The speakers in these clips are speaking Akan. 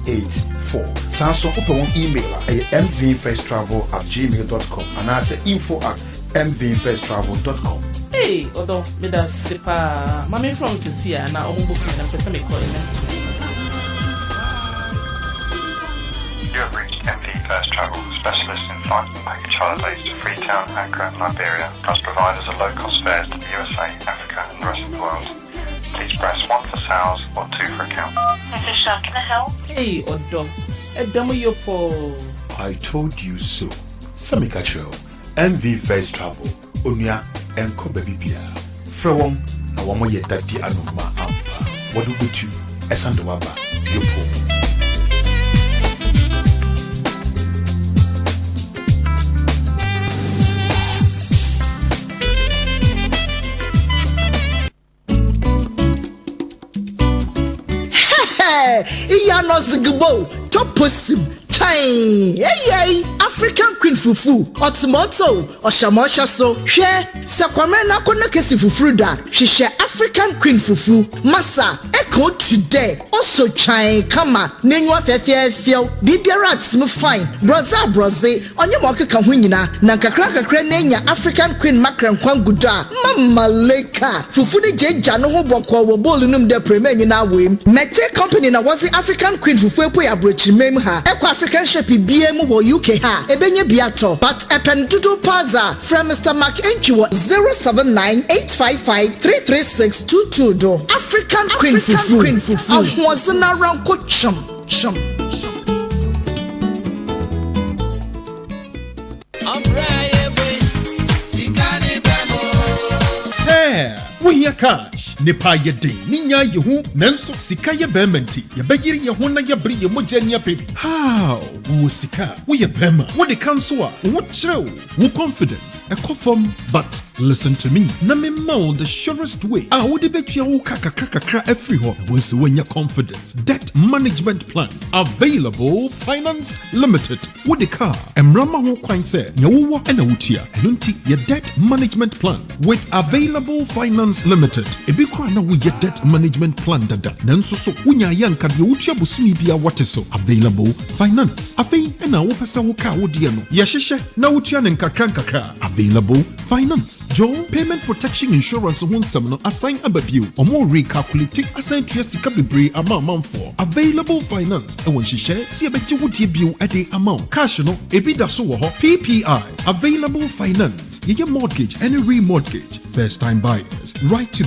080-222-184. Samsung open email at mvinfesttravel@gmail.com and I say info@mvinfesttravel.com. Hey, Odo, me da sipa. Mami from Sisia na ombo kana pesa me call me. You have reached MV First Travel, specialist in flight and package holidays to Freetown, Accra, and Liberia, plus providers of low-cost fares to the USA, Africa, and the rest of the world. Please press 1 for sales or 2 for account. Mr. Shah, can I help? Hey, Odo, Edamu yopo. I told you so. Samika Show, MV First Travel, Unya, and Kobe Bibia. From na wamo ye daddy anoma ampa. What do you? Esandowaba, yopo. Iyanos topusim time. Hey, African Queen Fufu, Otomoto, Oshamosha so, share, Sakwamena Kona Kesi Fufruda, she share African Queen Fufu, Massa, Echo today, also chai, Kama, Nenwa Fefia, Bibiarats, fine, Braze, on your market Kahunina, Nankakaka Krenenia, African Queen Macran Kwanguda, Mama Leka, Fufu de Jano Boko, Bolunum de Premier in our wim, Mete Company, na was the African Queen Fufu, Abridge, Memha, Echo African Shepi BM or UK ha, Ebenye Biato, but Ependudu Paza, from Mr. Mark Enchiwa 079-855-33622 do. African Queen Fufu, I wasn't around chum. Hey, we hear cash. Nipa ye day, ninya ye hu, nanso sika ye bementi. Ye begiri ye hu na ye bri ye mojenia pebi. How? Wo sika, wo ye bema. Wo de kanso a, wo chrew, wo confidence. E kofom, but listen to me. Na me ma the surest way. Ah, wo de betua wo kakakra every ho. Wo se when your confidence. Debt management plan available. Finance Limited. Wo de car, emrama ho kwan se, ye wo ena wutia. Enunti ye debt management plan with available Finance Limited. Ebi na we get debt management plan dada nanso so wonya yanka de wutua bosumi bia wote so available finance afei na wo pesa wo ka wo de no ye hyehye na wutua ne nkakra available finance jo payment protection insurance ho nsem no assign ababio omo recalculate assign tua sika bebre amount for available finance e won hyehye se e bechi wo de bio e de amount cash no ebi da so wo ho PPI available finance ye mortgage any remortgage first time buyers right to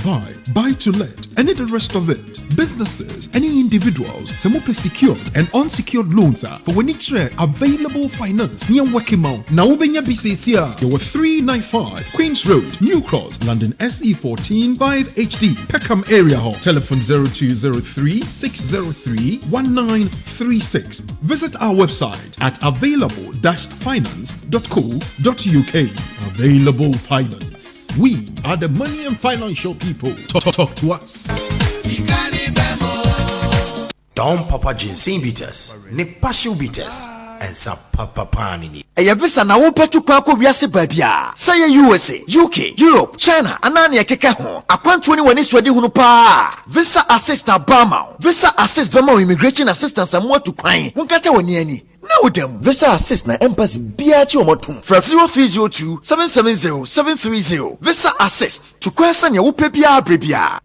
buy to let, and the rest of it. Businesses, any individuals, some secured and unsecured loans are for when it's available finance near working out. Now, Ubenya BCCR, there were 395 Queens Road, New Cross, London SE14 5HD, Peckham Area Hall. Telephone 0203 603 1936. Visit our website at available-finance.co.uk. Available Finance. We are the money and financial people. Talk to us. Don Papa Ginseng Bitters, Nepashu Bitters, and some Papa Panini. Eya visa na wopetu kwa ko wiase babia. Say USA, UK, Europe, China, anani akeka ho. Akwantu ni wani swedi hunu pa. Visa assist Obama. Visa assist Bama immigration assistance amwa tu kwan. Wonkata wani ani. Now them visa assist na embassy biachi omotum from 0302 770 730. Visa assist to question ya wupe bia brebia.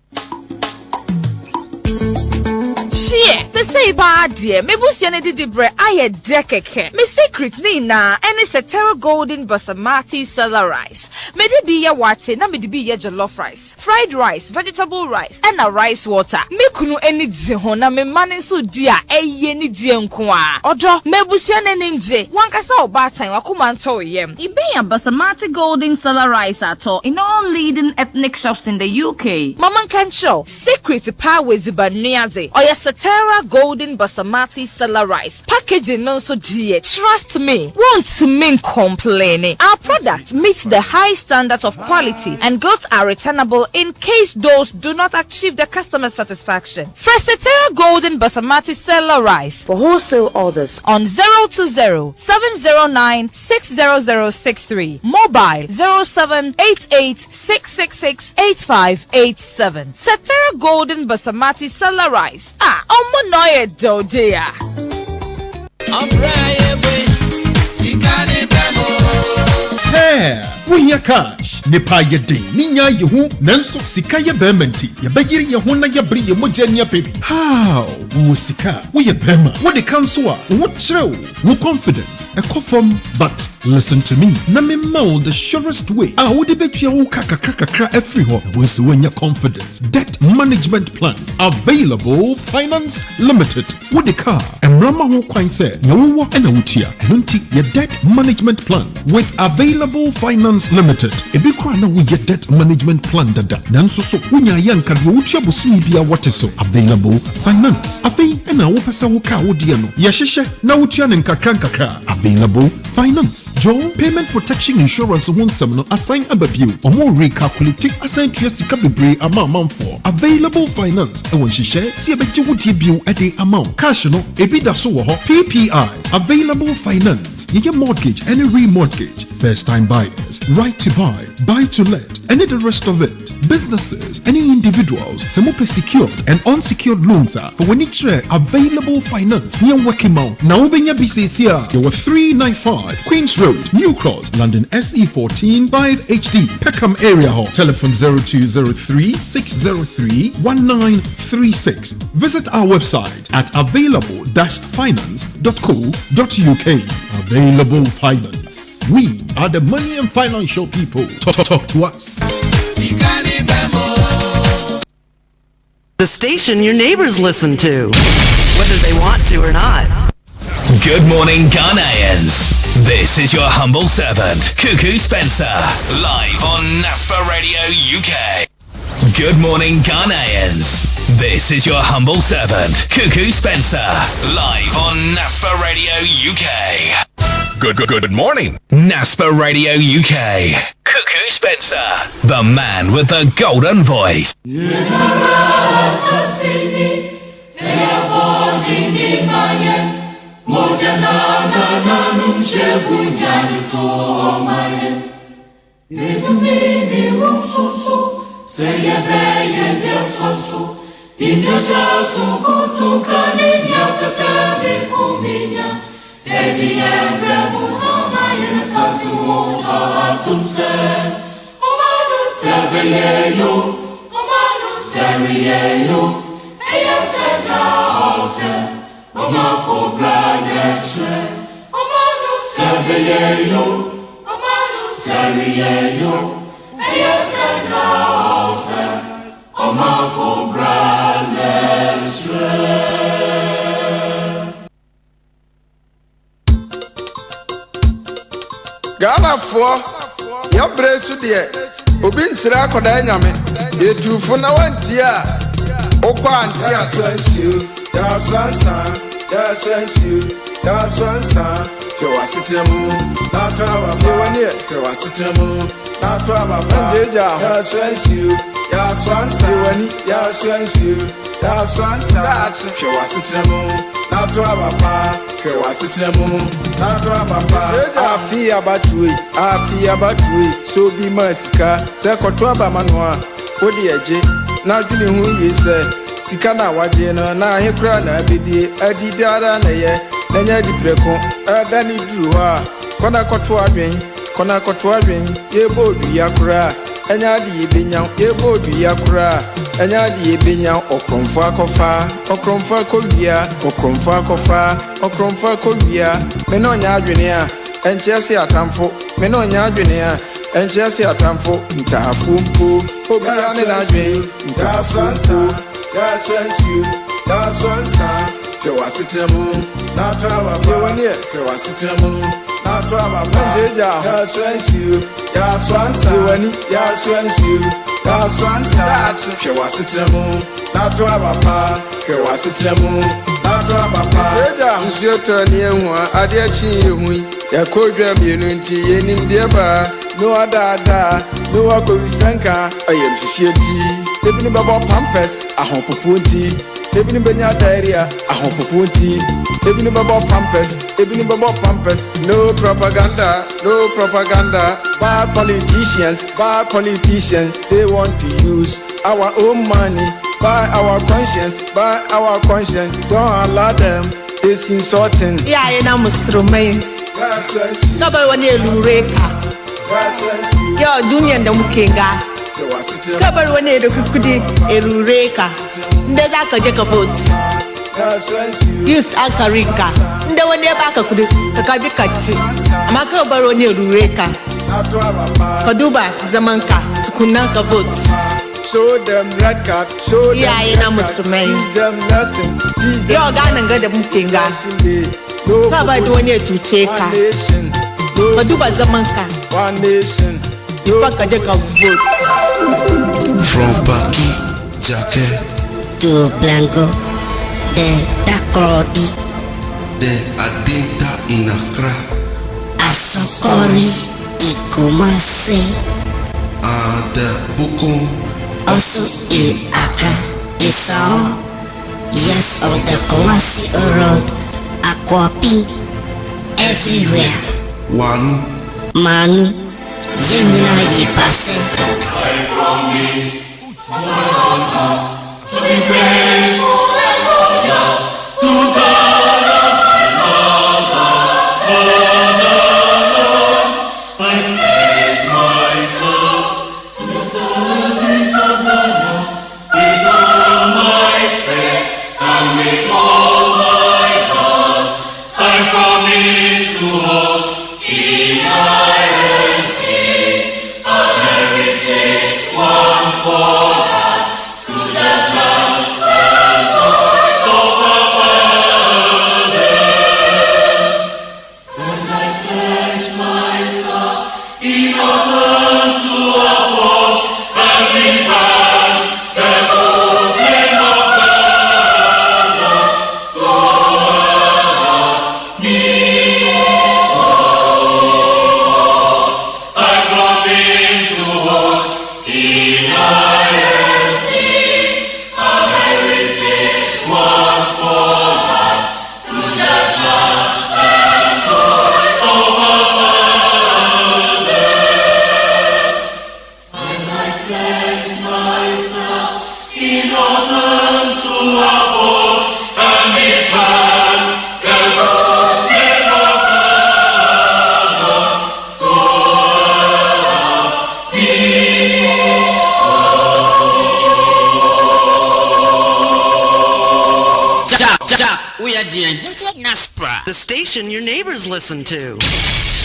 Shie, say bad dear, me busiane di bre aye dekeke. Me secret ni na any setero golden basmati cellar rice. Me di be ya wache na me di be ya jollof rice, fried rice, vegetable rice, and a rice water. Me kunu eni je ho na me mane so dia eye ni die nko a. Odo me busiane ninje, wankasa obatan wakoma nto yem. Ibe ya basmati golden cellar rice ato in all leading ethnic shops in the UK. Mama Kancho, secret power zibaniaze. Oya Satara golden basmati cellar rice. Packaging no so dear. Trust me, won't mean complaining. Our product meets the high standards of quality and goods are returnable in case those do not achieve the customer satisfaction. For Satara golden basmati cellar rice for wholesale orders on 020-709-60063. Mobile 0788-666-8587. Satara golden basmati cellar rice. Omo noye dodea. Hey, we are cash. Nipa yedi, ninya yehu, nanso sika ye bementi. Ye begiri yehu na ye bri ye mojenya baby. How? Wo sika, wo ye bema. Wo de kanso a, wo treo, wo confidence. E kofom, but listen to me. Na me ma the surest way. Ah, wo de betua wo kakakra every ho. Wo so wenya confidence. Debt management plan available. Finance Limited. Wo de car, emrama ho kwan se, ye wo ena wutia. Enti ye debt management plan with available Finance Limited. Ebi kwa na wo ye debt management plan dada. Nanso so wonya yanka de wutia bosumi bia wote so available finance. Afei ena wo pesa wo ka wo de no. Ye hwehwe na wutia ne nkakra available finance. Joe payment protection insurance ho nsem no assign ababio. Omo recalculate assign to sika bebre amount for available finance. E won hwehwe se ebeji wo de bio e de amount. Cash no ebi da so wo ho. PPI available finance. Ye mortgage any remortgage. First time buyers, right to buy to let, any the rest of it. Businesses, any individuals, some open secured and unsecured loans are for when it's available finance. Near working mount. Now Benya BCCR, there were 395 Queens Road, New Cross, London SE14 5HD, Peckham area hall. Telephone 0203 603 1936. Visit our website at available-finance.co.uk. Available Finance. We are the money and financial people. Talk to us. The station your neighbors listen to, whether they want to or not. Good morning, Ghanaians. This is your humble servant, Kuuku Spencer, live on Naspa Radio UK. Good morning, Ghanaians. This is your humble servant, Kuuku Spencer, live on Naspa Radio UK. Good morning, Naspa Radio UK. Kuuku Spencer, the man with the golden voice. Ghana for your brace with the Obin Sirakoda Yame, ye two for now and tia. Okwan tia swens you, that's one son, that's you, that's one son. You are sitting moon, not to have a boy near, you are sitting moon, not to have a boy, that's you, that's one son, that's you, that's one son. You are sitting moon, not to have a bar. Afia batui, so be masika, Sekotwaba Manoa, Odi Eje, now doing who you say, Sikana Wajena, na Hekrana Bidi, Adidara Naye, Nanya di Preco, Adani Drua, Kona Kotwabin, Yebo Yakura, Anyadi Binyam, Yebo Yakura. Anyadi Binya Okromfa Kogia, Menonya Junior, and Chelsea Atamfo, Menonya Junior, and Chelsea Atamfo, Ntafumpo, Obiana Jay, that's one son, that's one son, you are sitting moon, not to have a boy near, you are sitting moon, not to have a mandaja, that's one son, that's one son, she was sitting moon, not to have a pa, she was sitting moon, not to have a pa. It's your turn here, I dare cheer me, a cold unity, and in dear bar, no ada, no Akovisanka, I am Shisheti, Ebony Baba Pampers, a home punti, Ebony Benya Diarrhea, a home punti, Ebony Baba Pampers, no propaganda, bad politicians, they want to use our own money, buy our conscience, don't allow them It's insulting. Yeah, I am Mustrome. Nobody want to Lureka. Yo, Dunya the Mukinga. Nobody want to Kukudi, Erureka. Ndaka Jacobot. Use Akarika. The one near back of the Kabikachi. Amaka Baroni Rureka. Kaduba, Zamanka, Tukunaka votes. Show them red card, show them yeah, red card. Teach them lesson, teach them lesson. You're going to get no about doing it to check. One nation, Kaduba Zamanka. One nation. You fuck a deck of votes. From Baki, Jacke to Blanco, the Takrodi, the Adinta in Accra, Asokori, Ikumase, the Bukum, also in Accra, Isao, yes, of the Kumasi Road, Akwapi, everywhere. One Manu, Zimina Yipase. The station your neighbors listen to,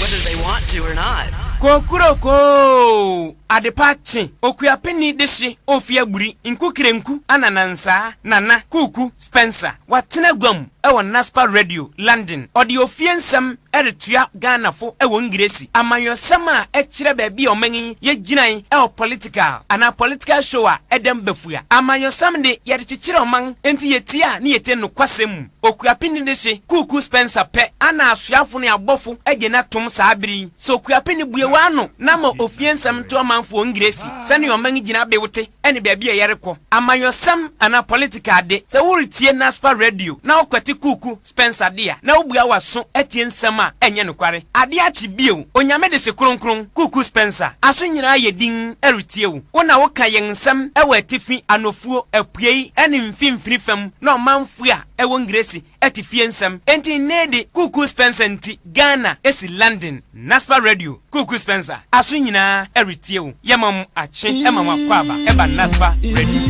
whether they want to or not. Kokuroko adepachi okuya penny deshi ofia buri inkukirenku ananansa nana Kuuku Spencer watena gwam ewo Naspa Radio London odi ofiensam eretua Ghana fo ewo ngiresi amayosam a ekire baabi omanyi yeginan ewo political show a edem befua amayosam de yerechichire oman enti yetia ne yete no kwasem okuya penny deshi Kuuku Spencer pe ana asuafo ne abofo egena tom saabiri so okuya penny buye wano namo ofiensam to amanfo ngiresi sane oman gina bewote ene baabi yerekọ amayosam ana political de se wuritie Naspa Radio na okwati Kuuku Spencer dia na obua waso etie nsam a enye nokware ade achi bio onyame de se kronkron Kuuku Spencer aso nyina yedin eretie wo wona woka yen nsam ewa atifi anofuo apuei ene mfimfiri fam na omanfu a ewo ngiresi etifie nsam enti nede Kuuku Spencer nti Ghana esi London Naspa Radio Kuuku Spencer aso nyina eretie wo yemam ache emam akwaba eba Naspa Radio.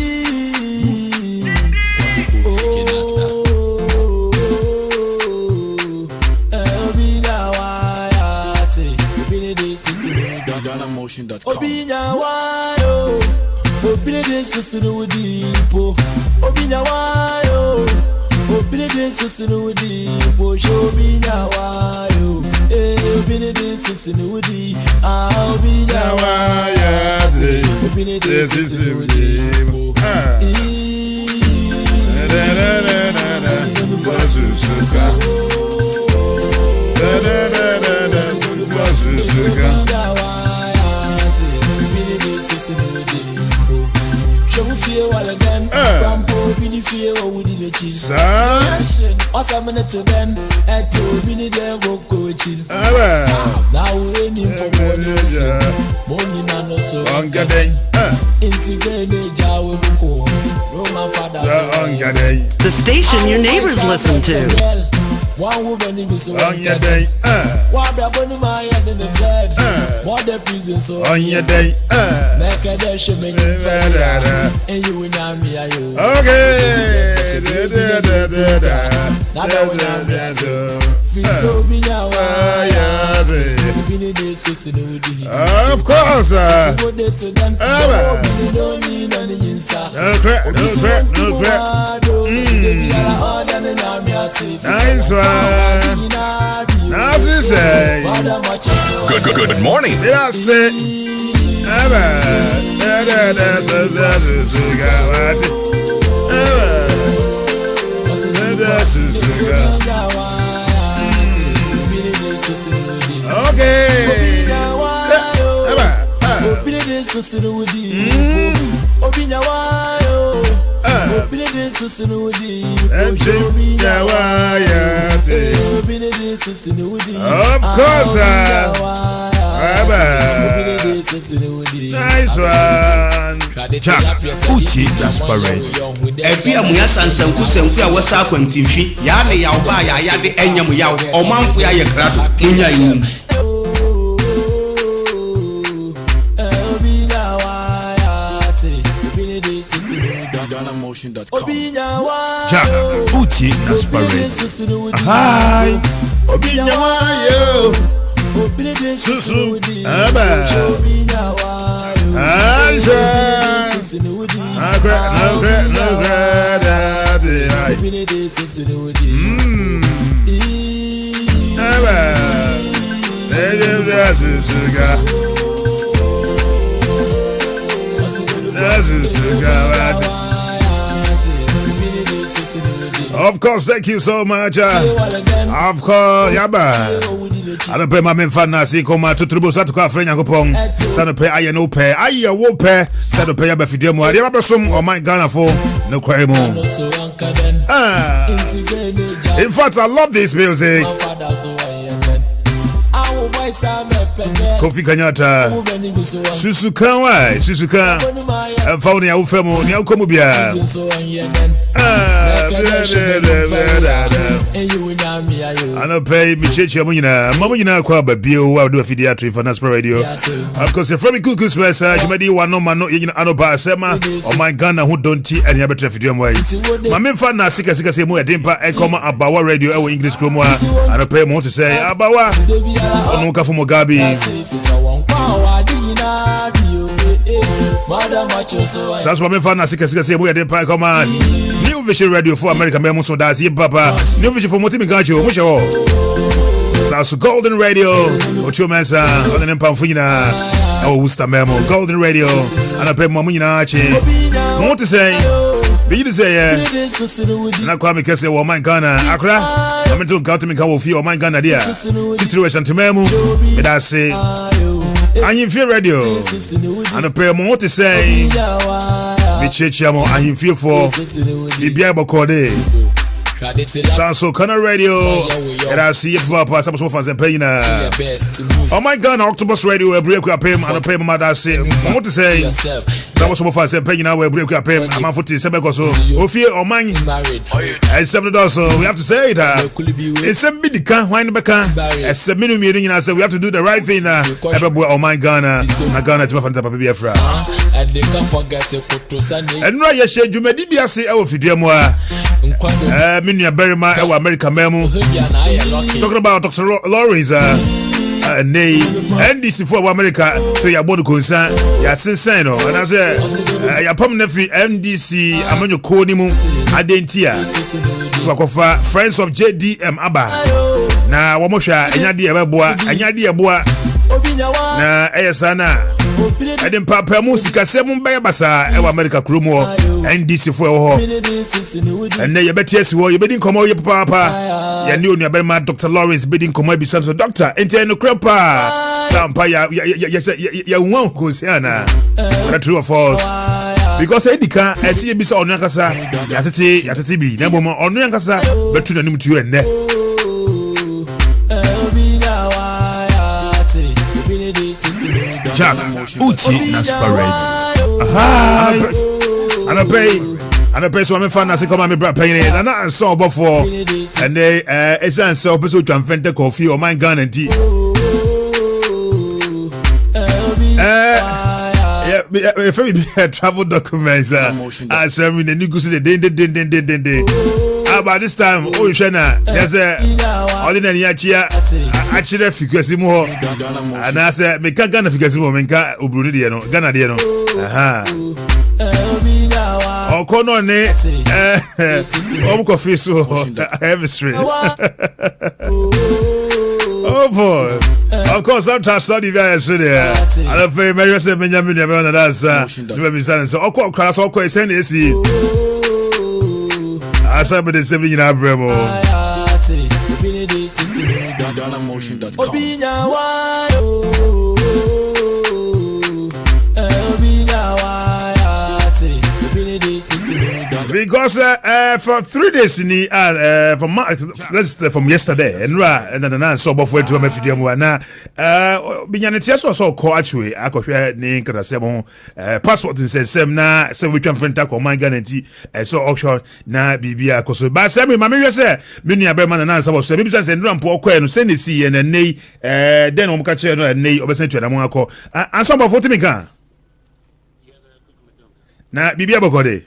Obinya wayo, obile de sosiro wodipo. Obinya wayo, obile de sosiro wodipo. Obinya wayo, obile de sosiro wodi. Obinya wayo, obile de sosiro wodipo. Fear while again, Rampo, Bini fear what would you achieve? Awesome to them, at two Bini there will go chill. Now we're in for money, man, so on Gaday. Integrate Jawa, Roman father. The station your neighbors listen to, One woman in so on your day. What the bunny my head in the bed. What the prison so on your day. Make a dash of me. And you will not be a you. Okay. Now that we are there. Feel so be now. Of course. Nice one. Now she say. Good morning. Did I say? Okay. Of course, nice one. Uchi Naspa Radio. Every amuya sansan kusenfu ya wasa kwantimfi. Ya ne ya oba ya de enyam ya omanfu ya ye krado. Munya yi. Jack, Uchi Naspa Radio. Hi. Obinyawayo. Susu. Aba. Ansha. No great. Aba. Of course, thank you so much. Of course, yaba. I don't pay my men for Nasi, come to Tribus to our friend Yakopong. Son pay I no pay. I will pay. Son of pay a Befidemo. I have a sum or my Ghana for no crime. In fact, I love this music. Kofi Kanyata Susuka Fauni ya ufemo ni aukomubia Anope michechi ya mwenyina kwa babio wa duwa fidiatri for Naspa Radio. Of course, from Kuuku Spesa Jumadi wano mano yejina anopa asema o my Ghana who don't tea and yabetra fidio mwai Mamimfa na sika semu ya dimpa ekoma Abawa Radio ewe English kromwa Anope mo to say Abawa Onuka for Mugabi Sasa mamimfa na sika semu ya dimpa ekoma New Vision Radio for America Memo so dazi papa New Vision for Motimi Gacho Musho Sasa Golden Radio Ocho Mesa Odene Pamfunyina Usta Memo Golden Radio Anape Mamunyina Achi Mo to say Be say na kwa mikese wa my Ghana Accra Ameto gauti mikawo fi o my Ghana dia Situation tememu Eda say Ahimfie Radio Anape mo to say Michechi amo ahimfie for Bibia Bokode Sanso Kana Radio and I see if Papa some fans and paying oh my God, Octopus Radio will break up him and pay my dad say what to say some fans and paying will break up him I'm 47 or so Ophir or mine and $7 so we have to say that it's a bit can't wind back as a minimum meeting and I said we have to do the right thing everywhere oh my God I Ghana to find Papa Biafra and they can't forget and right yes you may be say oh Fidiamoa Minya Berima ewa America memo talking about Dr. Lawrence nay NDC for America so ya bodu concern ya sensen no and I say ya permanent NDC amanyo ko ni mu adentia so akofa friends of JDM aba na wo mo hwa anyade e boa na eyesana Eden papa mu sikasem mba basa ewa America kromo NDC for ho and ye betiesi ho ye bedin komo ye papa ya ni onu aberma Dr. Lawrence bedin komo bi so doctor ente no krepa sampa ya won ko siana na true of us because edika esi bi so onu akasa ya tete bi na bomo onu akasa betu na nim tu enne Jack, Uchi Naspa Radio. Hi. And a person I'm fan as come on me bra penny and I saw before and they it's an so person to invent coffee or my gun and tea. Yeah, very travel documents. I serve in the new goose the about this time, oh, Shana, yes, ordinary Yachia, actually, Ficasimo, and I said, make a gun of Ficasimo, Menka, Ubrunidiano, Ganadiano. Aha. Oh, Conone, coffee, so chemistry. Oh, boy. Of course, sometimes study very soon. I don't pay Mary Benjamin, everyone that's so, of course, all question is I saw the 7 in Abramo. Because for 3 days in the from yesterday and then I saw both went to my video and Binyanity so call actually I could share name passport in same na so we can friend or my guarantee so auction na bibia koso but say my me say mini abeman and answer was maybe say ndram po kwa no send see and nei then o mka che no nei obesen tu na mo akọ answer about 40 meka na bibia bokode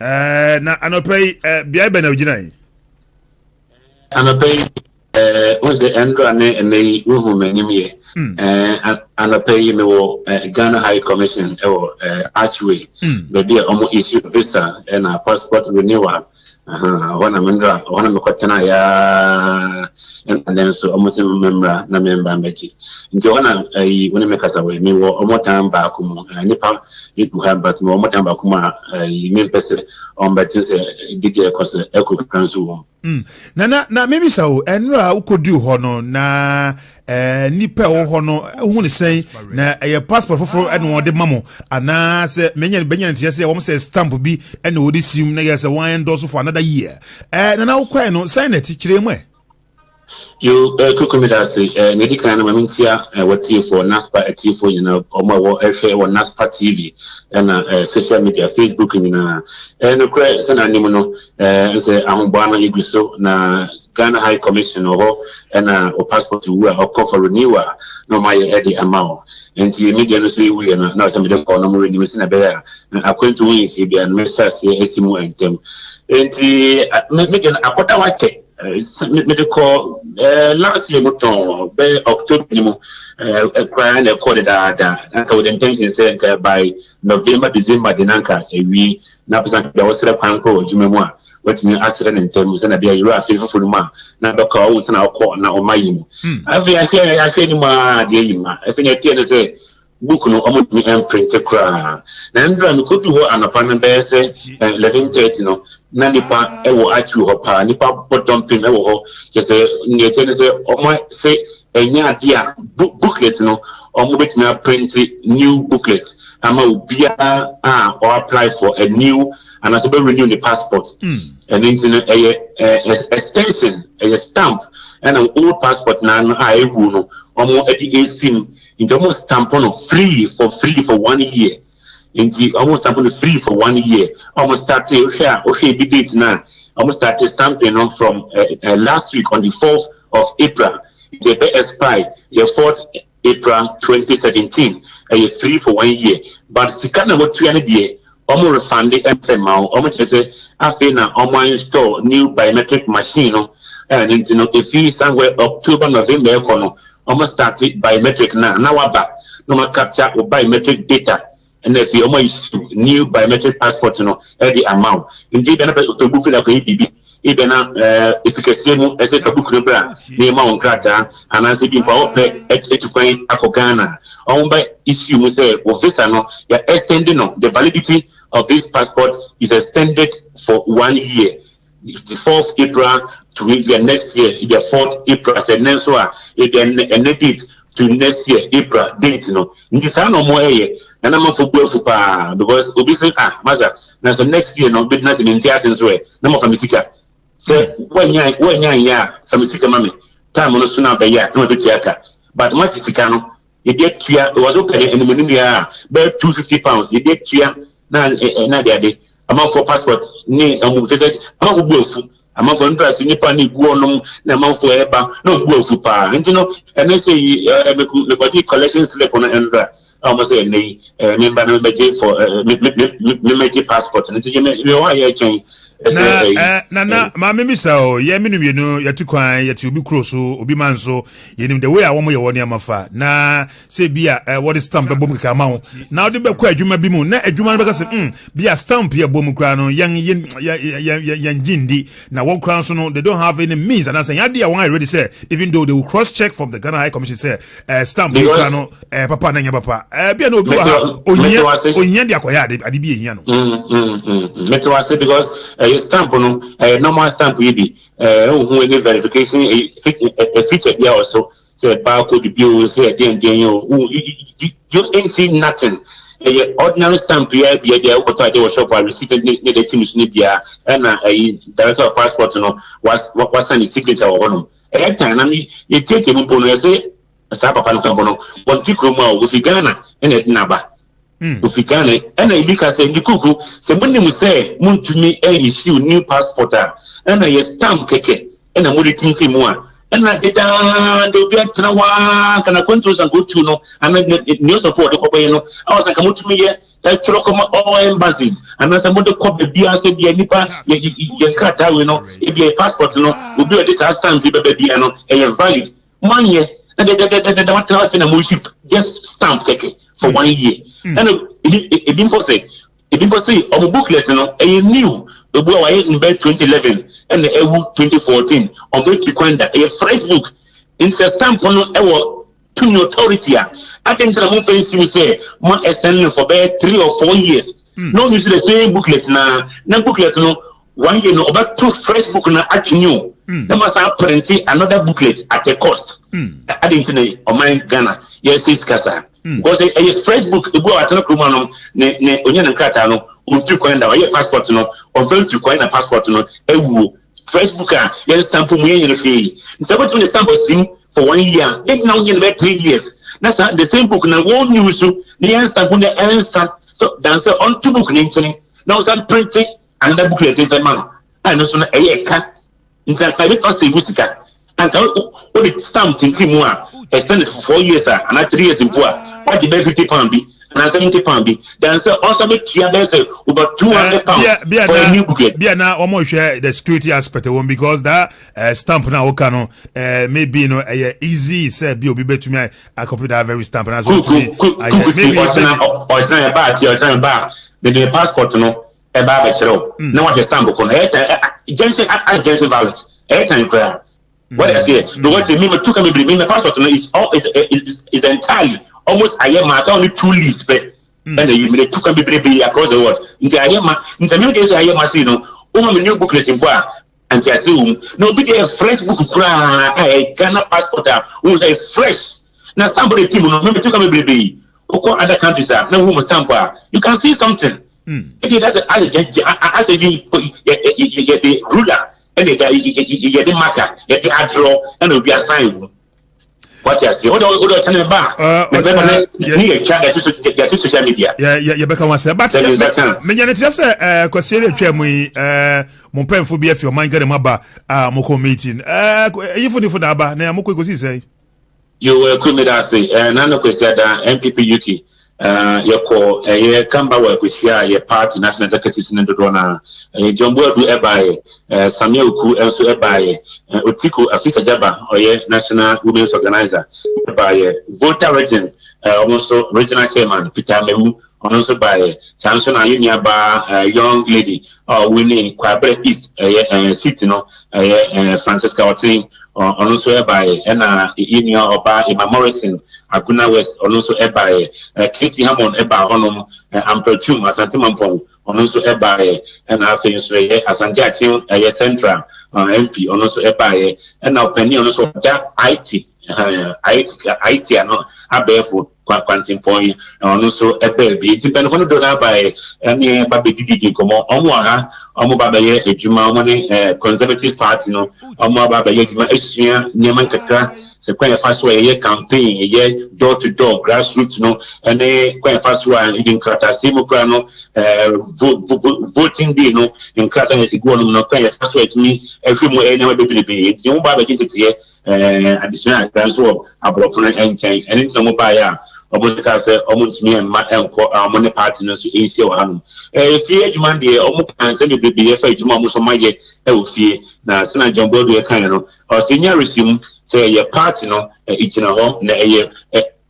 na anopay bia be na ujinai anopay was the Andrew and they who many anopay me wo Ghana High Commission or archway maybe almost issue visa and a passport renewal when I'm ya and then so almost member mechi nti wana when make us away me wo omotan ba kumu nipa it have but no omotan ba kuma me pese on but say DJ cause echo cancel na maybe so enra ukodu ho no na nipa ho no hu ne sen na passport for eno de mamo ana se menya ntia se wo say stamp bi eno odi sim na yes one endorse for another year na ukwa no sign it kire mu you Kuuku midasi medical na mamintia what for Naspa Tv you know omo wo Naspa Tv and social media Facebook you know no kra sana nimu no say ahobana yiguso na Ghana High Commission and o passport we are call for renewal no my edit amount and the media no say we na now some dem call no more renew na be according to we see be and message esimu entem and the make an akota wake medical last year muton be October nimu and recorded that and with intention say by November December dinanka we na present the was kwanko jumemu what me asren in terms na be you are faithful ma na be ka wo na ko na o mayimu I feel ma de yima I feel tie say book no omo me imprint kra na ndra me ko tu ho anapa na be say 11:30 no na nipa e wo achu ho pa nipa bottom pin e wo ho je say ne tie say omo say enya dia booklet no omo betimi print new booklet ama obia or apply for a new and as renew the passport and internet extension a stamp and an old passport na ewu no omo edi sim in almost stamp on free for 1 year in the almost stamp on free for 1 year almost started okay the date now almost started stamping on from last week on the 4th of April the expire the 4th April 2017 free for 1 year but sikana what 2 year omo refund the MFMA omo say afi na omo install new biometric machine and you know if you somewhere October November ekono omo started biometric na waba no ma capture biometric data and if you omo issue new biometric passport no the amount indeed na to book la ko bibi ibe na efficacy mu ese ka book no bra ni ma on krata ananse bi pa ope etukwan akogana on by issue mu say o visa no ya extending no the validity of this passport is extended for 1 year the 4th April to the next year the 4th April the next one and date to next year April date no ndi sa no mo eye na ma fo gbo pa because obi say maza na so next year no be na se mentia senso e na mo famisika say wanya ya famisika mame time no suna be ya na be tiaka but much sika no e dey tua it was okay and minimum ya be 250 pounds e dey tua na de amount for passport ni visit amount for bofu amount for interest nipa ni gu onum na amount for eba no bofu pa nti no and say me body collection slip on endra almost say me member no be for me passport nti me wa ye chen na maame mi sa o ye minu yenu yatu kwan yatu obi kroso obi manso yenim the way awomo ye woni amafa na say bia what is stamp bom kaka ma ho na odi be kwa adwuma bi mu na adwuma no be ka say bia stamp ye bom kra no yan jindi na won kran so no they don't have any means and I say yade won already say even though they will cross check from the Ghana High Commission say stamp kra no papa na nya papa bia no obi wa ohinya dia koya ade bi ehia no metro say because stamp no normal stamp we be who any verification a feature there also say barcode bill say again you ain't seen nothing ordinary stamp here be there go to the shop or receipt the team is bia and director of passport no was sign the signature of one every time na me you take him bono say sa papa no kan bono one tikroma o fi Ghana and it naba Ufikane and I because say Kuuku say when you say muntumi issue new passport and I stamp keke and I mudi tinti mua and I did they be trawa kana controls and go to no and new support the no I was like mutumi here that chokoma all embassies and as somebody call the bia say bia nipa you kata we no if your passport no will be this stamp be bia no and valid 1 year and the what travel na ship just stamp keke for 1 year. And it been say on booklet no a new the boy in 2011 and the 2014 on which you find a fresh book in stamp on to the authority. I think the move you say more extending for 3 or 4 years. No use the same booklet na booklet no 1 year no about 2 fresh book na at new. They must have printed another booklet at a cost. I didn't know on my Ghana. Yes, it's Kasa. Because a fresh book, the boy at a Kumano, ne Onion and Katano, to coin the passport no, or fail to coin a passport no, fresh book, yes, stamp me in the fee. It's about to stamp a thing for 1 year, then now in about 3 years. That's the same book now, won't use to the stamp on the answer. So that's on 2 book nature. Now, some printing another booklet in the man. I know so a cat. In fact, I was the Musica. And all the stamp in Timua extended for 4 years and not 3 years in poor. What the £50 be and £70 be. Then also make about £200 for a new booklet. Yeah, now almost share the security aspect of one because that stamp now can maybe easy say be better to me. I copy that very stamp and as well to me. Maybe or it's not about your time back. The passport no a barbecue. No what the stamp on Jensen valid. Anytime prayer. What I say, the what they mean to come bring the passport is entirely almost I am only 2 leaves, and you may to come be across the world. Into I am intermediate I am see no new booklet in bar and I assume no big a fresh book I cannot passport who's a fresh now stamp the team no maybe to come be other countries are no who stamp you can see something. That's as you get the ruler. And you get the marker, you get the address, and it will be assigned. What you say? What channel bar? Get to social media. Yeah, Becca was but me just question mon pen for BF your mind get maba moko meeting. Even if that ba na moko go see say. You were say nano question that MPP UK. Yoko kamba wa kusia ye party national executives in Dodona Jombo du ebaye Samuel Ku also ebaye Otiko Afisa Jaba oye national women's organizer ebaye voter region also regional chairman Peter Mewu also by Samson Ayunia ba young lady winning Kwabre East city no Francesca Otin also ebaye and Inia Oba Emma Morrison Aguna West also ebaye Katie Hammond eba honum Amperchum Asante Mampong also ebaye and after so Asante Action Central MP also ebaye and now Penny also that IT no abefo kwantin point also ebelbi ti ben fono do na by any ba be didi komo omo ha omo ba be ejuma omo ne conservative party no omo ba be ejuma esua neman kakra se kwa fa so ye campaign ye door to door grassroots no ene kwa fa so in krata simo kra no voting day no in krata iguo no kwa fa so etimi ehwe mu ene ma bebrebe enti mo ba ba gitete additional grants so abrofo no enchen ene nso mo ba ya obuka se omuntumi emma enko amone party no so ensi o hanu fie adwuma de omu kan se bebrebe ye fa adwuma mo so maye ofie na sena jombo do kan no o senior resume say your party no ichina ho na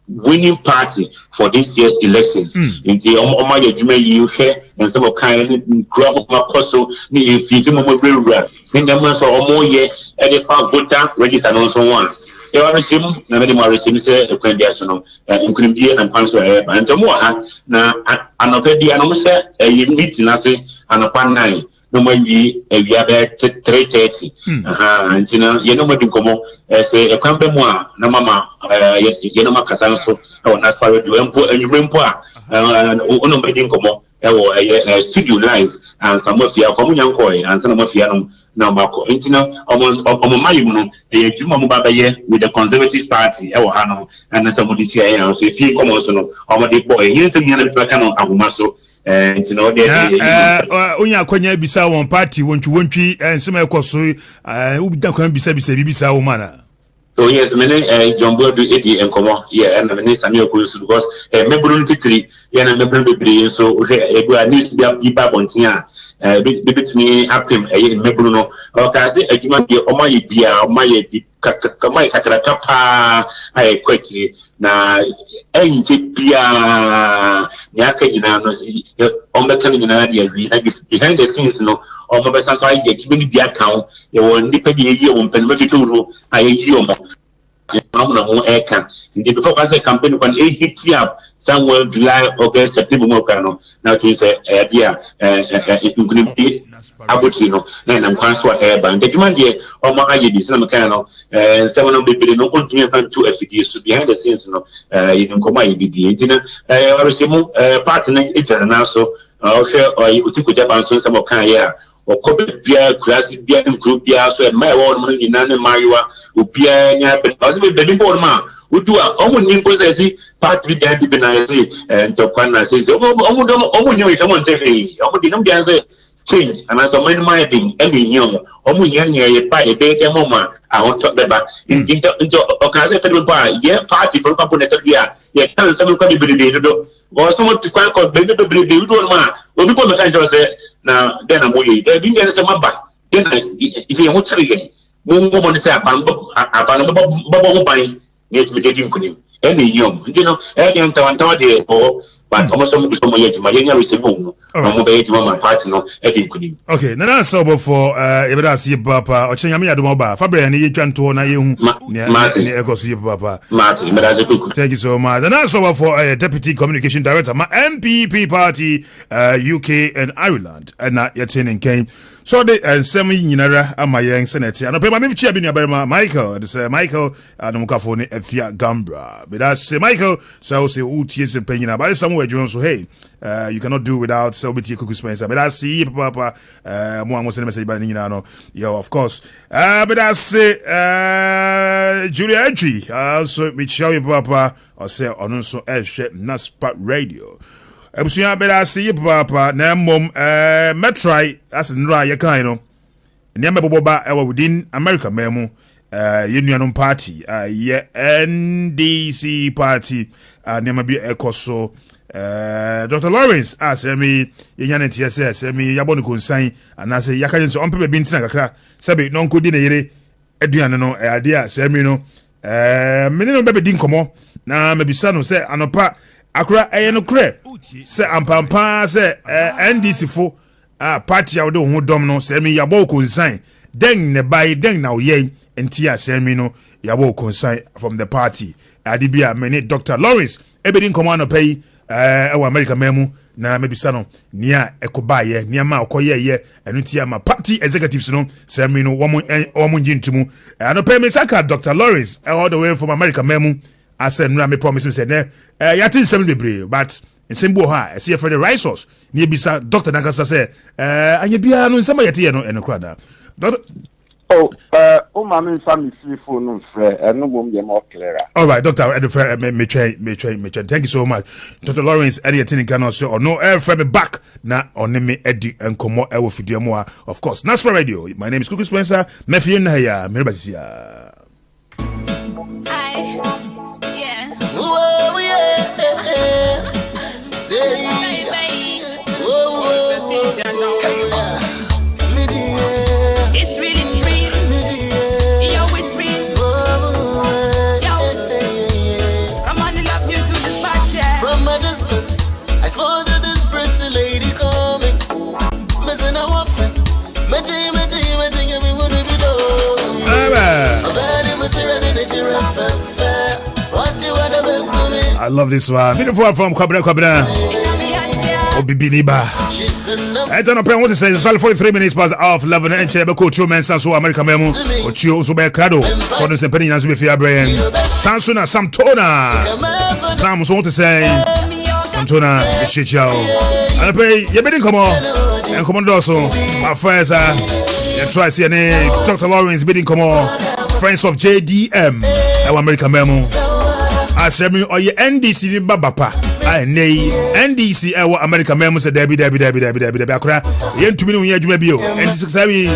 winning party for this year's elections inti omo ye adwuma yi hwe and some kind grow makoso ni fie mo mo rewura singa mo so omo ye e dey voter register no so one e wa resim na me dey mo resim say ekwandia so no nkunimdie na kwanso and mo ha na anopedi anom say meeting na say anopa 9 no maybe ewia be 3:30 ntina ye no modi komo say ekwambe mu a na mama ye no makasa nso o na sare do empo enwumempo a ono modi komo ewo studio live and some of you come nyankoi and some of you no na mako ntina omo mayim no juma mu baba ye with the Conservative Party ewo ha no and some of this here so if you come also no omo de boy yin se nya na peka no ahoma so ntina o de onya kwanya bisa won party wontwi ensema ekoso ubida kwan bisa bibisa wo mana. So yes, many Jumbo do 80 and come on, yeah, and many Samuel Kuuku because member titri, yeah, member be so okay, I need to be a keep up on Tia, bit me up him a member no, or can I say a human be on my beer, my Katakapa, I quite na ain't Pia Yaka, on the Canadian behind the scenes, no, or my best I get many beer account, you will nip a year on Penmetro, I hear more air before I say campaign when a hit up somewhere July, August, September, Mokano. Now to say, dear, Abutino, then I'm transfer air band. The command here, or my ID, some mechano, and 7 of the billion, no one to efficacy behind the scenes, no, you can come by the partner each other now. So, or you took with Japan, so some of Kaya. Or copy beer, classic beer, group beer, so my own money in Mariwa, Upia, but possibly baby born man, who do a almost imposing part with the Benazzi and Tokana says, oh, you someone take me, oh, change, and as a man minding, any young, almost young, a pie, a bake a moment, I want to talk about into Ocasio Bar, yeah, party for Caponetta beer, yeah, some can be or someone to quite call baby to believe you don't man. When people can just say, now then I'm way, there being there some back. Then is a what's again. Woman say, I'm bubble buying, yet we didn't couldn't. Any young, you know, any Tawantawadi or but almost some my younger is a home. My partner, Eddie couldn't. Okay, now that's over for Eberasi Papa or Chanyamia Dumoba, Fabre and Yjan to Nayum Martin Ecosi Papa. Martin, thank you so much. And that's over for Deputy Communication Director, my MPP party, UK and Ireland, and not yet in came. So the semi yinara ama young senate and pay my michi abini aberma Michael this Michael and mukafone efia Gambra but that's Michael so say uties and penina but somewhere you so hey you cannot do without so biti Kuuku Spencer but that's see papa mo am say message ba ni no yeah of course but that's Julia Entry so Michelle papa or say onunso ehwe Naspa Radio Ebusuya beda see papa na mom metrai as nra ye kan no nneema boboba within America memu yenuanom party ye NDC party nneema bi ekoso Dr. Lawrence asemi yenyane tiese asemi yabonu konsan anase yakaje so ompe be ntina kakra sebe no nkodi na yere aduane no ade asemi no mene no bebe din komo na mabisa no se anopa akra no kre se ampampa se NDC fo party awde ho dom no se mi yabo konsan den ne bai den na oye enti asemi no yabo konsan from the party adibia mene Dr. Lawrence ebedin komo no pay ewa America memu na mebisa no nia ekobaye nia ma okoye ye enu tia ma party executives no se mi no womo njintumu no pay me saka Dr. Lawrence all the way from America memu I said, no, I promise me said, yatin 7 degree, but in Simbo High, I see for the right source. Near beside Dr. Nakasa said, and you be no some yet no and a crowd. Oh, Oh, my family phone, and no one more clearer. All right, Doctor, thank you so much. Dr. Lawrence, Eddie can also, or no, air from back now on me, Eddie, and Como, I will feed more, of course. Naspa Radio. My name is Kuuku Spencer, Mefia Naya, Mirabasia. It's really free. Yo, it's real. Yo, come on, I love you to the spot, yeah. From a distance, I spotted this pretty lady coming. Missing a waffle. I love this one. Beautiful from Kwabena. Obibiniba. I don't know what to say. It's only 43 minutes past half 11. And Chebeko, true men, Sansu, America Memo, Ochio, Subekado, Sonus and Penny, as we fear brain. Sansuna, Samtona. Sam was want to say Samtona, Chicho. And I pay, you better come on. And come on, also. My friends are, you try to see a name. Dr. Lawrence, bidding come on. Friends of JDM, our America Memo. As I mean, or your NDC Babapa. I nay NDC our American members said Debbie Akra. Yen to me when you do bio. NDC Sabi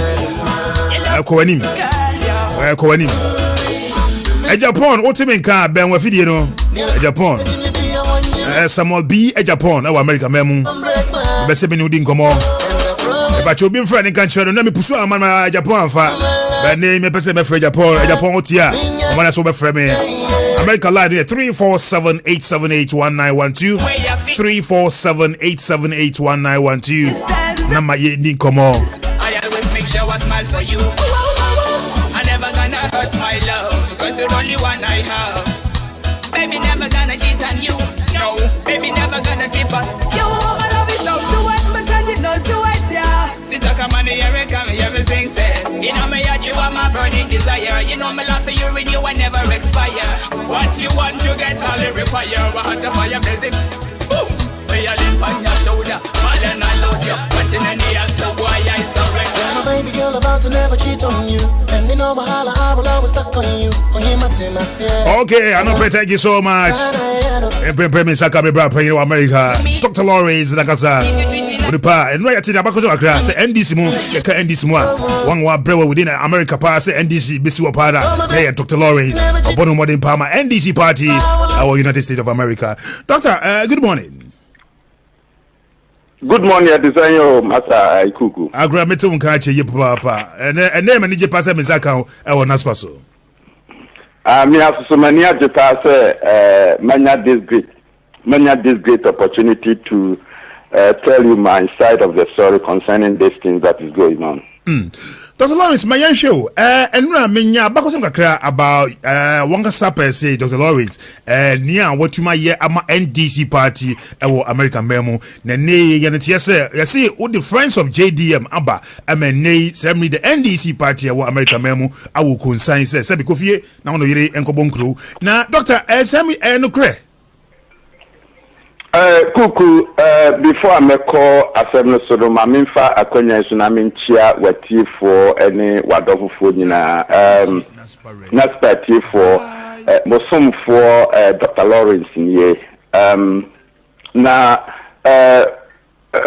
Koanim. Koanim. A Japan, ultimate car, Ben Wafidio. A Japan. Samuel B. A Japan, our American memo. Bessabin Udin Como. But you've been friendly country, and let me pursue a man Japan. By name a person for Japan, a Japan Otia. When I saw my friend. America Live here 347-878-1912 347-878-1912 Number ye come on. I always make sure I smile for you. I never gonna hurt my love, because you're only one I have. Baby never gonna cheat on you. No, baby never gonna trip on you. My love is so to it, but tell you no so it, yeah. Sit up come on the everything says. You know me and you are my burning desire. You know me love for you and you will never expire. What you want you get all you require. What the fire blazing. Boom. May I live on your shoulder. Fall and I load you. But in any other boy I surrender. So my baby girl about to never cheat on you. And you know my holla I will always stuck on you. Okay, I know thank you so much. America. Dr. Lawrence Nakasa. And right at the back of the class, NDC Moon, NDC one brewer within America pass NDC Bisu Pada, hey, Dr. Lawrence, Bono Modern Palmer, NDC Party, our United States of America. Doctor, good morning. Good morning, I design your Master Kuuku. I grab me to Unkachi, Papa, and name and Nija Passa Mizaka, our Naspaso. I have so many to pass this great opportunity to tell you my side of the story concerning this thing that is going on. Dr. Lawrence, my young show, and Ramina Bakosam Kakra about Wanga Sapper say, Dr. Lawrence, near what you might hear ama NDC party, our American memo, Nene Yanetiasa, you see, all the friends of JDM, Abba, I mean, nay, send me the NDC party, our American memo, I will consign, says, Sabikofie, now no yere, Enko Bonkru. Now, Doctor, send me no cray. Kuuku, before I make call Assembly Sodom, I'm in for a connection. I'm in chair with you for any wonderful food. Naspa Tv for Mosum for Dr. Lawrence in here. Now,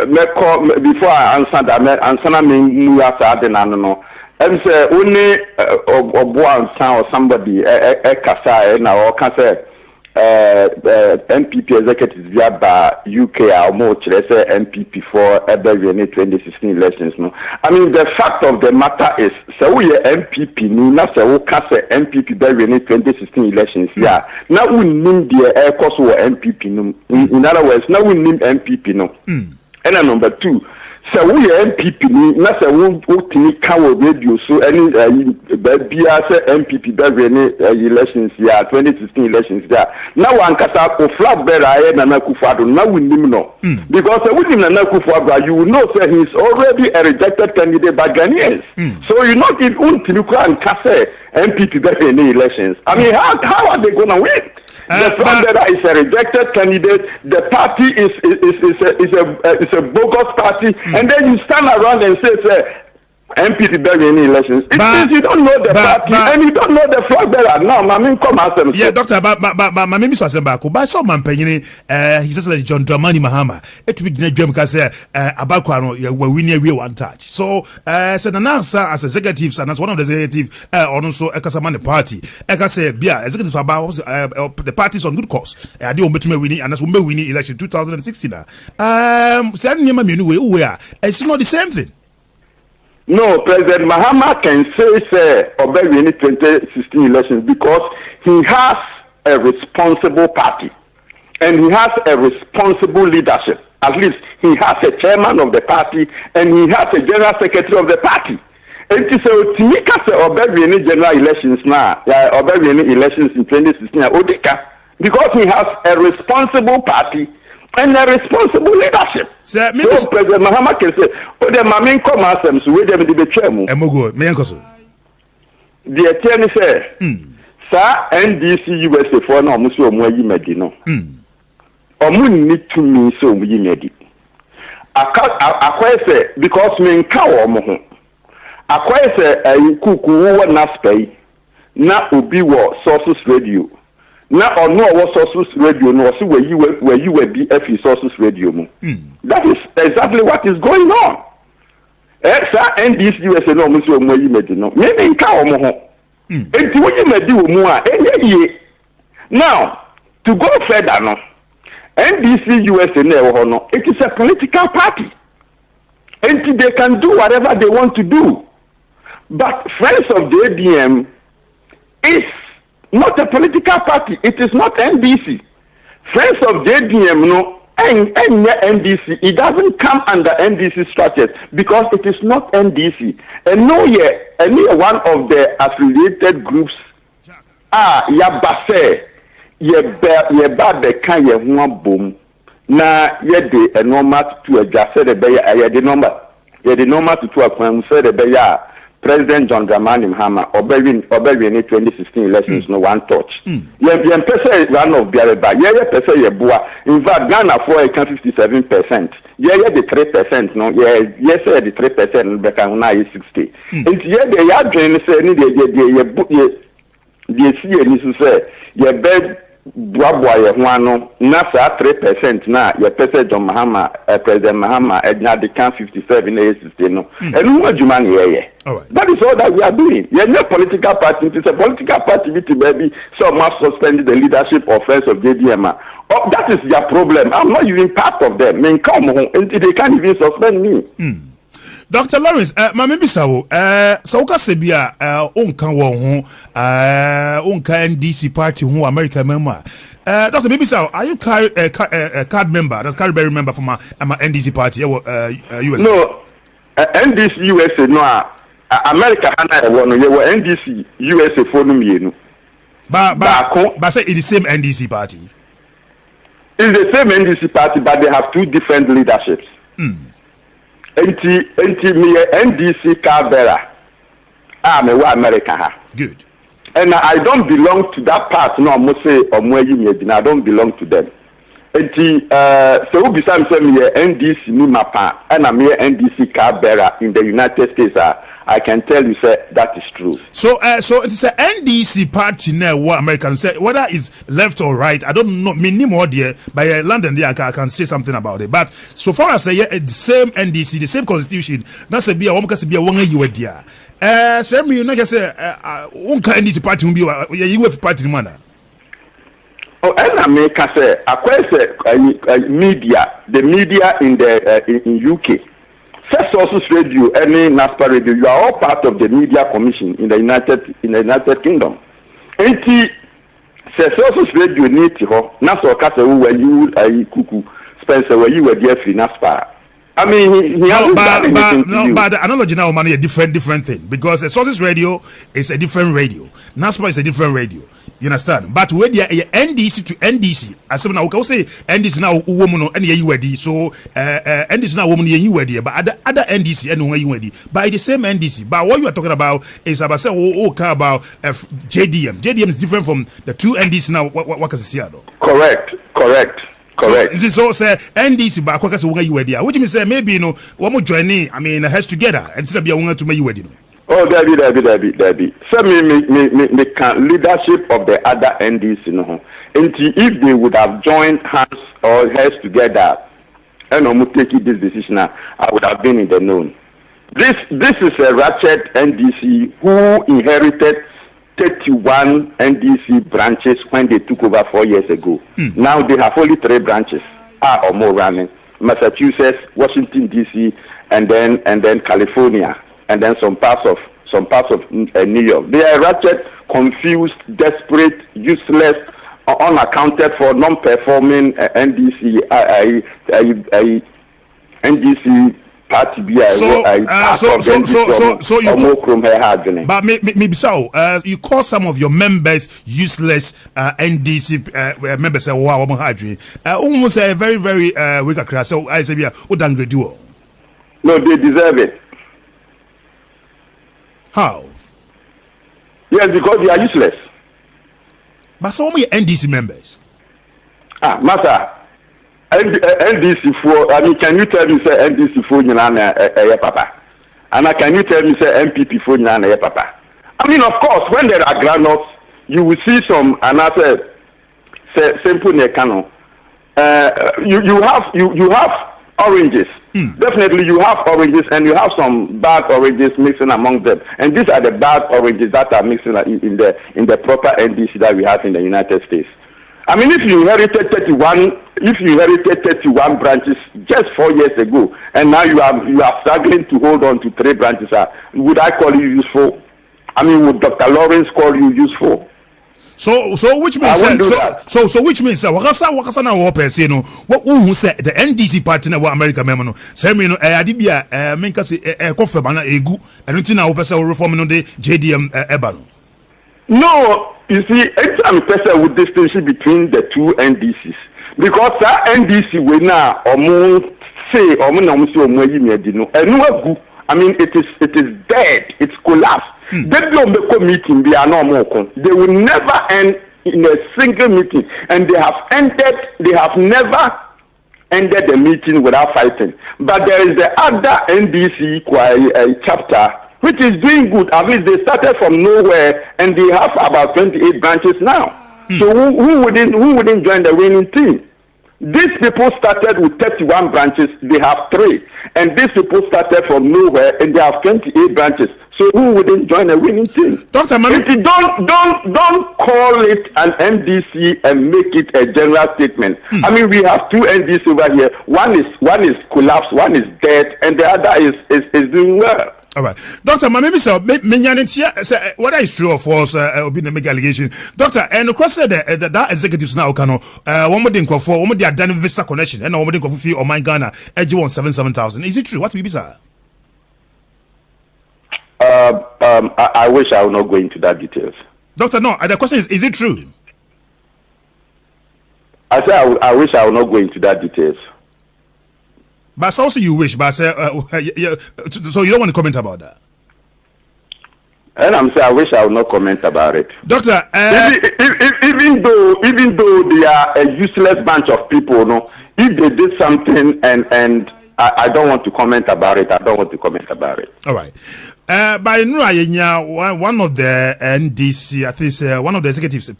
make call before I answer that. Answer me, you have to add an animal. And say only one or somebody a kasa now or can say. MPP executives via UK are more MPP for the 2016 elections. No, I mean the fact of the matter is, so we MPP no, not so we can say MPP by 2016 elections. Yeah, now we name the air course or MPP no. In other words, now we name MPP no. And number two. So we MPP ni na se wo tini kawo radio so any baby as MPP that elections yeah 2016 elections yeah now one kasa ko flag bearer na Akufo-Addo now we nim no because we nim na Akufo-Addo you know say he is already a rejected candidate by Ghanaians so you not if untini ko an kasa MPP that elections I mean how are they going to win? The fact that is a rejected candidate, the party is a bogus party, and then you stand around and say MPP bearing any elections. It means you don't know the party and you don't know the flag bearer. Now, Mammy come ask them. Yeah, Doctor, but my name is Wasembako. By some man penny, he says like John Dramani Mahama. It will be the dream because Abakwano, we're winning real one touch. So, said an answer as executives and as one of the executive, also Ekasamani party. Eka say, yeah, executives about the parties on good course. I do bet me winning and as we may winning election 2016. Said Nima Minu, where it's not the same thing. No, President Mahama can say Obey in 2016 elections because he has a responsible party and he has a responsible leadership. At least he has a chairman of the party and he has a general secretary of the party. And so Timika say Obey in general elections now, Obey in elections in 2016 Odika because he has a responsible party and a responsible leadership. So President Mahama can say, "Oh, the main come ask them so we them the chairman." Emogo, me yankoso. The attorney say, "Sir, NDC USA for no musu omo yi medi no. Omo need to me so omo yi medi. Akwa say because me nka omo ho. Akwa say Kuuku wo Naspa na obi wo Sources Radio. Na ono wo Sources Radio no so where you will be FE Sources Radio mu. That is exactly what is going on. Sir, NDC USA no musu omo yi medi no. Me nka omo ho. Enti wo yi medi wo mu a enye ye. Now, to go further no. NDC USA no, it is a political party. And they can do whatever they want to do. But Friends of the ADM is not a political party. It is not NDC. Friends of the ADM, no, and NDC, it doesn't come under NDC structures because it is not NDC. And no, any one of the affiliated groups yabase yeba the kind of one boom na yede a normal to adjust the bay the number to a plan said the bay President John Dramani Mahama Obewin 2016 elections no one touch. Ye pese run of Biareba. Ye pese ye bua. In fact, Ghana for 57%. Ye the 3%. No, ye say the 3%. Beka na 60. Inti ye de ya join say ni de see ni say ye bed buabua ye ho ano na sa 3% na ye pese John Mahama President Mahama edna de can 57 60 no. Enu adwuma ne ye. That is all that we are doing. We are not a political party. It is a political party, baby. So must suspend the leadership of Friends of JDM. Oh, that is their problem. I'm not even part of them. They can't even suspend me. Dr. Lawrence, maybe so. Sauka Sebia, unka wo unka NDC party who American member. Dr. Maybe so. Are you card member? That's card member from my NDC party? US. No, NDC USA no. America hana no ye NDC USA for no mienu. But say it's the same NDC party. It's the same NDC party, but they have two different leaderships. Enti me NDC Canberra. Me wa America ha. Good. And I don't belong to that part. No, I must say I don't belong to them. Enti so we be say me NDC ni mapa and I'm here NDC Canberra in the United States. I can tell you, sir, that is true. So it's a NDC party now. What Americans say, whether it's left or right, I don't know. Me more there, by London there, I can say something about it. But so far as I say, the same NDC, the same constitution. That's a be a woman can be a one you there. So me, you know, say, NDC party will be you have party manner. Oh, and America say, media, the media in UK. First Sources Radio, any Naspa Radio, you are all part of the Media Commission in the United Kingdom. Enti Sources Radio need to ho. Naspa kase where you Kuuku Spencer where you were there for Naspa. I mean, but the analogy now, man, is a different thing because Sources Radio is a different radio. Naspa is a different radio. You understand? But where they are NDC to NDC, as someone will say NDC now woman and you ready. So NDC now woman you ready. But other NDC and you ready. By the same NDC. But what you are talking about is about say about JDM. JDM is different from the two NDC now. What can you see? Correct. Correct. So say NDC ba kwaka se wonga yiwadi a which means say maybe no wo joining I mean has together and still be wonga to ma yiwadi no. Oh, Debbie. So me can leadership of the other NDC no. And if they would have joined hands or heads together and I'm taking this decision, I would have been in the known. This is a ratchet NDC who inherited 31 NDC branches when they took over 4 years ago. Now they have only 3 branches or more running: Massachusetts, Washington DC, and then California, and then some parts of New York. They are ratchet, confused, desperate, useless, unaccounted for, non-performing NDC. NDC party be so you but maybe so you call some of your members useless NDC members wow almost a very weak class. So I say no, they deserve it. How? Yes, because they are useless. But so many NDC members. Master, NDC for, I mean, can you tell me say NDC for Nana Papa? And can you tell me say MPP for Nana Papa? I mean, of course, when there are granules, you will see some another simple nekano. You have oranges. Definitely, you have oranges, and you have some bad oranges mixing among them. And these are the bad oranges that are mixing in the proper NDC that we have in the United States. I mean, if you inherited 31 branches just 4 years ago, and now you are struggling to hold on to 3 branches, would I call you useful? I mean, would Dr. Lawrence call you useful? So which means so which means wakasa na wo pese no what who say the NDC party na wo America memo no say me no adibia menka se confirm na egu enu na wo pese wo reform no de JDM eba no. No, you see, anytime person would distinguish between the two NDCs, because that NDC we now say I mean, it is dead, it's collapsed. They don't make a meeting, they are no more. They will never end in a single meeting, and they have never ended the meeting without fighting. But there is the other NDC chapter which is doing good. At least they started from nowhere, and they have about 28 branches now. So who wouldn't join the winning team? These people started with 31 branches, they have 3. And these people started from nowhere, and they have 28 branches. So who wouldn't join a winning team? Dr. Mami, don't call it an NDC and make it a general statement. I mean, we have 2 NDCs over here. One is collapsed, one is dead, and the other is doing well. All right, Doctor, my maybe so. Say whether it's true or false, will be the make allegation, Doctor. And of course, that executives now can one more thing for one more they are done visa connection, and one more thing for fee or my Ghana edge 177,000. Is it true? What will be sir? I wish I would not go into that details. Doctor, no. The question is it true? I say I wish I would not go into that details. But also you wish, but so you don't want to comment about that. And I'm saying I wish I would not comment about it, Doctor. Even though they are a useless bunch of people, no, if they did something and I don't want to comment about it. All right. By one of the NDC, I think one of the executives, say,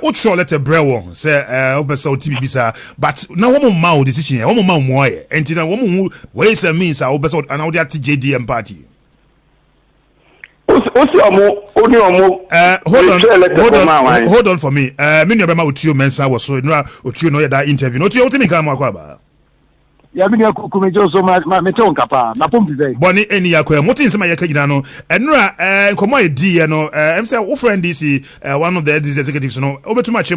Ocho let a brew say, Obeso TBBisa, but now one more decision, one more, and then one more ways and means, Obeso and all the JDM party. Hold on for me. Many of them out to you, Mensa was so now, you know that interview. Not you, me come about. Ya bini kumejo so ma meto nkapa na pompi dey boni eni yakwa motin se ma yakagina no enura komo edi no em say wo friend DC one of the executives no obetuma che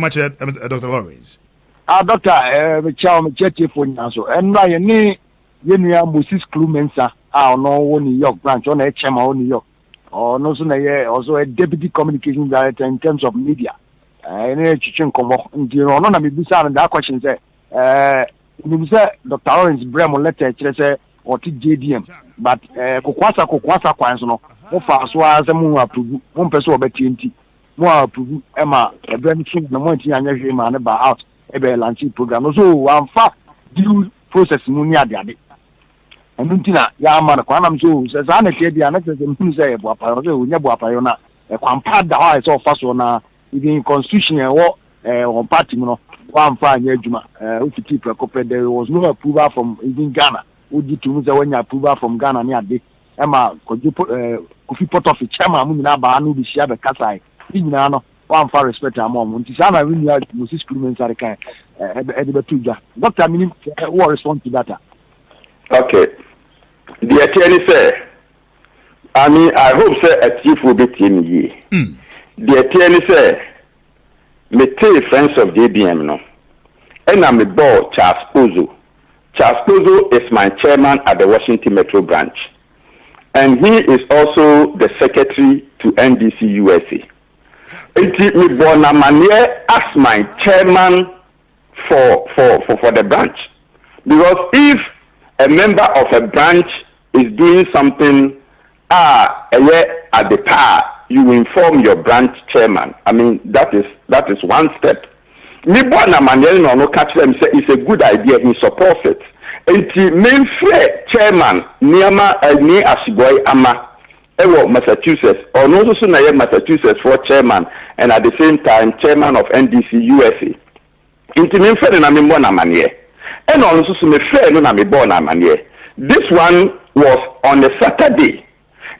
Dr. Lawrence doctor me chaw me chete fo nya so enura ye ni yenua Moses Klumensa no wo New York branch on e chema wo New York no so na ye also a deputy communication director in terms of media ene chichen komo ndi no na me bisa na that question say Dr. Lawrence Bremo letter say or JDM, but kokwasa kwanso no mo fa so as mo approve mo person obetenti mo approve e ma e brem chin na mo nti anya hwe ma ne ba out ebe launching program so amfa due process mu ni ade enu ntina ya ma na kwana mso se za na tie dia na se mpunu se ebo apayo so onya bo apayo na kwampa da ha se ofa so na even constitution on party mu no amfa anya adwuma ufiti prekope there was no approval from even Ghana oji tu se wanya approval from Ghana ni ade ema koju Kofi Potofi chairman mu nyina ba no bi sia be kasai ni nyina no amfa respect amom nti sa na we need Moses Clement are kan e be tuja doctor minim what respond to that. Okay. The attorney say, I mean, I hope say a chief will be in ye. The attorney say, me take friends of JBM no. And I'm a board Charles Pozo. Charles Pozo is my chairman at the Washington Metro branch. And he is also the secretary to NDC USA. It me born a manier as my chairman for the branch. Because if a member of a branch is doing something at the power, you inform your branch chairman. I mean, that is one step. Me bona Manuel no catch them say it's a good idea, he supports it. Enti main chairman Niama ni Asiboy Ama ewo Massachusetts or no so na Massachusetts for chairman and at the same time chairman of NDC USA. Enti main friend na me bona Manuel. And also me friend no na me bona Manuel. This one was on a Saturday.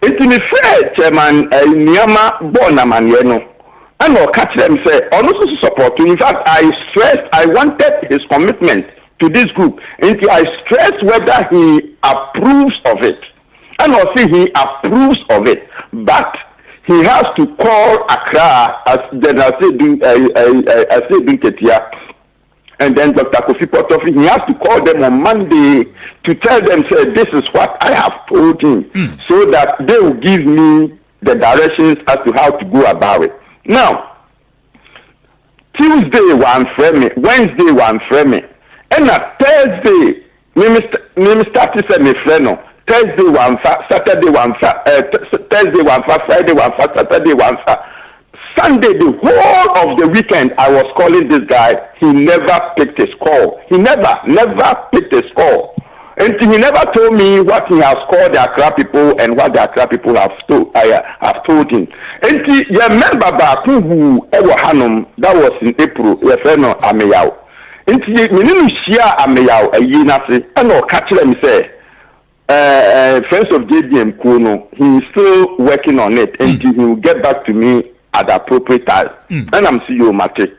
Enti me friend chairman Niama bona Manuel no. And I'll catch them say, also support. In fact, I wanted his commitment to this group. And I stressed whether he approves of it. And I'll say he approves of it. But he has to call Accra, as General said, Ketia, and then Dr. Kofi Potofi, he has to call them on Monday to tell them, say, this is what I have told him, so that they will give me the directions as to how to go about it. Now, Tuesday one frame, Wednesday one frame, and Thursday, me start to say me friend. Thursday one, Saturday one, Thursday one, Friday one, Saturday one, Sunday the whole of the weekend. I was calling this guy. He never picked his call. He never picked his call. And he never told me what he has called the Accra people and what the Accra people have told him. And you remember back who ever Hanum, that was in April, your friend Ameyao. And you didn't share Ameyao a year after, and I'll catch them say, friends of JDM Kuno, he is still working on it, and he will get back to me at the appropriate time. And I'm seeing you, Mate.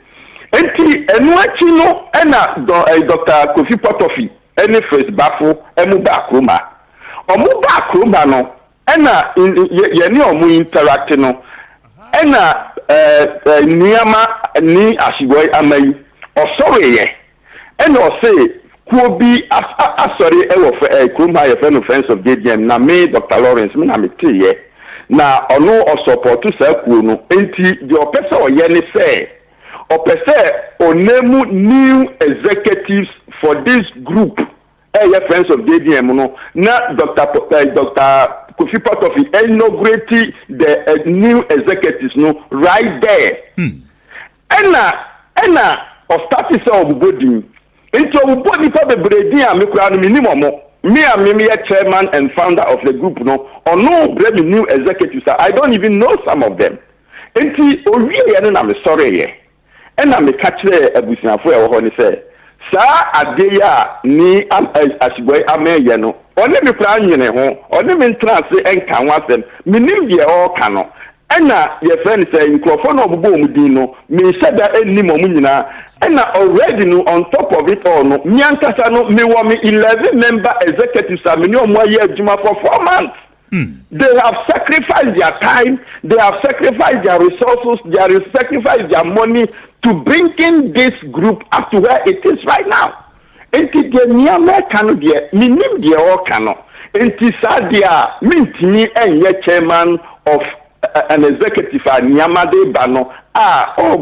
And what you know, and Dr. Kofi Potofi. Any first baffle, Emuba Kruma. Omuba Kruma no, ena yeni omu interact no, ena niyama ni Asiboy Amayi, osore ye, ena ose, kuobi asori ewo Kruma ye friend of JDM, na me Dr. Lawrence, me na me ye, na ono osoportu se kuno, enti di opese oyeni se, opese onemu new executives for this group, friends of JDM, no, now Dr. Kofi Potofi inaugurated the new executives, no, right there. Ena, or started some body. Into body for the breadia, minimum. Me a chairman and founder of the group, no, or no brand new executives. I don't even know some of them. Enti, and I'm sorry, and I'm a catcher a business for a say. Sa adeya ni Asiboy Ameye no one me plan nyene ho one me trance enka wasem minim de o ka no ena ye friend say microphone obubo omudin no me sada enni mo nyina ena already no on top of it all no mi ankasa no me wo me 11 member executives a me no mo aye adwuma for 4 months. They have sacrificed their time, they have sacrificed their resources, they have sacrificed their money to bring in this group up to where it is right now. Enti de niyama kanu de minim de o kanu. Enti sadia mintimi enye chairman of an executive niyama de bano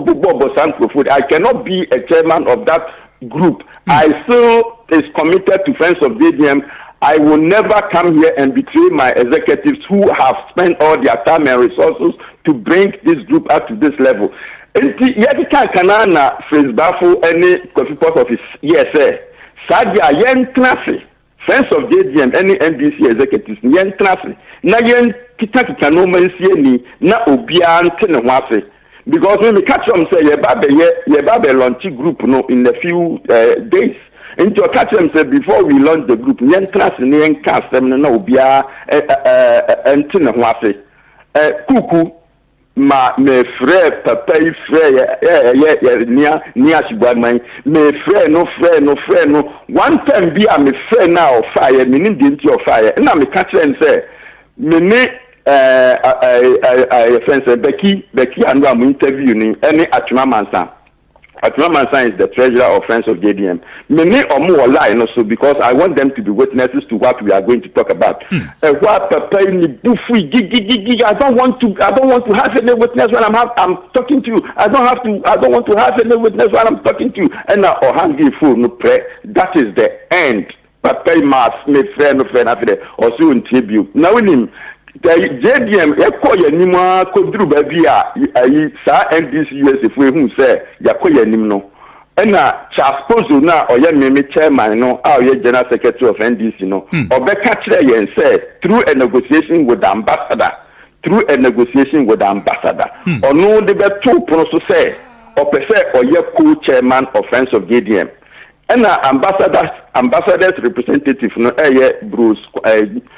Bobo Sankrofo. I cannot be a chairman of that group. I still is committed to Friends of JDM. I will never come here and betray my executives who have spent all their time and resources to bring this group up to this level. enti yɛkeka kana na Phrase Bafo any coffee pot office yes sir sadia yen traffic friends of JDM any NDC executives yen traffic na yen kita no mansie ni na obia ante ne ho afe because when we catch them say ye ba be launch group no in a few days into catch them say before we launch the group yen traffic ni yen cast them na obia ante ne ho afe Kuuku ma me frère papa y frère ni asibadman me frère no one time be am frère now fire me need the of fire na me catch them say me ni friends Becky and am interview ni any Atuma Mansan is the treasurer of Friends of JDM. Many or more lie also because I want them to be witnesses to what we are going to talk about. I don't want to have any witness when I'm talking to you. I don't want to have any witness when I'm talking to you. And now hangi fool no pray. That is the end. Papa mas me friend after also in tribute. Now with him JDM ekoye nima kodru ba bia ayi sa NDC USA fo ehun se yakoye nim no na Charles Pozo na oye meme chairman no a oye general secretary of NDC no obeka kire yen say through a negotiation with the ambassador onu de be to pro so say opese oye co-chairman of Friends of JDM na ambassadors representative no Bruce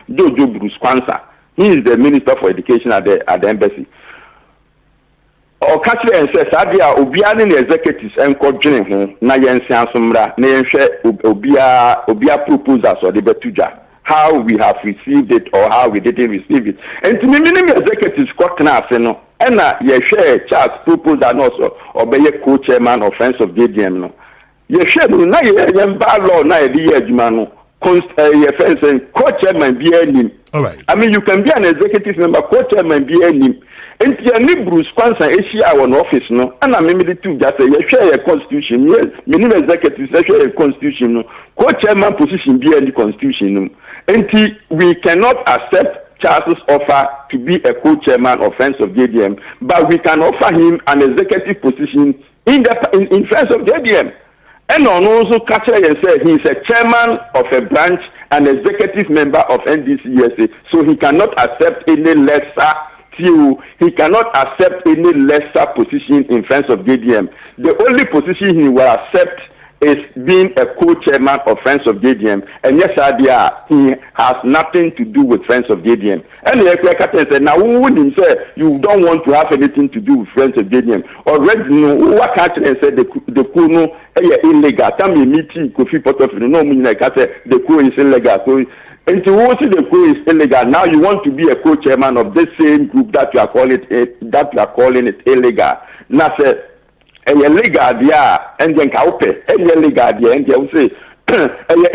Jojo Bruce Kwanza. He is the Minister for Education at the embassy. Or catch and says, Adia, Obiani executives and coaching him, Nayan Sansumra, Nayan Obia proposals or the Betuja, how we have received it or how we didn't receive it. And to me, many executives got class, no, and ye share Charles proposal also, or be a co-chairman of Friends of JDM, no. Ye share no, na ye law, na ye Jumano. Friends and co-chairman be any. All right. I mean, you can be an executive member, co-chairman be any. And the Bruce Kwanza Asia on office, no, and I mean, to just say, you share a constitution, yes, many executives share a constitution, no, co-chairman position be any constitution, no. And we cannot accept Charles' offer to be a co-chairman of Friends of JDM, but we can offer him an executive position in Friends of JDM. And also Catcher and said he is a chairman of a branch and executive member of NDC USA, so he cannot accept any lesser he cannot accept any lesser position in Friends of JDM. The only position he will accept is being a co-chairman of Friends of JDM. And yes, Adia, he has nothing to do with Friends of JDM. And the captain said, now who wouldn't say you don't want to have anything to do with Friends of JDM? Already, no, what captain said the Kuno illegal. Tell me, meeting Kofi Potofino, no meaning like I said, the coup is illegal. So, and to watch the coup is illegal. Now you want to be a co-chairman of this same group that you are calling it illegal. Now, say, illegal dia and then kaupe illegal dia and you say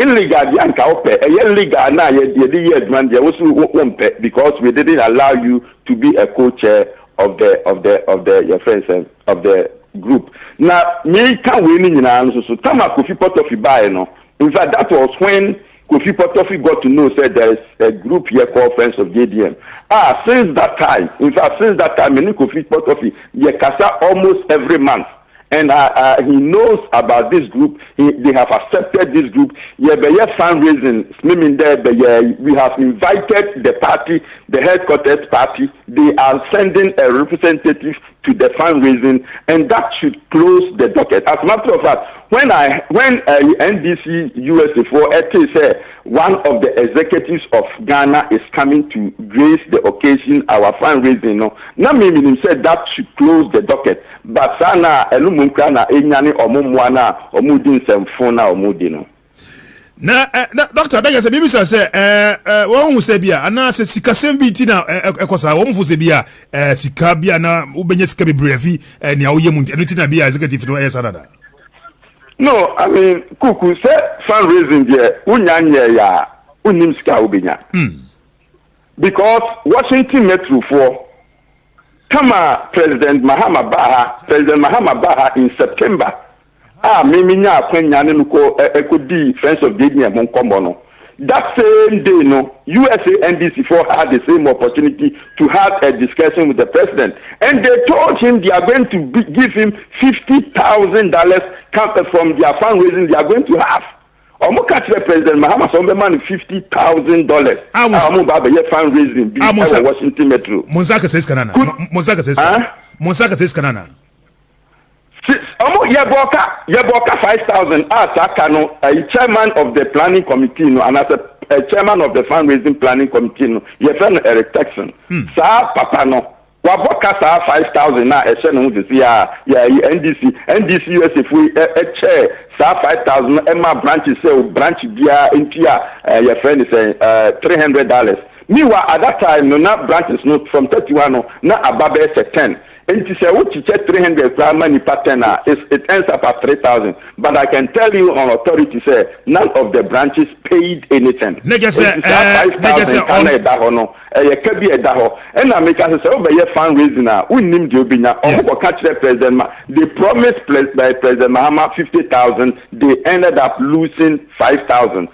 illegal dia and kaupe illegal na ye man dia also won't because we didn't allow you to be a co-chair of the your friends of the group. Now me can we ni na so tama Kofi Potofi buy no. In fact that was when Kofi Potofi got to know said there is a group here called Friends of JDM. Since that time me Kofi Potofi ye kasa almost every month. And he knows about this group. They have accepted this group. We have fundraising. We have invited the party, the headquarters party. They are sending a representative to the fundraising, and that should close the docket. As a matter of fact, when NDC USA for say one of the executives of Ghana is coming to grace the occasion, our fundraising, no, not meaning said that should close the docket. But sana elumunkana enyane omumwana omudin semfona omudino. Na doctor daga se bibi say won hu se bia ana se sika sembi ti na ekosa won fu se bia sika bia na ubenye sika bebrevi ni awoye mu enti na bia executive no sanada. No, I mean Kuuku say fundraising there unyanye ya unim sika ubenya. Because Washington Metro for Kama President Mahama Baha in September. Miminya kwenya ne nuko ekodi Friends of JDM monkombo no. that same day, USA NBC4 had the same opportunity to have a discussion with the president, and they told him they are going to give him $50,000 from their fundraising. They are going to have. President Mahama Sombeman $50,000. Fundraising Washington Metro. Monsaka says Kanana. Monsaka says Kanana. Yeboka 5,000 as chairman of the planning committee, and as a chairman of the fundraising planning committee, Eric Texan. Sa papa no. Waboka sa 5,000 na NDC USA if chair sa 5,000 Emma branches say branch via India your friend is $300. Meanwhile at that time no branches not from 31 na ababe 10. And it say what you check 300 money pattern it ends up at 3,000. But I can tell you on authority say none of the branches paid anything. And I make us say fundraising we name the obina catch the president. They promised by President Mahama 50,000. They ended up losing 5,000.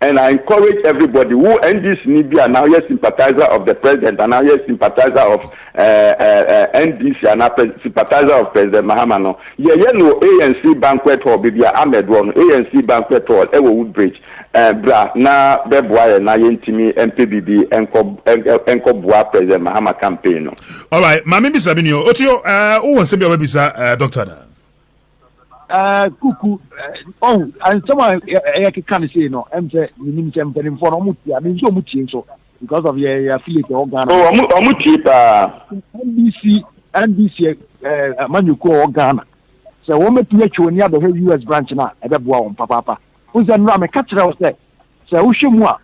And I encourage everybody who and this Nibia now a sympathizer of the president and now a sympathizer of NDC and a sympathizer of President Mahama. No, ANC banquet hall, baby Ahmed one ANC banquet hall, Woodbridge. Bra na beboa na yentimi MPBB enko boa President Mahama campaign no. All right, mami bisa binio otio who won se be bisa doctor na. Kuku and someone can say no em say nim say mpeni for no muti I mean so muti so because of your affiliate organ. Muti pa NBC manuko organ. So wo metu atwo ni ado US branch na e beboa on papa. Uza nwa me catcher was there. So Ushimu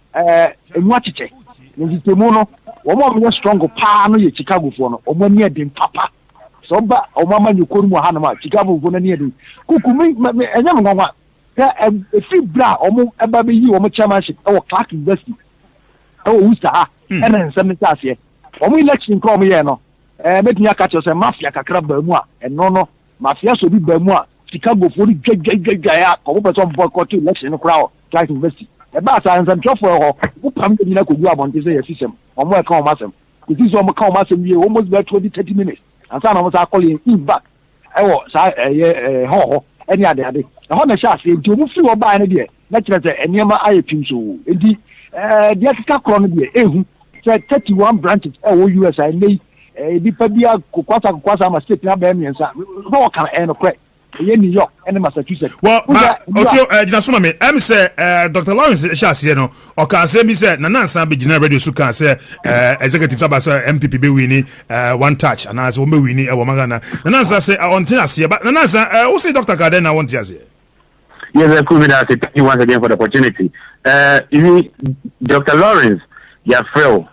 Mwachiche. Nizitemono, Oma strong pa no ye Chicago for no, Oma near dim papa. So ba Oma Yukumu Hanama, Chicago for near dim. Kuku me and never know what. A free bra, Omo Ababi, Omo chairmanship, or Clark University. Oh, Usta, and then some here. Omo election come here no. Make me catch us a mafia crab Bermois, and no, mafia so be Bermois. Chicago for the gaya, come some boycott election crowd, try to invest. About and for who come to go on this system, or more come massam. This is almost come massam, you almost about 20-30 minutes. And some of us are calling him back. I was any other day. The Honda shot to move through or buy an idea. Naturally, and near my eye pin so. Indeed, the Africa colony, said 31 branches, US, I may be Pabia, Kukwasa, my state, and no can end of crack. New York and Massachusetts. Well, Jinasuma me, say Dr. Lawrence Shasiano, or can say me say Nanasa be general radio suka say executive tabasa MPP be winning one touch and as woman winning a womagana. Nanasa say I want to see, but Nanasa who say Dr. Garden I want to see. Yes, I could thank you once again for the opportunity. Dr. Lawrence, you're frail.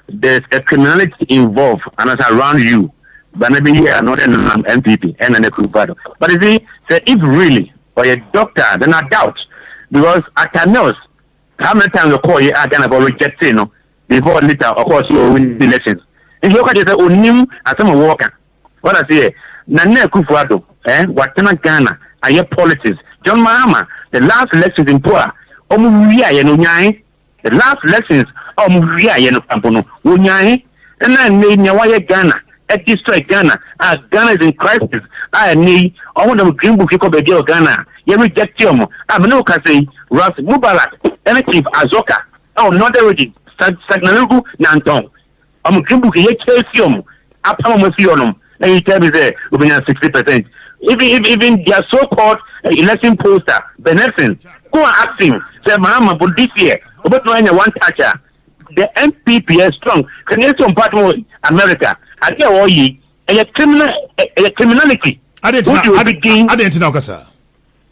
There's a criminality involved and it's around you. But maybe here not an MPP and an equivalent. But you see, if really or a doctor, then I doubt because I can know how many times you call you I can about rejecting before later of course you win the elections. If you look at it, Onim as some worker. What I say, Nane Kufuado, what can Ghana? I hear politics. John Mahama, the last elections in Poa, the last elections and then name Ghana. At destroy Ghana. Ghana is in crisis. I need all the green book you Ghana. You reject him. I'm no say Ras Mubarak, and Chief Azoka. Oh, not already. Sagnalugu Nanton. I'm green book here, Chelsea. Upon and you tell me there, we have 60%. Even their so called election poster, Benson, go and ask him, say, Mahama, but this year, about one toucher. The MPP is strong. Can you some part of America? I get all ye a criminality. I didn't know, sir.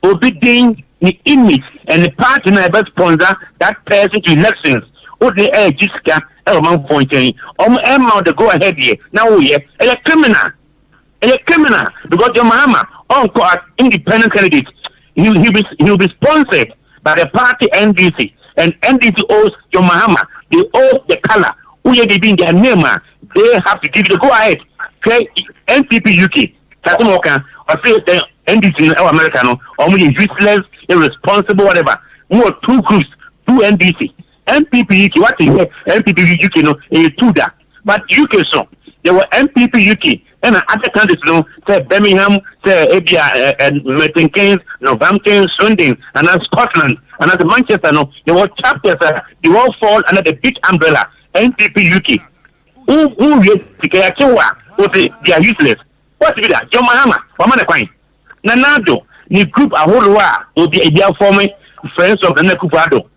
Obeying the image and the partner best sponsor that person to elections. What the air Jessica among pointing Emma the go ahead here. Now we a criminal. A criminal because your mama on court independent candidate. He'll be sponsored by the party NDC and NDC owes your Mahama. They owe the color. Who they being their name, they have to give you the go ahead. Okay, NPP UK, Tatumoka, or say the NDC in Americano, or useless irresponsible, whatever. More 2 groups, 2 NDC. MPP UK, what is MPP UK? No, two that. But UK, so there were MPP UK and other countries, no, say Birmingham, say Abia, and Milton Keynes, Northampton, Swindon, and then Scotland, and then Manchester, no, there were chapters, they all fall under the big umbrella, MPP UK. Who they are useless. What's with that? John Mahama, Wamana Quine. Nanado, the group a whole war will be a dear forming friends of the Nekupado.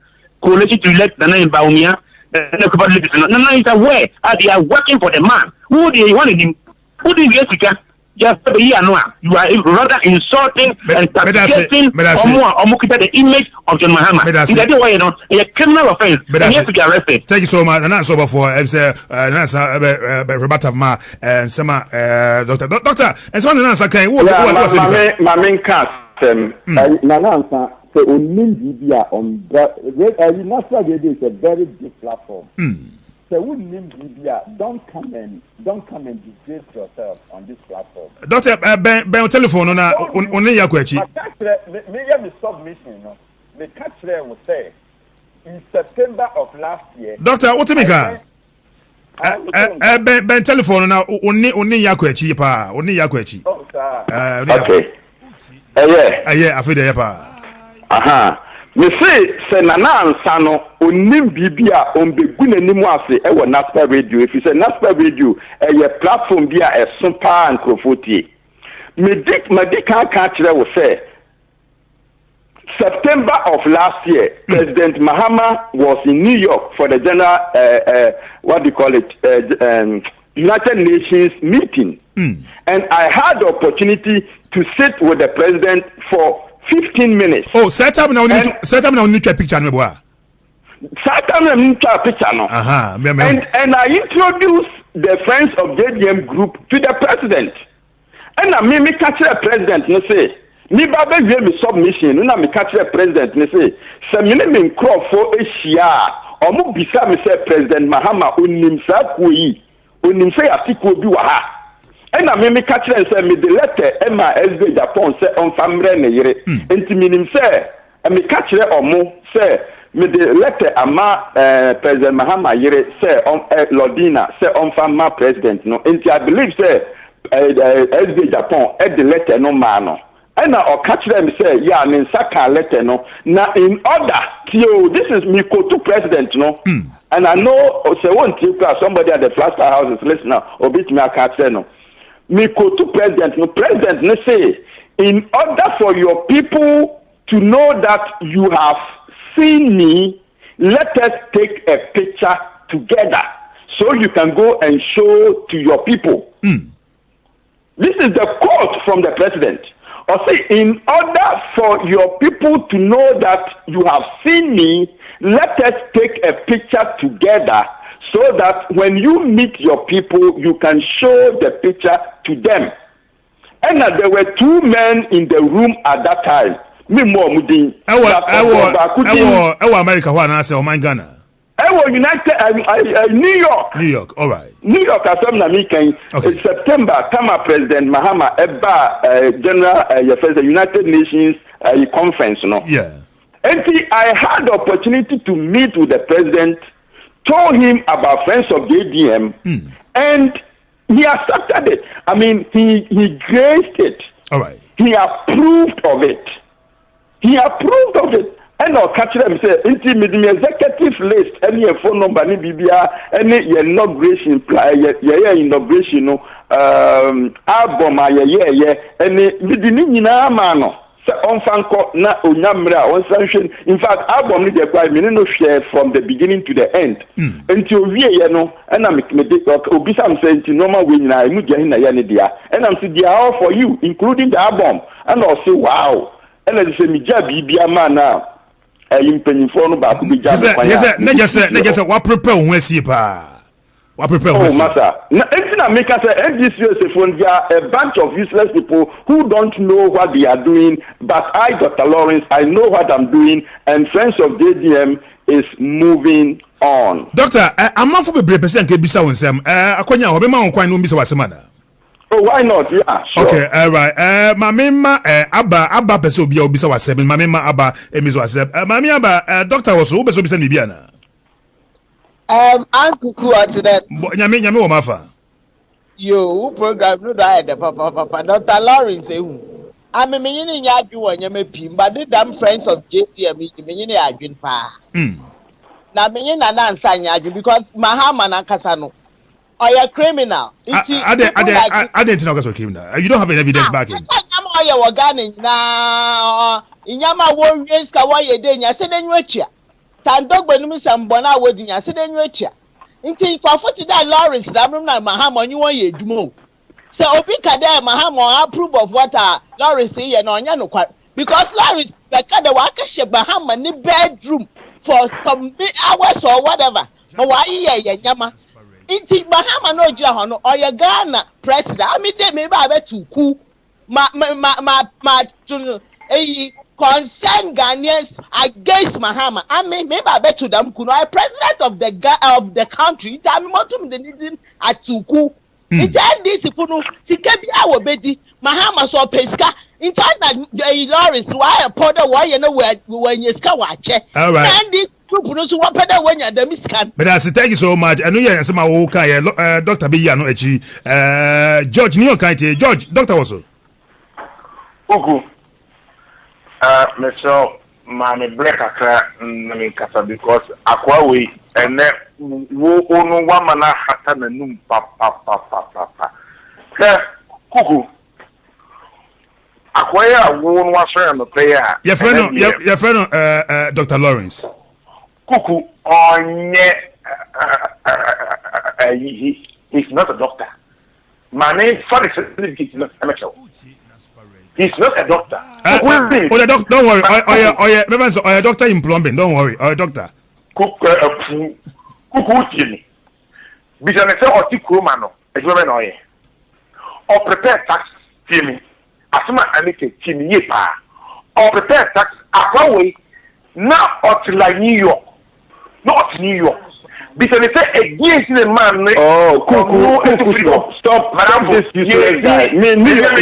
Coalition to elect the name Baumia, the Nekupado. Nana is aware they are working for the man. Who they wanted him? Who did Jessica? Just a year no. You are rather insulting and targeting the image of John Mahama. That's why you know a criminal offense. He has to be arrested. Thank you so much. And that's over for Roberta Ma and Sama Doctor. And so on the answer can my main cast Nanansa say Bibia on Naspa Radio is a very big platform. So don't come and disgrace yourself on this platform. Doctor, Ben telephone on your question. Me submission, no. The catch there will say in September of last year. Doctor, what do you mean? Ben telephone now only your question, pa. Only your question. Oh, sir. Okay. Yeah, I feel there, pa. Aha. Me say Nana Ansano onim bibia ombegune nimu ase e wo Naspa Radio. If you say Naspa Radio a platform bia e sompa ankrofoti. Me dik kan kire wo say September of last year, President Mahama was in New York for the general what do you call it United Nations meeting. And I had the opportunity to sit with the president for 15 minutes. Oh, set up now. Need a picture, me boy. Set up now. Need a picture, no. And I introduced the Friends of JDM group to the president. And I me catch the president. No say, me babe me submission. No me catch the president. No say, se me crop for Asia. Omo bisa me say President Mahama unim sa kuyi. Unim say atiku bi wa ha. And I me catch and say me the letter Emma SB Japan say on famre ne yere. Enti minim say me catch omo say me the letter ama President Mahama yere say on Lodina say on famma president no. Enti I believe say SB Japan the letter no man. And I catch them say yeah me saka letter no. Now in order to this is me go to president no. And I know say one somebody at the Plaster House is listening or bit me catch no. Me go to president no say in order for your people to know that you have seen me, let us take a picture together so you can go and show to your people. This is the quote from the president. Or say, in order for your people to know that you have seen me, let us take a picture together so that when you meet your people, you can show the picture to them. And there were 2 men in the room at that time. Me more mudin. America, what I say, oh my Ghana. United, New York. New York, all right. New York, as I'm in September, Tama President Mahama Eba General United Nations conference, no. Yeah. And I had the opportunity to meet with the president, told him about Friends of JDM, and he accepted it. I mean, he graced it. All right. He approved of it. And I'll catch them say, the executive list, any phone number, any BBA, any inauguration, inauguration, album, any Midinina Mano. On Fanco, na Unyamra, on sanction. In fact, album need acquire no share from the beginning to the end. Until we know, and I'm Obisam saying to normal win, I Mujahina Yanidia, and I'm saying they are all for you, including the album. And I'll say, wow. And I say, Mijabi be a man now. I'm penny for no back to be just. Yes, what prepare when see pa. What prepare? Oh, master. Anything I make us this phone via a bunch of useless people who don't know what they are doing. But I, Dr. Lawrence, I know what I'm doing, and Friends of JDM is moving on. Doctor, I'm not for the percent can be so and Sam. Akonya, Obama on quite no miss was a man. Oh, why not? Yeah, sure. Okay, all right. Mamima, Abba Peso Bia Obisa was 7. Mamima Abba Emis was 7. Mammy Abba, Doctor was Obeso Bisa Nibiana. Uncle Kuku today. Yami Mafa. You program no died, Papa. Dr. Lawrence, I'm a meaning yadu and yame pim, but the damn friends of JTM, the meaning yadwin pa. Now, meaning an answer yadu because Mahama and Casano. Or you're criminal. I didn't know that's criminal. You don't have any evidence back in. I'm organic now. In Yama won't raise Kawaii Dania, said in Richia. Tandog Benumis and Bona wedding, I said in Richia. Until you confronted that Lawrence, Lamuna Mahama, you want you move. So Obika there, Mahama approve of what Lawrence say and on Yano because Lawrence, the kind of Wakasha Bahama in the bedroom for some hours or whatever. Hawaii, Yama. Inti Bahama no Jahano or your Ghana president. I mean, they may be too cool. Concern Ghanaians against Mahama. I mean, maybe I bet to them. Kuno, I president of the country. Tell me what the needing at too cool. It's this if you know, Sikebi our Betty Mahama so pesca. In China, Lawrence, why a powder? Why you know where when you watch? All right. And this. But I say thank you so much. I know you are some okay. Dr. Biyano Echi, George Neo Kaite, George, Doctor also. Kuku, Mr. Mami Black Accra, Namikasa, because Aquawi and wo ono wamana hatana num papa. Kuku, Aquaya won was from a player. Your friend, Dr. Lawrence. Kuku on he's not a doctor. My name is not he's not a doctor. Don't worry. Oh, doctor in plumbing. Don't worry. Doctor. Kuku Timmy. Because I say Otikumano, as women or or prepare tax Timmy. Asuma Anike Timmy Yepa. Or prepare tax Aquaway now or New York. Not New York. Because they say against the man. Oh, Kuku, stop. Madam, this useless guy. New York,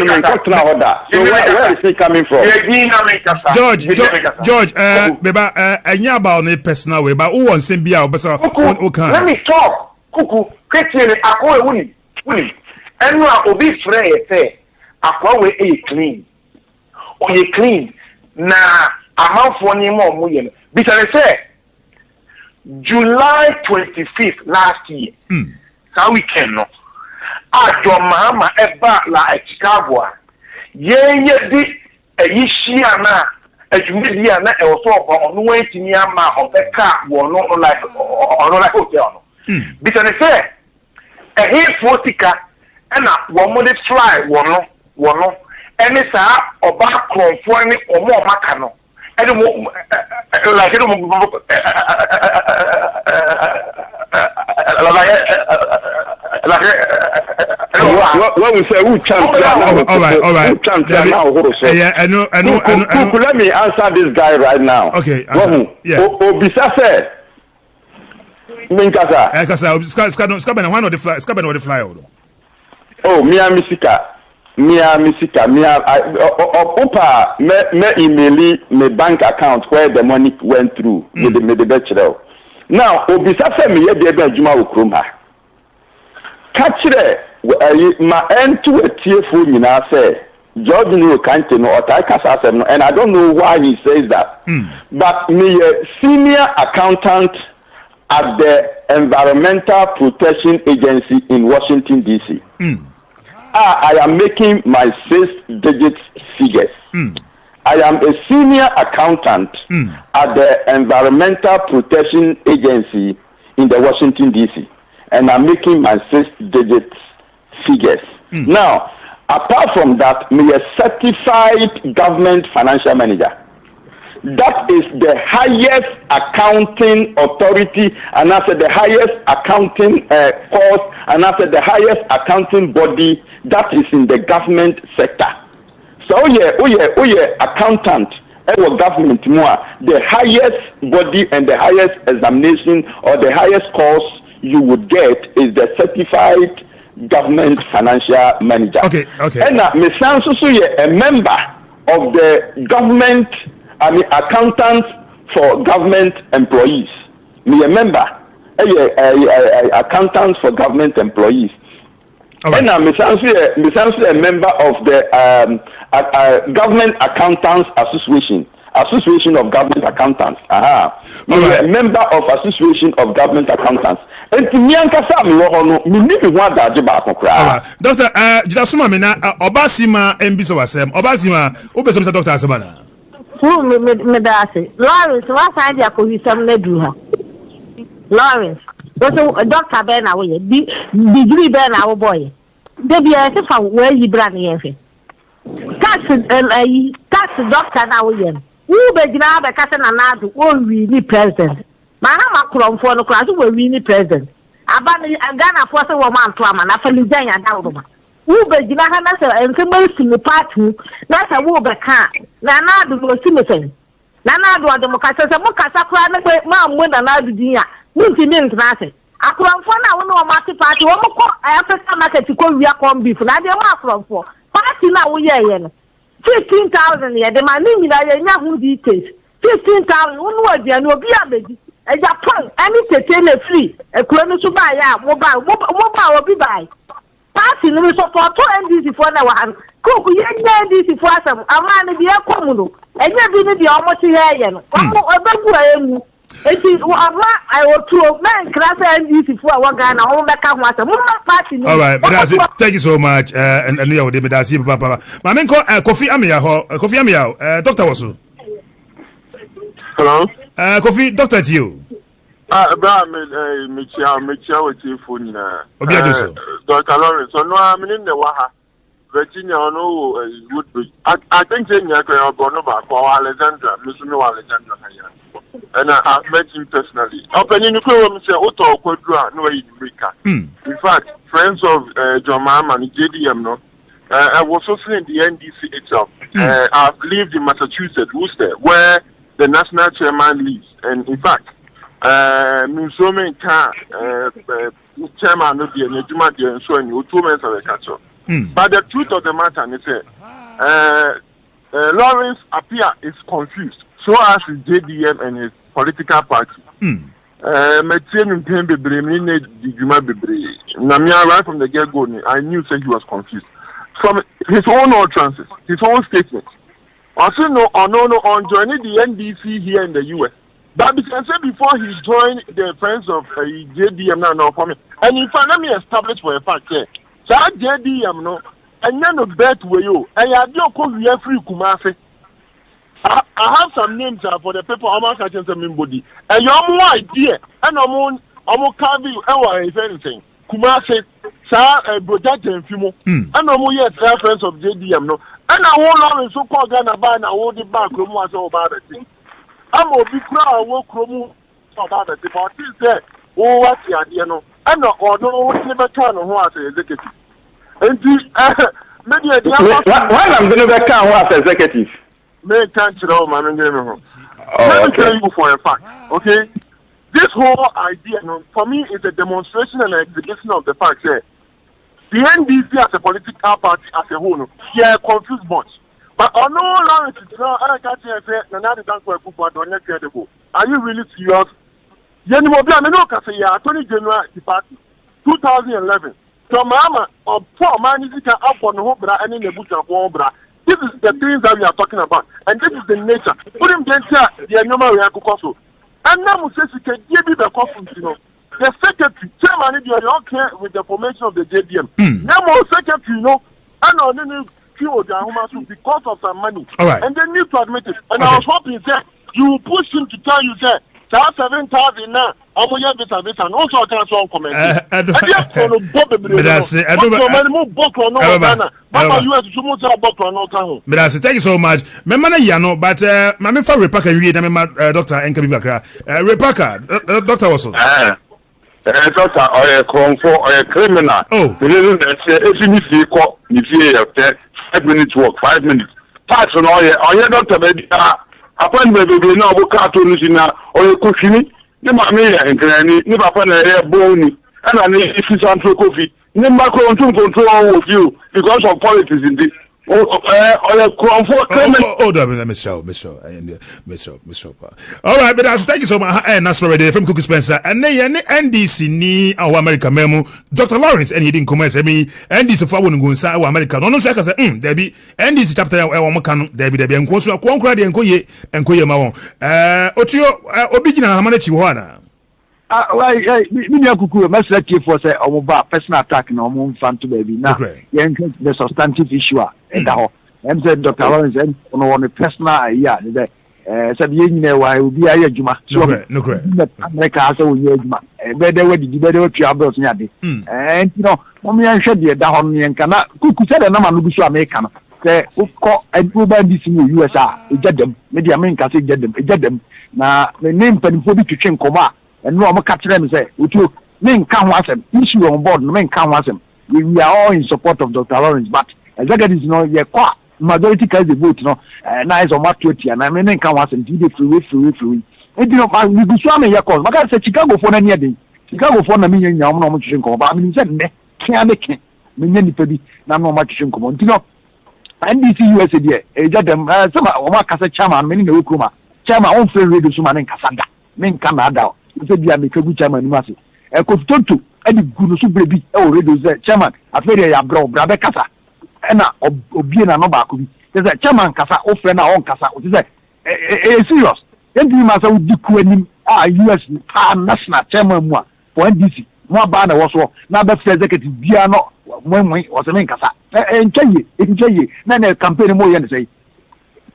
where is he coming from? George, Beba, anya about ne personal way, but who wants to be out? Let me talk. Kuku, Christian, Akwa Willie. And you are obi free, say, Akwa a clean. Or you clean. Nah, I'm out for any more million. Because they say, July 25th last year, how we can know. Your mama eba la Chicago. Ye di a yishiana, a jumidiana, and also on way to Yama of the car, or not like hotel. Because they say a hair 40 car and a woman fly, one, and it's a back for any or more macano. And like what we say, who chant? All right. Yeah, I know. Let me answer this guy right now. Okay, yeah. Obisa said, Minkasa. Skaben, one of the fly. Oh, Mia Misika, Opa, me email me bank account where the money went through with the bachelor. Now, Obisa said me ye be Juma Ukrumha. Catch it, my end to a tearful mina say, George New Kante no or Taika no, and I don't know why he says that. But me a senior accountant at the Environmental Protection Agency in Washington DC. I am making my 6-digit figures. I am a senior accountant at the Environmental Protection Agency in the Washington DC, and I'm making my 6-digit figures. Now, apart from that, I'm a certified government financial manager. That is the highest accounting authority, and I said the highest accounting course, and I said the highest accounting body that is in the government sector. So accountant or government more the highest body and the highest examination or the highest course you would get is the certified government financial manager. Okay. And me sounds also a member of the government, accountants for government employees. Me a member, accountants for government employees. And me sounds a member of the Government Accountants Association of Government Accountants. Me a member of Association of Government Accountants. And to me, me need one that Doctor, Jidasuma Mena, Obasima, Mbiso Wasem, Obasima, Obesom Doctor Asabana. Medasi. Lawrence, what side ya kuhisam neduha? Lawrence, Doctor Ben away, degree Ben our boy. Debbie, I say from where you brand yefe. Tax doctor now yen. Who be grab a cousin and now to really president. Manama Kron for the class who really president. Abani Ghana for a woman to a man, a Felizania Daldoma. Who be Gilahana and somebody in the party, that's a woman car. Nana do no Simson. Nana do a democrat, a Mocasa, Mom, when another dear, Minty Mint Nassi. I come for now, no Marty party, one more African market to call Via Corn Beef, and I did not for. Party now, we are 15,000 year, the man in the details. 15,000, one word, and will be a baby. A Japan, any tele free, a chrono to buy out, mobile will be by. Passing the support to NDC for now. Kuuku, you NDC for some, a man be a commodo, and you be the almost here. It is I will to a man class NDC for one guy, and all the party. All right, but that's it. Thank you so much. And you would be see Papa. My man called Kofi Amia, Doctor Wasu. Hello? Kofi, Doctor to you. Michia with you for Dr. Lawrence. So no, I'm in the Waha. Virginia, no, would be. I think in Yakoba for Alexandra, Miss Alexandra. And I've met him personally. Opening the program, say, Otto Quadra, no, in fact, friends of John Mama and JDM, no. I was also in the NDC itself. I've lived in Massachusetts, Worcester, where the national chairman lives. And in fact, Musome chairman of the Nejuma and so on, you 2 months of the catcher. But the truth of the matter is, Lawrence Appiah is confused. So as is JDM and his political party. Right from the get-go, I knew that he was confused. From his own utterances, his own statements. Also, no, on joining the NDC here in the US. But because before he joined the friends of JDM now for me. And in fact, let me establish for a fact here. So JDM no, and then no bet way you. And I don't call you free Kumasi. I have some names for the people I'm catching some body. And you have no idea. And I'm carry if anything. Kumasi, sir, Brodette and Fimo. And I'm yet friends of JDM no. And I won't always so called Ghana by and I hold it back from what's all about it. I'm a big crowd, walk from about it. But he said, oh, what's the idea? No, and no, never turn on what executive. And maybe I'm going to become what executive. May can't you know, man, let me tell you for a fact, okay? This whole idea, for me, is a demonstration and an exhibition of the fact that the NDC as a political party as a whole, yeah, confused bunch. But on no Lawrence, I can't say, another dance for a football, don't let it go. Are you really serious? Yenimobi, I know, because yeah, Attorney General Party, 2011. So, Mama, or poor man, is up on the Hobra and in the bush of Hobra. This is the things that we are talking about, and this is the nature. Put him the normal Yakukoso. And now, Musesi can give you the coffin, you know. The secretary, chairman, if you are not clear with the formation of the JDM. Now, more secretary, you know, and on any few because of some money. All right. And they need to admit it. And I was hoping that you push him to tell you that 7,000 now. I'm going to get this and also I can't so comment. Thank you so much. Memana Yano, but Mamma Repaka, you read Dr. Nkabibakra. Repaka, Dr. also. Doctor, or a crime or a criminal. Oh, if you need to call, if you 5 minutes work, 5 minutes. Pass on all your doctor, baby. Appointment will be no cartoon or a cooking. The mamma and granny, never upon a bone, and I need if it's on coffee. Number control with you because of politics in the Hold up, Mr. All right, but thank you so much. Naspa Radio from Kuuku Spencer. And then NDC ni our America memo. Dr. Lawrence and he didn't come as me. NDC for one go inside our America. No, so I say, there be NDC chapter there be and Kosu, Quankradi and Koye and Koye Mawon. Otio, Obijina Hamanechi Wana. Kuku, message for say about personal attack no more fan to baby. Now, the substantive issue. And said Dr. Lawrence and on a personal said you why will be a juma. No correct. America so yuma. Better way the better troubles yadi. And you know, mommy and shed the down and cannot Kuku said a number of American. Say, and Uber this in USA, get them, maybe America say get them. Now the name Penfobi to change coma. And no, I'm catching them say, you men can't watch them. Issue on board, men can't watch them. We are all in support of Dr. Lawrence, but exactly, you know, you're quite majority cast the vote, you know, nice on what 20, and I mean, can't watch them. Did free. And you know, we go swam in your cause. But I said Chicago for any day. Chicago for a million, no much you can but I mean, said, can't make it. Many people, no much you can come on. You know, NBC USA, get them, some of my Casa Chama, many no Kuma, Chama, own free radio, Suman and Cassandra, men come out. Said ya make a good chairman masi e ko tonto e di gunu so brebi e o radio say chairman afere ya bro brabe kasa e na obie na no ba ko bi say chairman kasa o frɛ na on kasa o say serious e di ma say o di ku anim US national chairman mu a for NDC mo ba na wo so na be executive bia no mo o say men kasa encheye na campaign mo ye ne say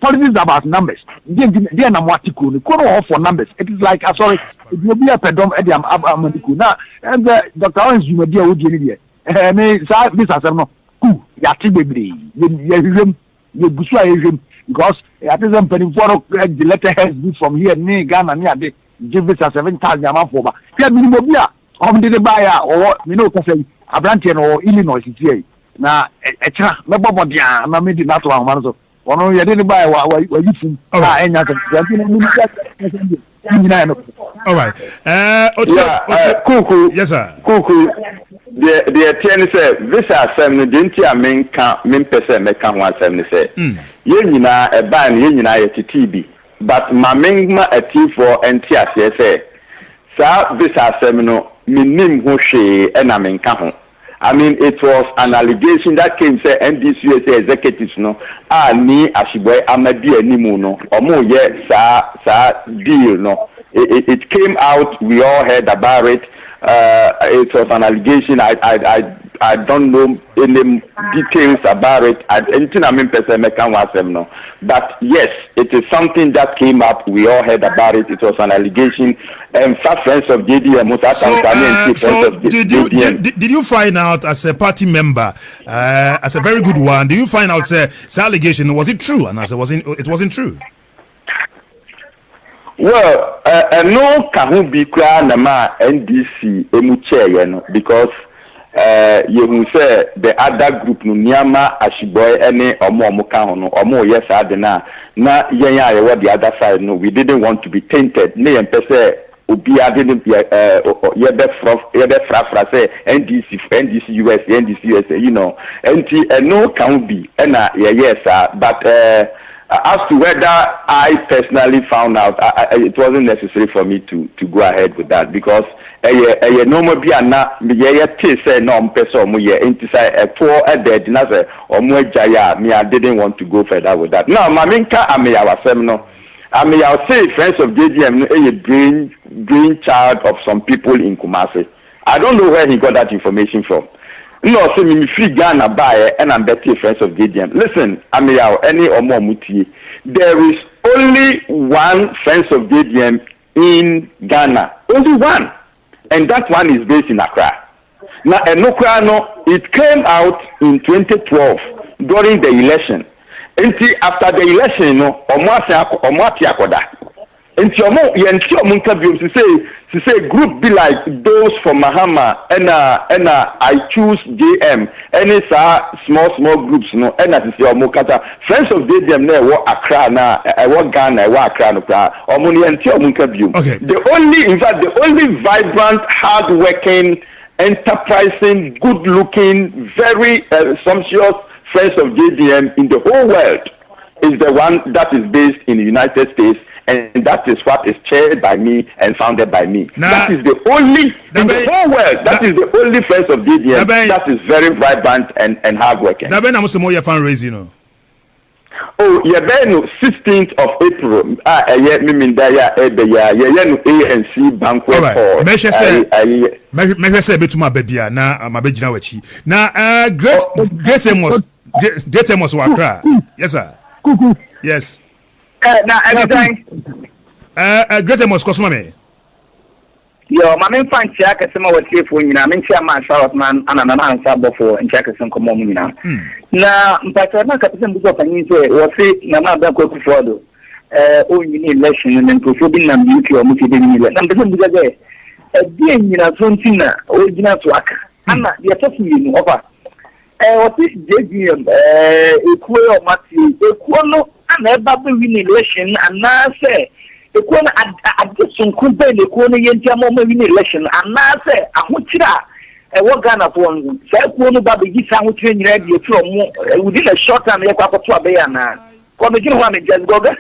politics is about numbers. They are not for numbers. It is like sorry, it will be a pedom at the now. And Dr. Owens, you may be a wood here. Me, sir, this as no. Who Yati baby, you Busua because at this penny for the letterheads from here, near Ghana, near the give this a 7,000 amount for. Here, Minimobia, on the buyer or say a Brantian or Illinois is here. Now, no Bobodia, no made it not one so. Ono ya didn't buy wa yifu enya all right Kuku yes sir Kuku the attorney say visa asem no denti a men pese meka ho asem ne say ye nyina e ban ye nyina ye titibi but ma menma ati for enti ase say sa visa asem no minim ho hwe e na menka ho. I mean, it was an allegation that came say NDC USA executives no ni Ashiboy Amadi Enimu no omo ye sa deal no it came out, we all heard about it. It was an allegation. I don't know any details about it. But yes, it is something that came up. We all heard about it. It was an allegation. And friends of JDM. Did you find out as a party member, as a very good one? Did you find out this allegation, was it true? And as it wasn't true. Well, no can be clear nama NDC emuche because you say the other group no Niama Ashiboy any omo ka ho no omo yes adena na yenya ye the other side no, we didn't want to be tainted ne yempese obi adene ye be fra say NDC USA you know enti no can be na yes but as to whether I personally found out, it wasn't necessary for me to go ahead with that because normal be na say no person me I didn't want to go further with that. Now maminka I may say friends of JDM a brain child of some people in Kumasi. I don't know where he got that information from. No, so me free Ghana buy and I'm better friends of JDM. Listen, any or more muti. There is only one friends of JDM in Ghana. Only one. And that one is based in Accra. Now, it came out in 2012 during the election. Until after the election, to say group be like those from Mahama and I choose JM any small groups no and as your mokata friends of JM ne wo Accra na wo Ghana wo Accra no pra omuni enti omunka biom the only vibrant hard working enterprising, good-looking, very sumptuous friends of JDM in the whole world is the one that is based in the United States, and that is what is chaired by me and founded by me. That is the only in the whole world. That is the only friends of JDM that is very vibrant and hardworking. That I'm also more fundraising, you know. Oh, yeah, then 16th of April. Yeah, me mean that yeah, ANC banquet hall. Measure say betuma babia na mabegina wachi. Na great Amos Wakra. Yes sir. Yes. Now everything. Great Amos Kosmame. Yo, my main fan check is some of what you for you. I mean, my short man and an answer before and check some common you know. Now, but I'm not captain because I need to was it Nana Cook for the only election and then proceeding and UK or Mutin. And because again, you know, something original to work. And the association over. What is JGM? Equal Matthew, equal and ever win election, and now say. The corner at this some company, the corner Yentamo win election, and now say, I want you what Ghana for one. Say, one baby, this I will train you from within a short time. You got to a bay and come again. One just go over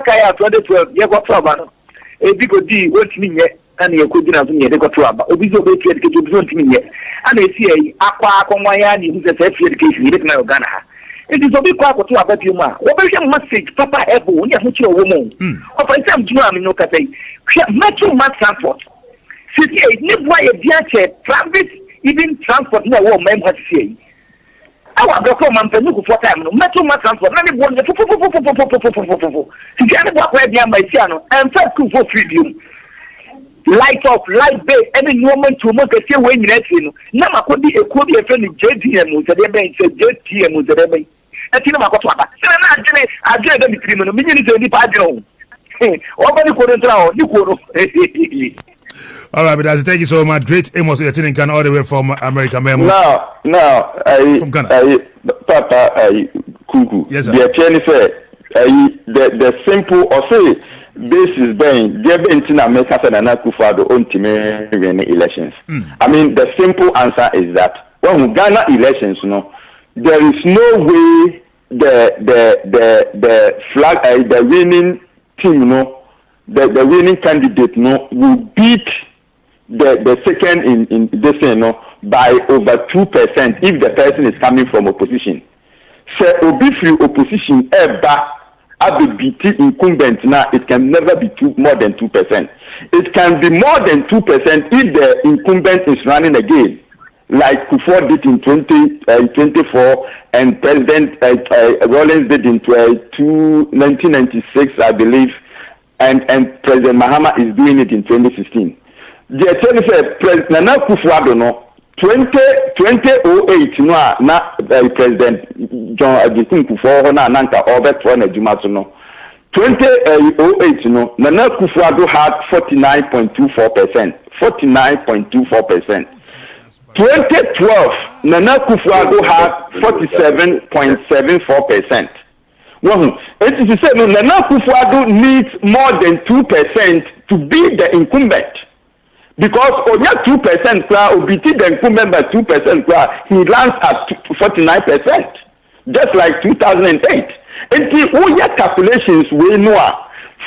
Kaya 2012. You got trouble. A big D, what's me yet, and you could not me. They got trouble. A big way to educate me yet. And they see Aqua Comayani, who's a self education, you didn't know Ghana. It is a big part of about you, ma. What is your message, Papa Evo, when you have your woman? Of example, you are in no cafe. Metro Mass Transport. City, live why a dear private, even transport, no one member to say. I want to come and look for time. Metro Mass Transport, not one. City, I walk where they are my piano and first cool for freedom. Light up, light bay, any moment to make a say when you're now I could be a friend of JDM with the bank, JTM with the bank. I think I'm I get them criminal, millions of the padron. Over couldn't draw, you could. All right, but thank you so much. Great Amos attending Ghana all the way from America, man. Now, from Ghana. Papa, Kuuku. Yes, sir. The attorney said, the simple or say this is being given to America and Akufo-Addo on elections. I mean, the simple answer is that when Ghana elections, there is no way the flag, the winning team, the winning candidate, will beat the second in this, by over 2% if the person is coming from opposition. So, obviously, opposition ever beat incumbent now. It can never be more than 2%. It can be more than 2% if the incumbent is running again, like Kufuor did in 2024, and President Rawlings did in 1996, I believe, and President Mahama is doing it in 2016. The attorney said, President Nana Akufo-Addo 2008 na President John Adekunle Kufuor na nanka overthrow na juma so no 2008 Nana Akufo-Addo had 49.24%. 2012 Nana Akufo-Addo had 47.74%. Well, it is to say Nana Akufo-Addo needs more than 2% to beat the incumbent. Because only 2% will beat the incumbent by 2%, he lands at 49%, just like 2008. And all your calculations we know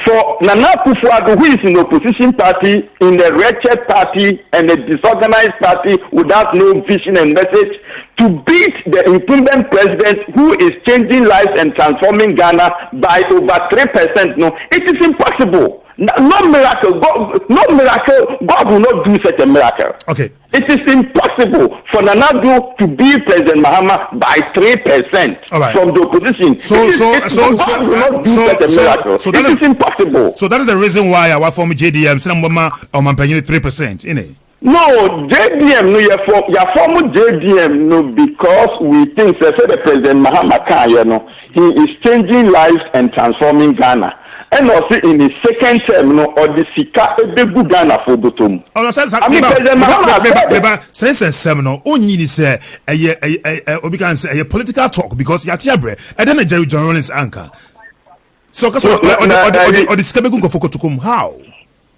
for Nana Akufo-Addo, who is in the opposition party, in the wretched party, and a disorganized party without no vision and message, to beat the incumbent president who is changing lives and transforming Ghana by over 3%. No, it is impossible. No miracle. God will not do such a miracle. Okay. It is impossible for Nana Akufo to beat President Mahama by 3% from the opposition. It is impossible. So that is the reason why our former JDM on 3%, innit? No, JDM, your former JDM, because we think that the President Mahama he is changing lives and transforming Ghana. And also in the second term, or the Sika Ebebu Ghana for Botom. I mean, President Mahama says, Seminole, only say a political talk because Yatiabre, and then a Jerry Journalist anchor. So, or the Skebegu for Kotukum, how?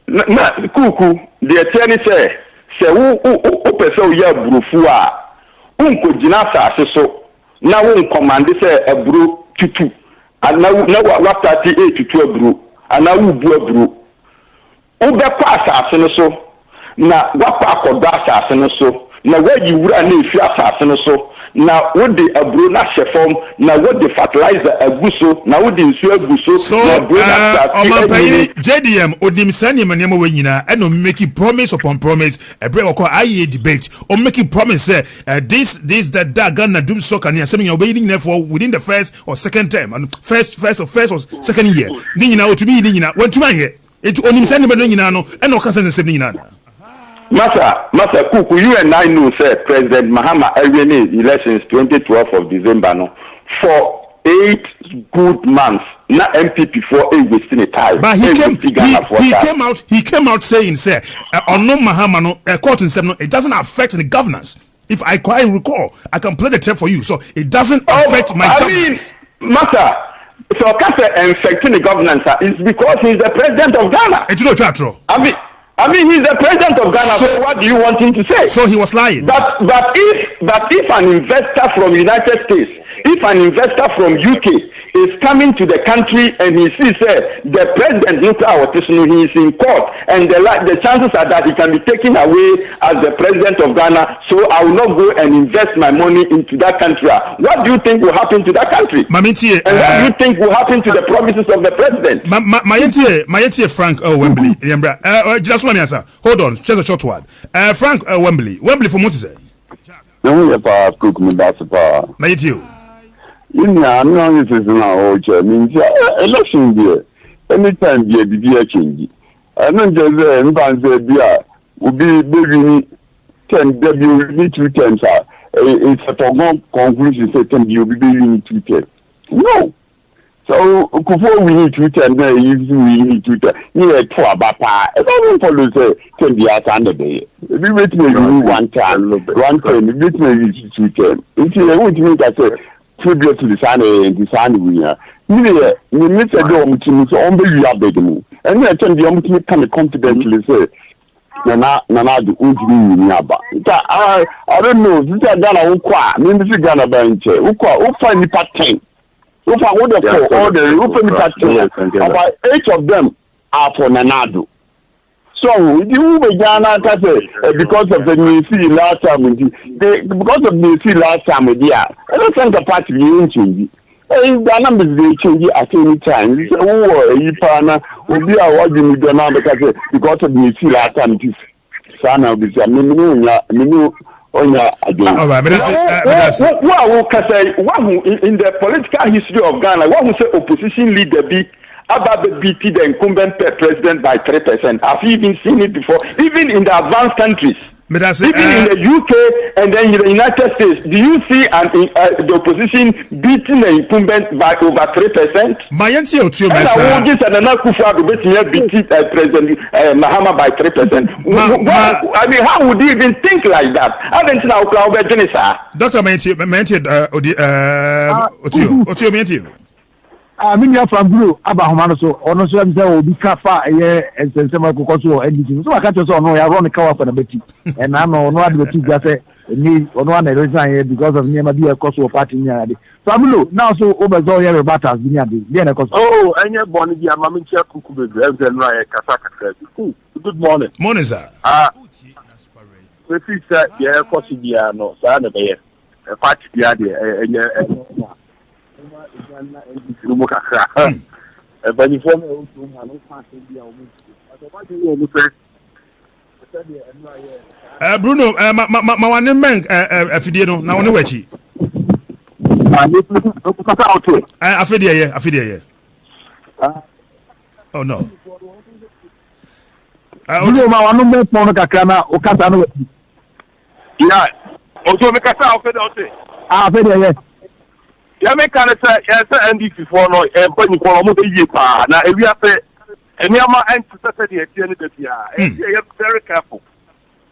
Kuuku, the attorney said, sɛ wo pɛ sɛ woyɛ aburofu a wonkɔgyina asase so na wonkɔmande sɛ aburo tutu na wastate tutu aburo anaa wobu aburo wobɛkɔ asase no so na wakɔ akɔdɔ asase no so na wayi wura na efi asase no so na wode aburo na hyɛ fam na wode fertilizer agu so na wode nsu agu so na aburo na ọmọpẹyìn JDM onim sani ma nneɛma wɔ nyinaa ɛna ɔmo making promise upon promise ɛbrɛ wɔkɔ IEA debate ɔmo making promise sɛ this that Ghana dum soccer ni asɛm nyinaa ɔbɛyi ne nyinaa for within the first or second term and first or second year ne nyinaa otumi yi ne nyinaa wɔntumi ayɛ etu onim sani ma no nyinaa no ɛna ɔka sɛ nsɛm ne nyinaa. Masa Kuku, you and I know, sir, President Mahama Irene elections 2012 of December, no, for 8 good months, not MPP for a wasting time. But he came out saying, sir, on no Mahama, no, court in seven, it doesn't affect the governance. If I quite recall, I can play the tape for you, so it doesn't affect my governance. Masa, so Kasa affecting the governance is because he's the president of Ghana. It's not true. I mean, he's the president of Ghana. So what do you want him to say? So he was lying. But if an investor from United States, if an investor from UK is coming to the country and he sees the president he is in court and the chances are that he can be taken away as the president of Ghana, so I will not go and invest my money into that country. What do you think will happen to that country? And what do you think will happen to the promises of the president? My Frank Wembley. Just one answer. Hold on, just a short word. Frank Wembley from what is it? No, you have cook me that's power. In the annual season, I means election year. Anytime the idea change. And then just beer will be baby 10 W 2 times. It's a foregone conclusion say 10 you will be 2 10. No. So before we need 2 10, we need 2 10. You are 2 papa. I don't follow say 10 years under the we wait maybe 1 time, 1 time, we wait maybe 2 10. It's a what you I say. Tribute to the Sani winner. You miss a dome to so only you are begging. And I tell you, I'm kind of confidently say, Nana, the Uji Naba. I don't know, this is Ghana Ukwa, Ministry Ghana Bank, Ufa ni pattern. Ufa would have all the Ufa pattern. About 8 of them are for Nanado. So, you Ghana because of the new sea last time, because of the sea last time, I don't think the party will change. The numbers they change at any time. You say, oh, you partner will be a watching with the number because of the sea last time. It is Sana will be a menu on your again. In the political history of Ghana, what will say opposition leader be? About the BT, the incumbent president by 3%. Have you even seen it before? Even in the advanced countries, even in the UK and then in the United States, do you see the opposition beating the incumbent by over 3%? President Mahama by 3%. I mean, how would you even think like that? I don't know. Dr. Minya from Blue, Abahomano, so, or no, so I'm saying, will be Kafa, and some of the anything. So I can't just know I run a car for the Betty, and I know one of the two just need on one resign because of near be a cost of party near the Blue. Now, so over all battles, then of course. Oh, and your bonnet, your mammy, Kuuku, and Ryan Kasaka. Good morning. Morning, sir. The sister, yeah, Cosidiano, son of a party, and Bruno, my man, Fidiano, now on the way. I oh no. Ya me kan say yes NDC for no e pani ko mo be yi pa na e wi afa eniama enti say de tie ne da bia e very careful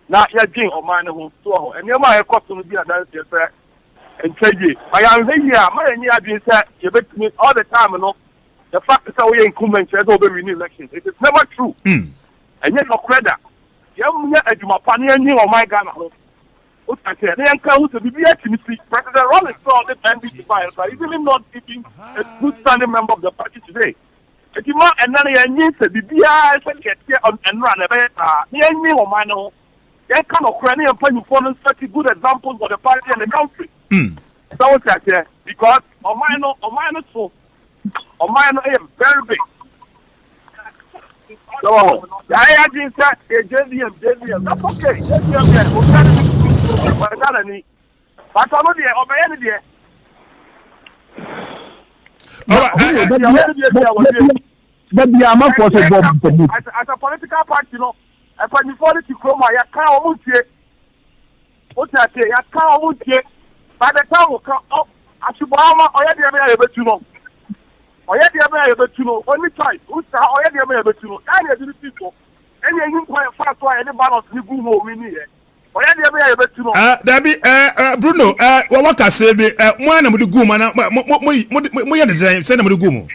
na ya gin o man ho so ho eniama e koso no bia dan say entwaje aya nhe yi a ma eni adwin say ye betimi all the time no the fact that we incumbent say do be win election it is never true enye no creda Yam Edumapani and you or my Ghana. What I said, they encounter to be President Rollins saw the NDC files, but he's really not even a good standing member of the party today. If you want another needs to be get here and run a better, me or mine, they kind of cranny and put you for such good examples for the party and the country. So what's that here? Because on mine so on mine is very big. So I just said JDM, that's okay. JDM, but I'm not there, or any day. As a political party, you know, and when you fall into Chroma, you can't move. What I say, you can't move. By the time we come up, I should already have able to know. Already have able to know. Only time, who's already able to know. I need to people. Any inquiry fast why any balance you go more winning. Dabi Bruno what can say be one am do go man mo ya design say na mo do go mo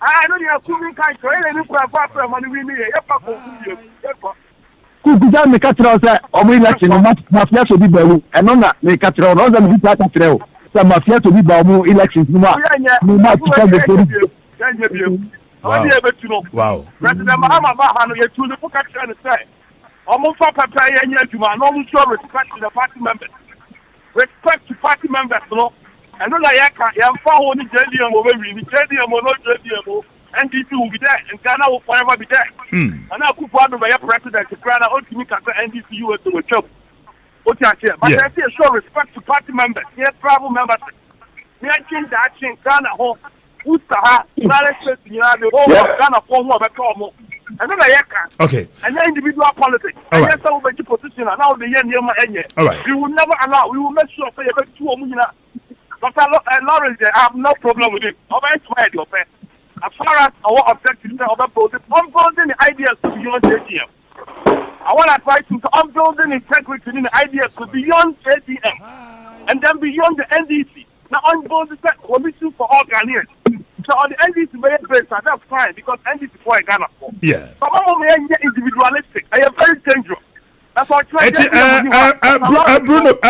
I know you are coming kind so any kwa kwa money we me e pa ko Kuuku ja me katro say o mo election no mafia so bi bawu eno na me katro no za me bi katro say mafia to bi ba mo elections no ma tika de wow President Mahama ba ha no ye tu le ko katro ne say almost for Papa Yanyajuma, no show respect to the party members. Respect to party members, no. And no like I am far only JDM over JDM or not JDM, NDP will be there, and Ghana will forever be there. And I could probably be a president to Ghana ultimately can NDP US to a job. What you say? But I say show respect to party members, yes, travel members. We are changing that change Ghana home. Ustaha, United the whole Ghana for more better. Okay. And then individual politics. All right. Position and now the year. All right. We will never allow. We will make sure say you two Dr. Lawrence, I have no problem with it. As far as our objective is I'm building the ideas to beyond JDM. I want to advise you to I'm building integrity in the ideas to beyond JDM and then beyond the NDC. Now I'm building the commission for all Ghanaians. So on the NDC very great, that's fine because NDC is for Ghana for. Yeah. Some of them are individualistic. I am very dangerous. That's why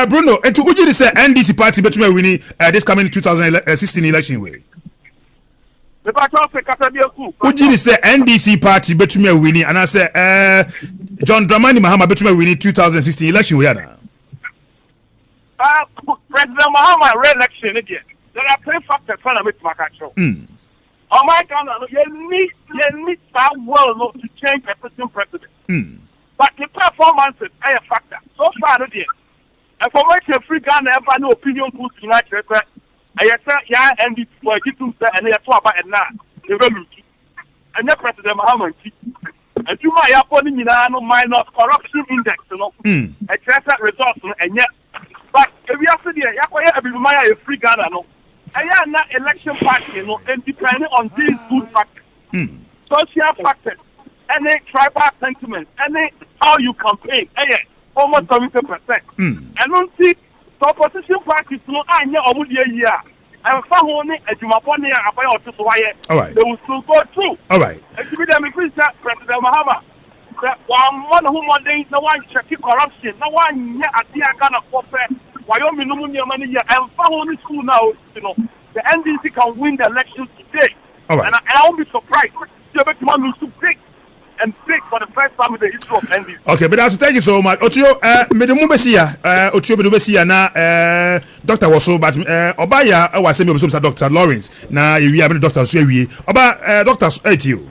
Bruno, and to Uji say NDC party between winning this coming 2016 election way. The party of Uji say NDC party between winning and I say John Dramani Mahama between winning 2016 election way now. President Mahama re-election again. There are 3 factors when I make my control. Oh my God, you need that well to change a president. But the performances are a factor. So far, no dear. And for which a free Ghana ever no opinion put tonight, I say, yeah, and it's for you to say, and they are about it now. They will look. And the President Mahama, and you might have put in no minor corruption index, you know, a trusted results, and yet. But if you have to do it, a free Ghana, no. I am not election party, you know, and depending on these good factors, social factors, any tribal sentiment, any how you campaign, almost 70%. And don't see the opposition parties, no, I know over the year. And for only a Jumaponi about all right. They will still go through. All right. And to be them, President Mahama, that one who one day, no one checking corruption, no one at the Ghana for Wyoming, no money here, and for only school now, you know, the NDC can win the elections today. All right. And I won't be surprised. Jebekman will so big and big for the first time in the history of NDC. Okay, but thank you so much. Otio, Otio Bedubesia na Doctor Waso, but Obaya was saying Dr. Lawrence. Now you have Dr. Swewi. Oba Dr. Etio.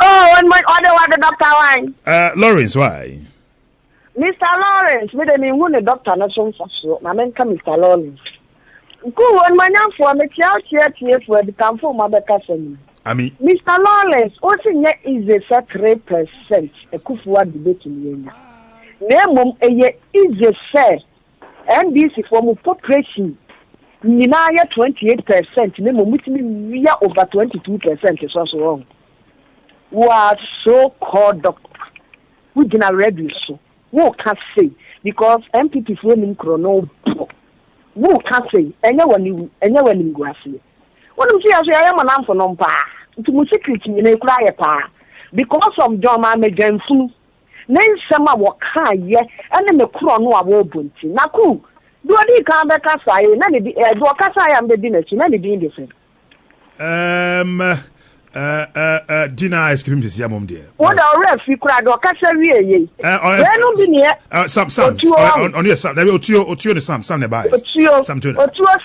Oh, and my other one, the doctor one. Lawrence, why? Mr. Lawrence, we don't mean the doctor not so fast. My man come Mr. Lawrence. Go on my name for me, here for the camp for my cousin. I mean, Mr. Lawrence, also is a 3% a Kufuwa debate in Yenya. Name a year is a fair, and this is from population. Ninaya 28%, name we are over 22% is also wrong. Who are so called doctors. We didn't read so. Who can't say because MPP for him chrono. Who can't say anyone in Grassy. What do you say? I am an answer non pa. To secret in a cry pa. Because of John Mamegan Fu. ne nsɛm a wɔkaa yɛ ɛne ne korɔ no a wɔbɔ nti na ku do odi kan bɛka sae na ne do kasa ya mbedi na chi na ne din de fɛ Dina ice cream this year, mom dear. What are we kura do kasa wie ye no bi ne some on your sam there otuo the sam ne buy otuo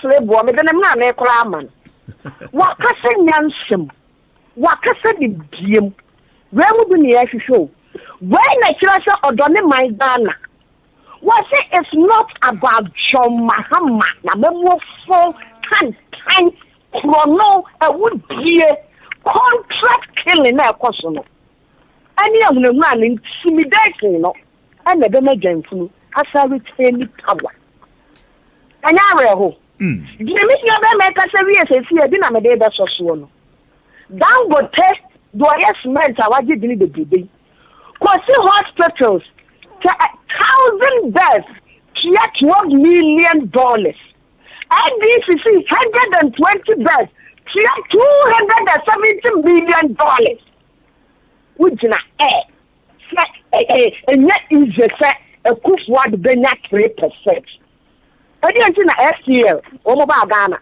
slebo me de ne na na kura man wa kasa nyansem wa kasa de diem we mu bi ne ahwehwe when na kira sha odone man Ghana what say it's not about John Mahama na memo for kan chrono would be contract killing na ekoso no ani ahunahuna na intimidation no na be majanfu asa retain power anya areho dimi ya be make asa wie sesi e di na me de be soso no Dangote do cement awaje dini de bebe kosi hospitals 1,000 beds $12 million NDCC 120 beds $270 million. Which na and yet is a coup for the Benya 3%. I didn't see STL, Omoba Ghana.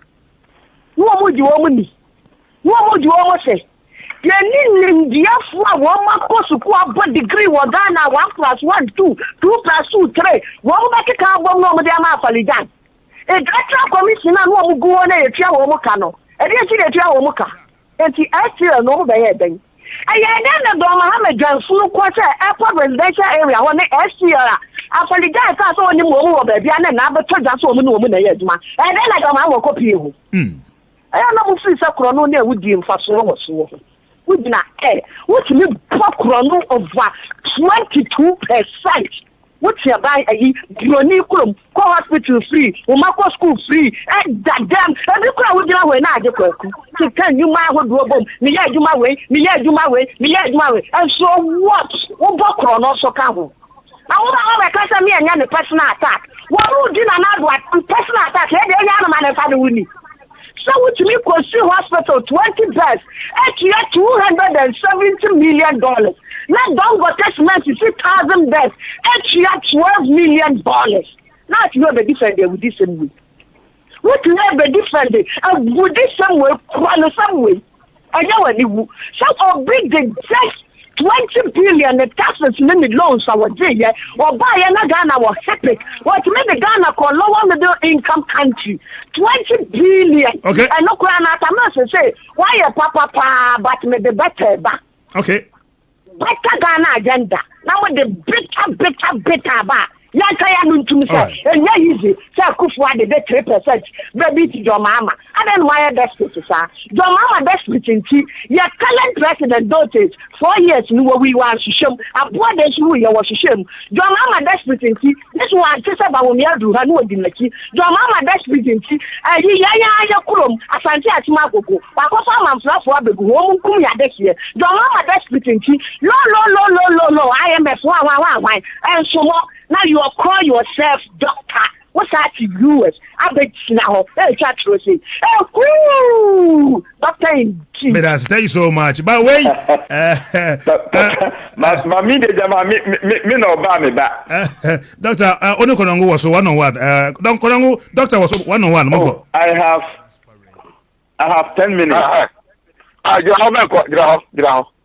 What would you only? What would you almost say? You need India for 1 month course to degree or Ghana 1+1 2 2+2 3. What make a car bomb over the Amafalidan? A greater commissioner who go on a Chiawomokano. I didn't see the Chiawomoka. And the STL no by then. I then the Mohammed John Fulu Quarter Airport residential area on the STL. After the guy passed on the Momo baby and another just woman and then I got my copy. I don't know if it's a chrono near with the infrastructure. Would not what you chrono of 22%. What's your buy a Uniculum, co hospital free, Omako school free, and that damn every crowd would know when I get to tell you my would go, me do my way, me do my way, me do my way. And so what? What chrono so come? I want to have a me and personal attack. What would you not what personal attack? Any man and father will. So which me Kosi Hospital 20 beds, actually $270 million. Now Dangote cement is 6,000 beds, actually $12 million. Now you have a different day with this same way. What you have a different day, and with this some way, some way. I know any some big the just 20 billion the taxes limit loans our day, or buy another Ghana was epic. What made the Ghana call lower middle income country? 20 billion. Okay. I know I'm not say why a papa but made the better back. Okay. Better Ghana agenda. Now with the better back. Yankaya Nuntum say, and yeah, easy. Say, Kufuwa the 3%. Baby to your mama. I don't wire desperate, sir. Your mama desperate in tea. Your current president daughters 4 years knew we want to show. A poor day you was to show. Your mama desperate in tea. This one, Tessa Bawomiadu, I know the key. Your mama desperate in tea. Ya Kurum, Asante Atimako. Pakofa Mamfla for the woman Kumia this year. Your mama desperate in tea. Low. IMF 1. And so more. Now you call yourself doctor. What's that to US? I bet now. Chat to say, oh, doctor in chief. But thank you so much. But wait, me no ba me ba. Doctor, Ono Konongo was 1-on-1. Doctor was 1-on-1. I have 10 minutes.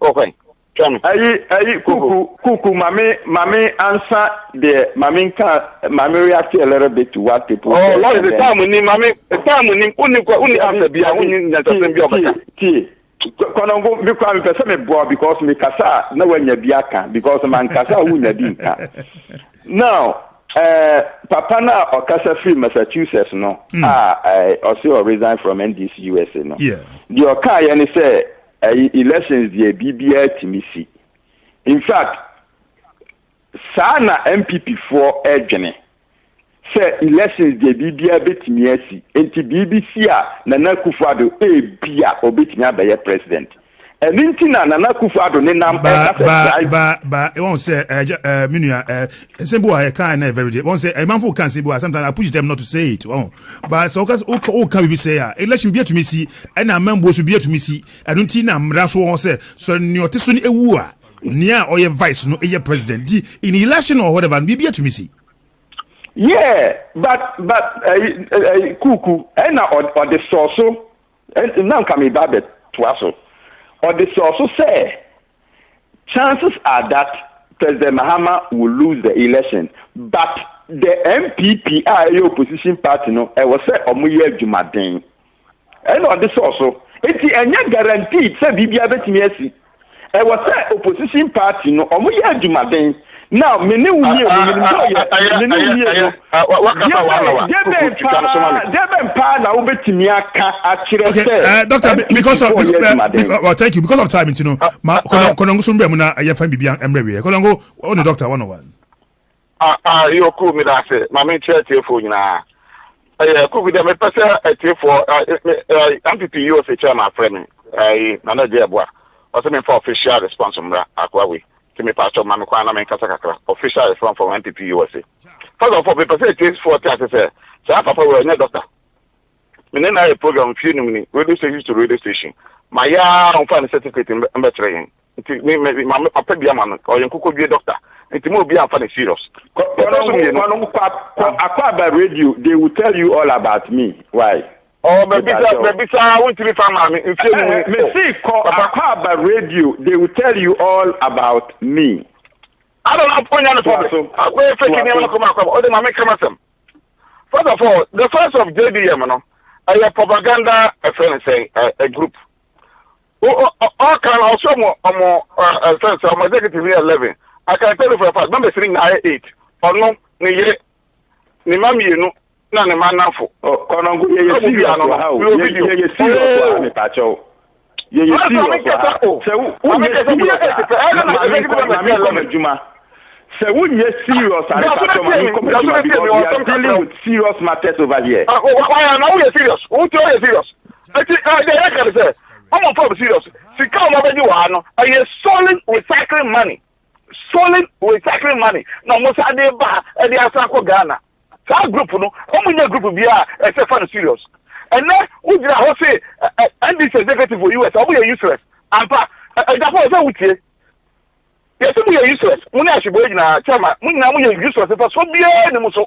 Okay. Ayi Kuuku mami answer the mami react a little bit to what people say. Oh, what is the time we need mami uni answer be uni nyata be obata. Konongo bi kwa me pese me boa because me kasa na wanya bi aka because man kasa wu na bi nka. Now papa na okasa free Massachusetts no also resign from NDC USA no. Yeah. The okai any say elections the BBA Timisi. In fact, Sana MPP for Edgene say elections the BBA Betimiasi and BBC Nana Kufado Bia or Betimia by president. And Intina Nana Kufado Nenam but it won't say Minia simple I can't every day. Won't say a man who can say sometimes I push them not to say it. But so all can we say election be to me see and a member should be to me see. I don't think I'm that's what I say. So your testimony Nia or your vice no a president in election or whatever and be to me see. Yeah, but Kuuku and or the source and now coming back to us or the source say chances are that President Mahama will lose the election, but the MPP opposition party no I was say omuye Jumaden and on this also it's a guaranteed say bibia betimi asi I was say opposition party no omuye Jumaden. Now, me ne wuye na ubetimi aka akire say doctor because of well thank you because of time you know konongo so mbia mu na ya fan bibia emrewe konongo on the doctor 101 you cool me that say my main church for nyina cool with them person for MPP you say chairman friend Nana Jeboa also me for official response from Akwawi to me pastor mama kwana me kasa kakra official response from MPP USA first of all people say it is for say papa we na doctor me na a program few me radio station to radio station my ya on fan certificate in train me mama papa bia man or Kuuku be doctor it mo be am fan serious Akwa radio they will tell you all about me why. Oh, maybe I want to be family. Akwa radio, they will tell you all about me. I don't have point on the problem. First of all, the first of JDM, a propaganda a group. All can also more executive year 11. I can tell you for a fact, number 3 8 or no, ni mami you know. Na ne manafo konongo ye serious how ye serious me pacho ye serious se unye serious are pacho mami come dealing with serious matters over here why now you serious who tell you serious I can say I'm on for serious sika o mabeji wa no I solid recycling money na mo sa de ba e de asako Ghana. That group, no, how group be except for the serious. And then who did I say and this executive for US, are useless? And that's what I would say. Yes, we are useless. When I should be in a chairman, we are useless. If I so be any so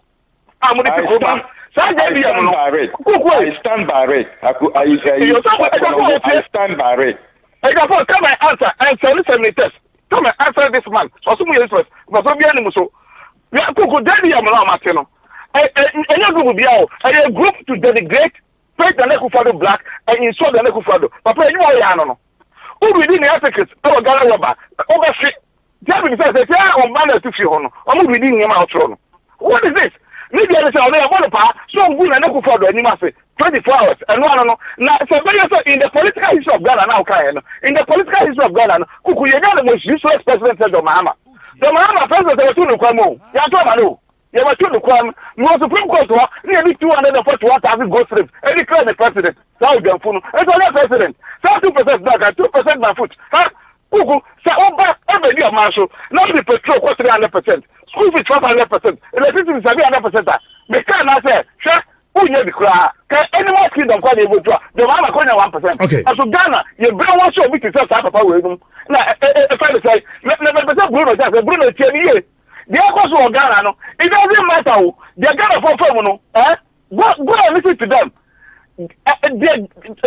I'm going to go. I stand by it. I stand by it. I got come and answer and listen me test. Come and answer this man. So some useless. But so be any so. We are Kuuku daddy am now Martino. A group to denigrate, paint the Nekufado black, and insult the Nekufado. Papa, you are no. Who within the Africans, our Ghana Waba, over shit. Javin says, on banner to Fiona, or within him out. What is this? Maybe I say, I want to pass, so good and Nekufado, and you must say 24 hours, and no. Now, in the political history of Ghana now, in the political history of Ghana, Kuuku, you're the most useless president of Mahama. The Mahama president of the Tunukwamo, Yatomano. You were to the crime, no Supreme Court, nearly 241,000 ghost trips. Any claim the president, South Phone, and the president. 2% back and 2% my foot. Kuuku, so back every year, Marshall. Not the petrol cost 300%. School fees 500%. Electricity is 100%. They can't say, sure, who near the crowd? Can any more kingdom call able to? The man are calling 1%. Okay. And so Ghana, you bring one show with yourself, Papa with them. Now, if I say, let Bruno tell me. The course of Ghana, no, it doesn't matter. They're Ghana for no, go and listen to them. The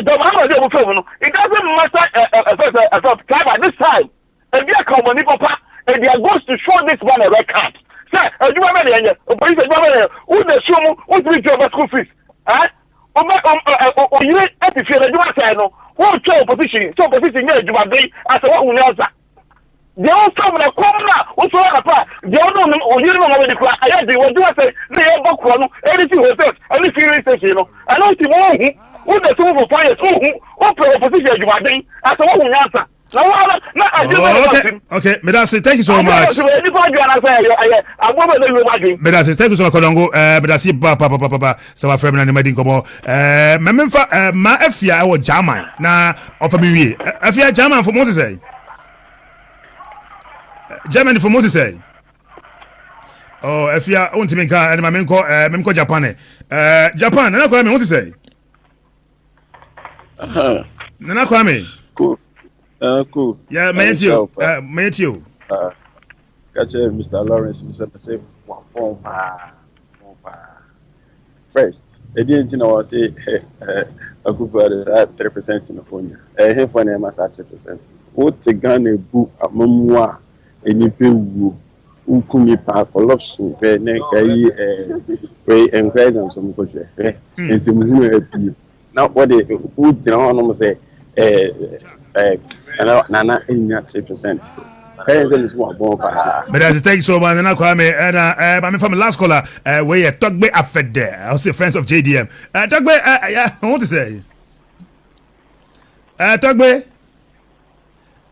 man of the it doesn't matter at this time. And they are company papa, and they are going to show this one a record. Sir, do you remember the who the show who treat your school fees? You have to feel that you are saying, who show opposition, you are doing as a one who answer. They all come and come now. What's all apart? They all know you don't know the cry. I had the one to say, they have book one, anything hotels, any serious station, you know. I know Timon, who the two for fire, who opposition you are doing, as a one who answer. Okay, Medase, thank you so much. Medase, thank you so much, Kolongo. Medase, papa, so our friend and the Medin Kobo. Mememfa, ma Efia, or German, na, of a million. Efia German for what to say. Germany for what to say. Oh, Efia, Untiminka, and my men call Japan. Japan, and I call me what to say. Nana Kwame. Cool. Cool. Yeah, Matthew. Matthew. Catch Mr. Lawrence, Mr. Say, first, I didn't know I say, I could put 3% in the phone. I have one MS at 3%. What the gun a book a memoir, and you pay Ukumi Park or Lopson, where encourage them some country. And some who happy. Now, what they would almost say, Nana in 3%. But as thank you so much, and I'm from the last caller. Where Togbe affect there. I'll say friends of JDM. Togbe, I want to say. Togbe.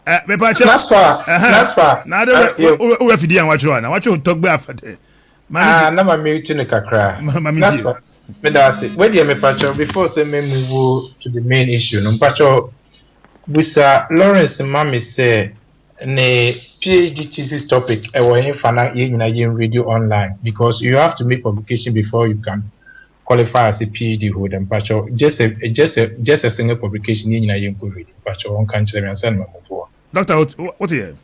Naspa. Now the refugee and what you want. What you Togbe affect there. Na ma me tune kakra. Naspa. Me da say. Where dey me pacho before say me move to the main issue. No pacho. Busa Lawrence Mami say. Ne PhD thesis topic in radio online because you have to make publication before you can qualify as a PhD holder. Just a single publication in radio. One country and send for. Doctor, what here?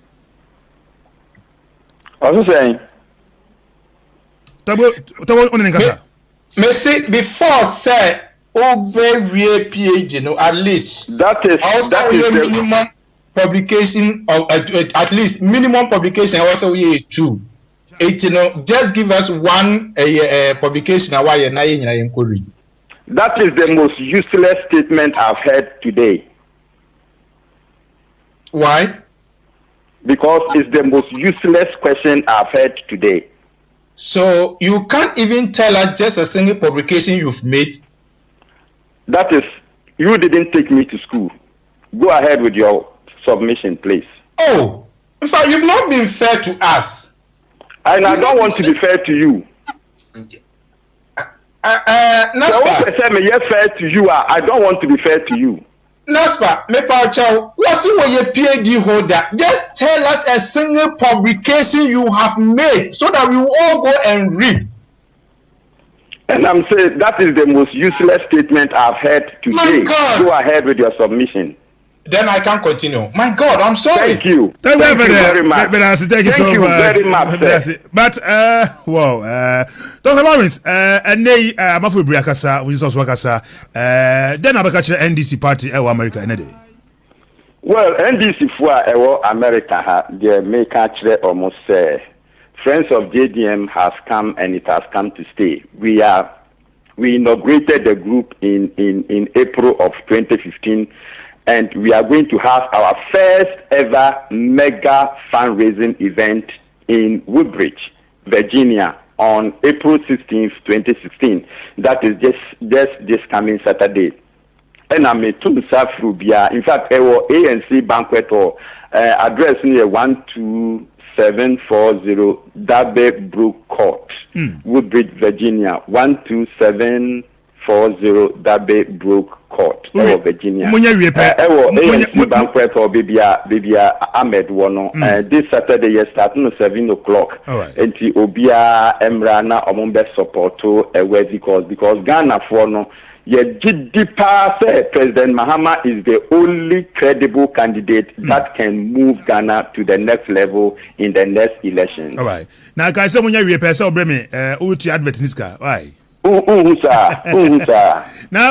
I was saying. Me say before say obey PhD no at least that is the minimum. Publication of at least minimum publication also we 2 8 just give us one publication why you read. That is the most useless statement I've heard today. Why? Because it's the most useless question I've heard today. So you can't even tell us just a single publication you've made. That is, you didn't take me to school. Go ahead with your submission, please. Oh, in fact, you've not been fair to us. And I don't want to be fair to you. Naspa, fair to you. I don't want to be fair to you. Naspa, me pacho, what's your PhD holder? Just tell us a single publication you have made so that we will all go and read. And I'm saying that is the most useless statement I've heard today. Go ahead with your submission. Then I can continue. My God, I'm sorry. Thank you. Thank you very much. Thank you so much. But Dr. Lawrence, I'm after Briakasa, we also Wakasa. Then I'm catch the NDC party America any day. Well, NDC for America, they may catch almost friends of JDM has come and it has come to stay. We inaugurated the group in April of 2015. And we are going to have our first ever mega fundraising event in Woodbridge, Virginia, on April 16th, 2016. That is just this coming Saturday. And I'm a Rubia. In fact, our ANC banquet or address near 12740 Darby Brook Court, Woodbridge, Virginia, 12740 Darby Brook Court, Virginia. ANC banquet or Bibia Ahmed Wono. This Saturday, yes, starting at 7 o'clock. And the Obia Emrana Omumbe supporto because Ghana for no. President Mahama is the only credible candidate that can move Ghana to the next level in the next election. All right. Now, guys, someone you repair so breme to advert niska. Why? Now,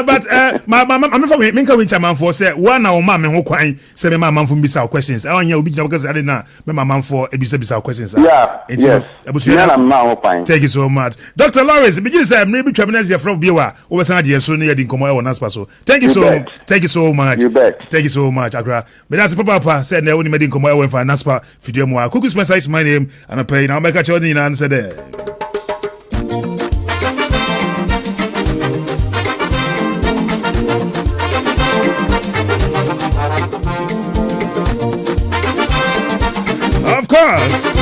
but I'm from Minka Winchaman for say one hour mamma who crying 7 months from Bissau questions. I want you because I didn't know my mom for a Bissau questions. Yeah, yes. Thank you so much. Dr. Lawrence, begin to say maybe Traminazia from Biwa over Sandia so near the Comoy or Naspaso. Thank you so much. You bet. Thank you so much, Agra. But as Papa said, they only made in Comoy when for Naspa Fidemoa. Kuuku Spencer is my name, and I pay now make a choice in answer there. Of course.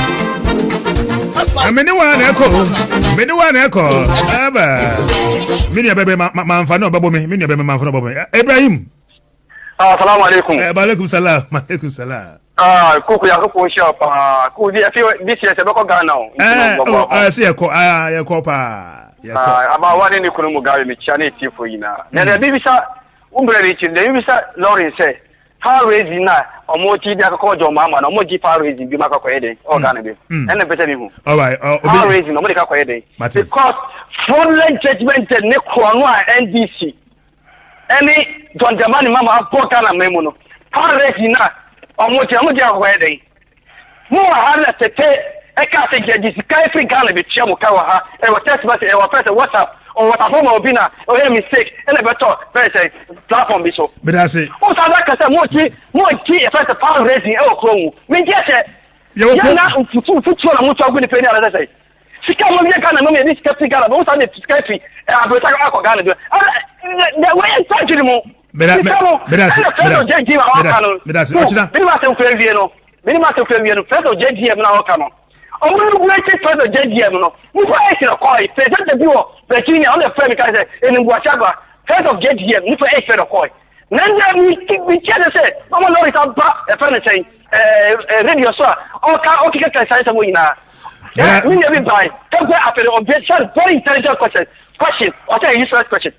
Many one echo. Many baby man for no baby me. Many baby man for no baby. Ibrahim. Assalamu alaikum. Alaikum salam. Alaikum salam. Kuuku ya kupo shop. Kuuku this year se bako Ghana. See ya pa. Aba wale ni kuno mugabe mi chane tifo ina. Na bibisa umbre richi. Bibisa Lawrence say power raising na omochi dia ko jo mama na omochi power raising bi maka ko ede o ga na bi ene pete mi hu all right power raising omochi ka ko ede because fraudulent judgment ne ko no a NDC any John Jamani mama apota na memo no power raising na omochi ko ede mo hala tete e ka se je sky free Ghana be tia mo ka wa ha e wa text message e wa press WhatsApp or what happened will be now or a mistake and a better very platform be so. But I say, oh, so like I said, more key if I power raising our chrome. Me get it. You're not to the penny as I say. She come on, you can't this skeptical about the skeptic. I'm going to do the way I touch him. But I Omo waiting for the JDM no. Mu fa e kira koi. President the bio Virginia on the frame ka say en Ngwachaba. First of JDM mu fa e kira koi. Nanya we can say omo lori ta ba e fa na say radio so o ka say some ina. Yeah, we never buy. Come go after the objection very intelligent question. Or say useless question.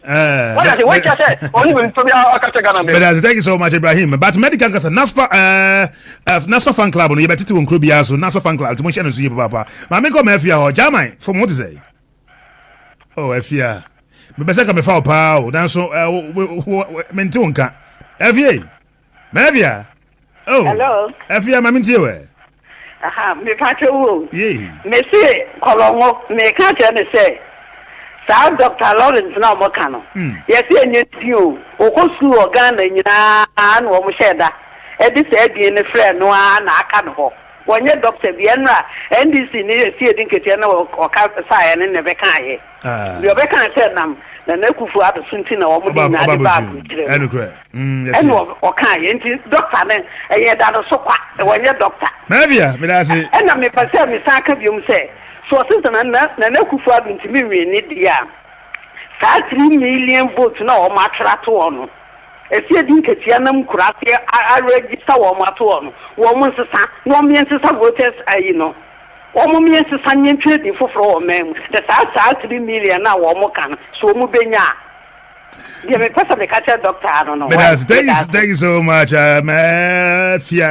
What does it? What you say? Only when from our Ghana. But thank you so much, Ibrahim. But medical kasa Naspa fan club no yebeti to nkro bia so Naspa fan club to mo share no so yeba papa. Ma me come afia ho Jamai from what to say? Oh, afia. Me besa ka me fa pa o dan so mente wonka. Afia. Mavia. Oh. Hello. Afia ma mintie we. Aha, me pacho wo. Yeah. Me say kolongo me ka je ne say Dr. Lawrence na omoka no. Yes enye tio. Okosu organ na nyina na wo mo sheda. E di se bi ne frɛ no na aka no ho. Wonye doctor bi enra NDC ni esi edi nketia na o ka sa ne be kan ye. Bi o be kan se nam na Kufu ado sunti na wo mo di na de ba ku kire. Enu kre. Yes. Enu o kan ye nti doctor ne eye da no so kwa. Wonye doctor. Mavia, me da se. Ena me pase me sa ka bi um se. So since na Kufu ado nti mi we ni dia. Sa 3 million votes na o ma tra to ono. Esi edi nketia nam kurase a register wo ma to ono. Wo mo nsesa, no me nsesa voters ayi no. Wo mo me nsesa nyentwe di foforo wo mem. The sa 3 million na wo mo kan. So mo benya. Yeah, me pesa me catch doctor I don't know. But thank you so much, Mafia.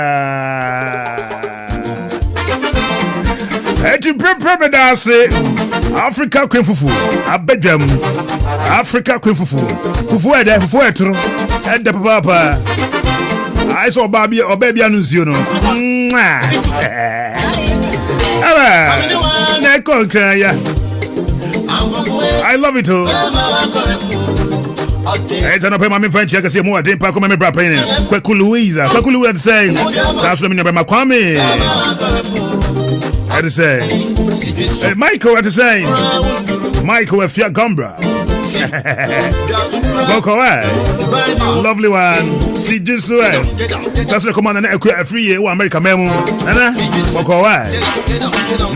Eti prepare da se Africa Queen Fufu abedam Africa Queen Fufu Fufu ede Fufu etro ede papa ai so baby anu nsuo no aba na konkra ya I love it all. It's an open my friend check see more than Paco me bra playing Kwaku Louisa saying Sasu me my Kwame I to say Michael at the same Michael Efia Gombra lovely one see just well Sasu come on na a free year America memo nana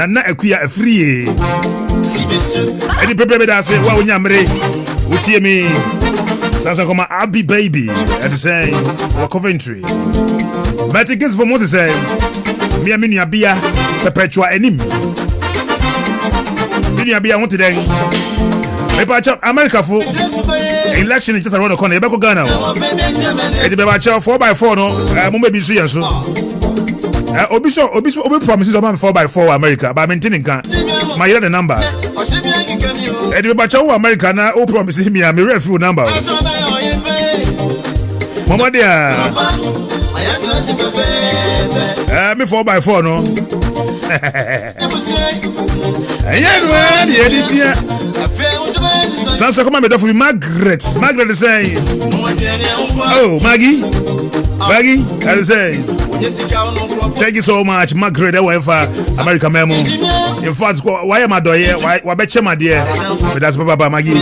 na a free year any prepare that say wa unyamre utie me Sasa come Abby baby at the same or Coventry but it gets for more to say me a mini abia perpetual enemy mini abia want today me patch America for election is just around the corner you better Ghana e be patch 4x4 no mo be so yenso obi promises o man 4x4 America but maintaining can my hear the number e be patch America na o promise me a me referral number mama dia me 4x4 no yeah Sansa come me do for Margaret is saying oh Maggie I say thank you so much Margaret that way for America memo in fact why am I do here why betcha my dear but that's Baba Maggie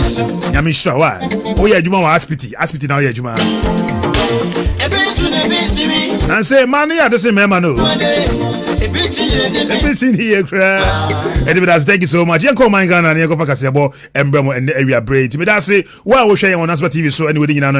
nyame sure why oh yeah juma hospital now yeah juma and say man yeah the same man no here and that's thank you so much you call my Ghana and you go for Kasebo embramo and the area braid me that say well we share on Naspa TV so anyway you know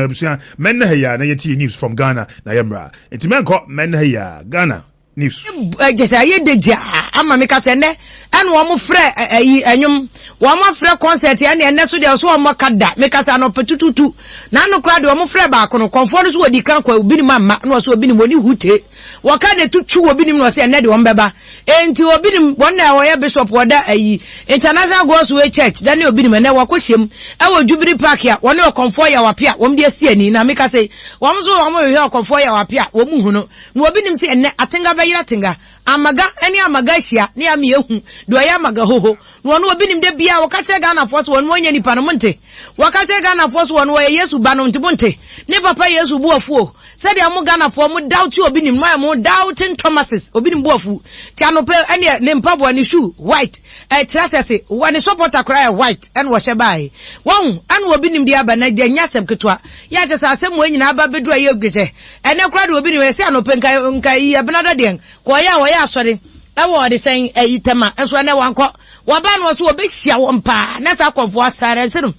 men here na yeti news from Ghana na yemra enti men call men here Ghana news just aye deja ama me ka se ne ene wo mo frɛ anyum wo mo frɛ concert ya ne ene so de so wo mo kada me ka se no petututu na no kra de wo mo frɛ ba ko no konfo no so wodi kan kwa obi ni mama no so obi ni moni hute wo ka de tutu obi ni no se ene de wo mbeba enti obi ni wona wo ye bishop woda ayi International Gospel Church da ne obi ni me ne wo ko hyem e wo Jubilee Park ya wo ne konfo ya wapia wo mde asi ani na me ka se wo mo so wo mo hwe konfo ya wapia wo mu hu no obi ni se ene atenga bayira tenga amaga eni amaga hia ne am yehu do ya amaga hoho no no obi nim de bia wo ka che Ghana force won wonya nipa no monte wo ka che Ghana force won wo Yesu ba no ntibonte ne papa Yesu buafu se de am Ghana for mu doubt obi nim no am doubting Thomases obi nim buafu ti anope eni ne mpabo ni shoe white trasese woni supporter cry white en wo shebai won an obi nim de aba na de nyasem ketwa ya je sa asem wo nyina aba bedu aye ogese ene kra de obi nim se anope nkai abnada den ko ya asori ewo de sen eyitema enso na wanko waba no so obehia wo mpa na sa konfo asare nsenu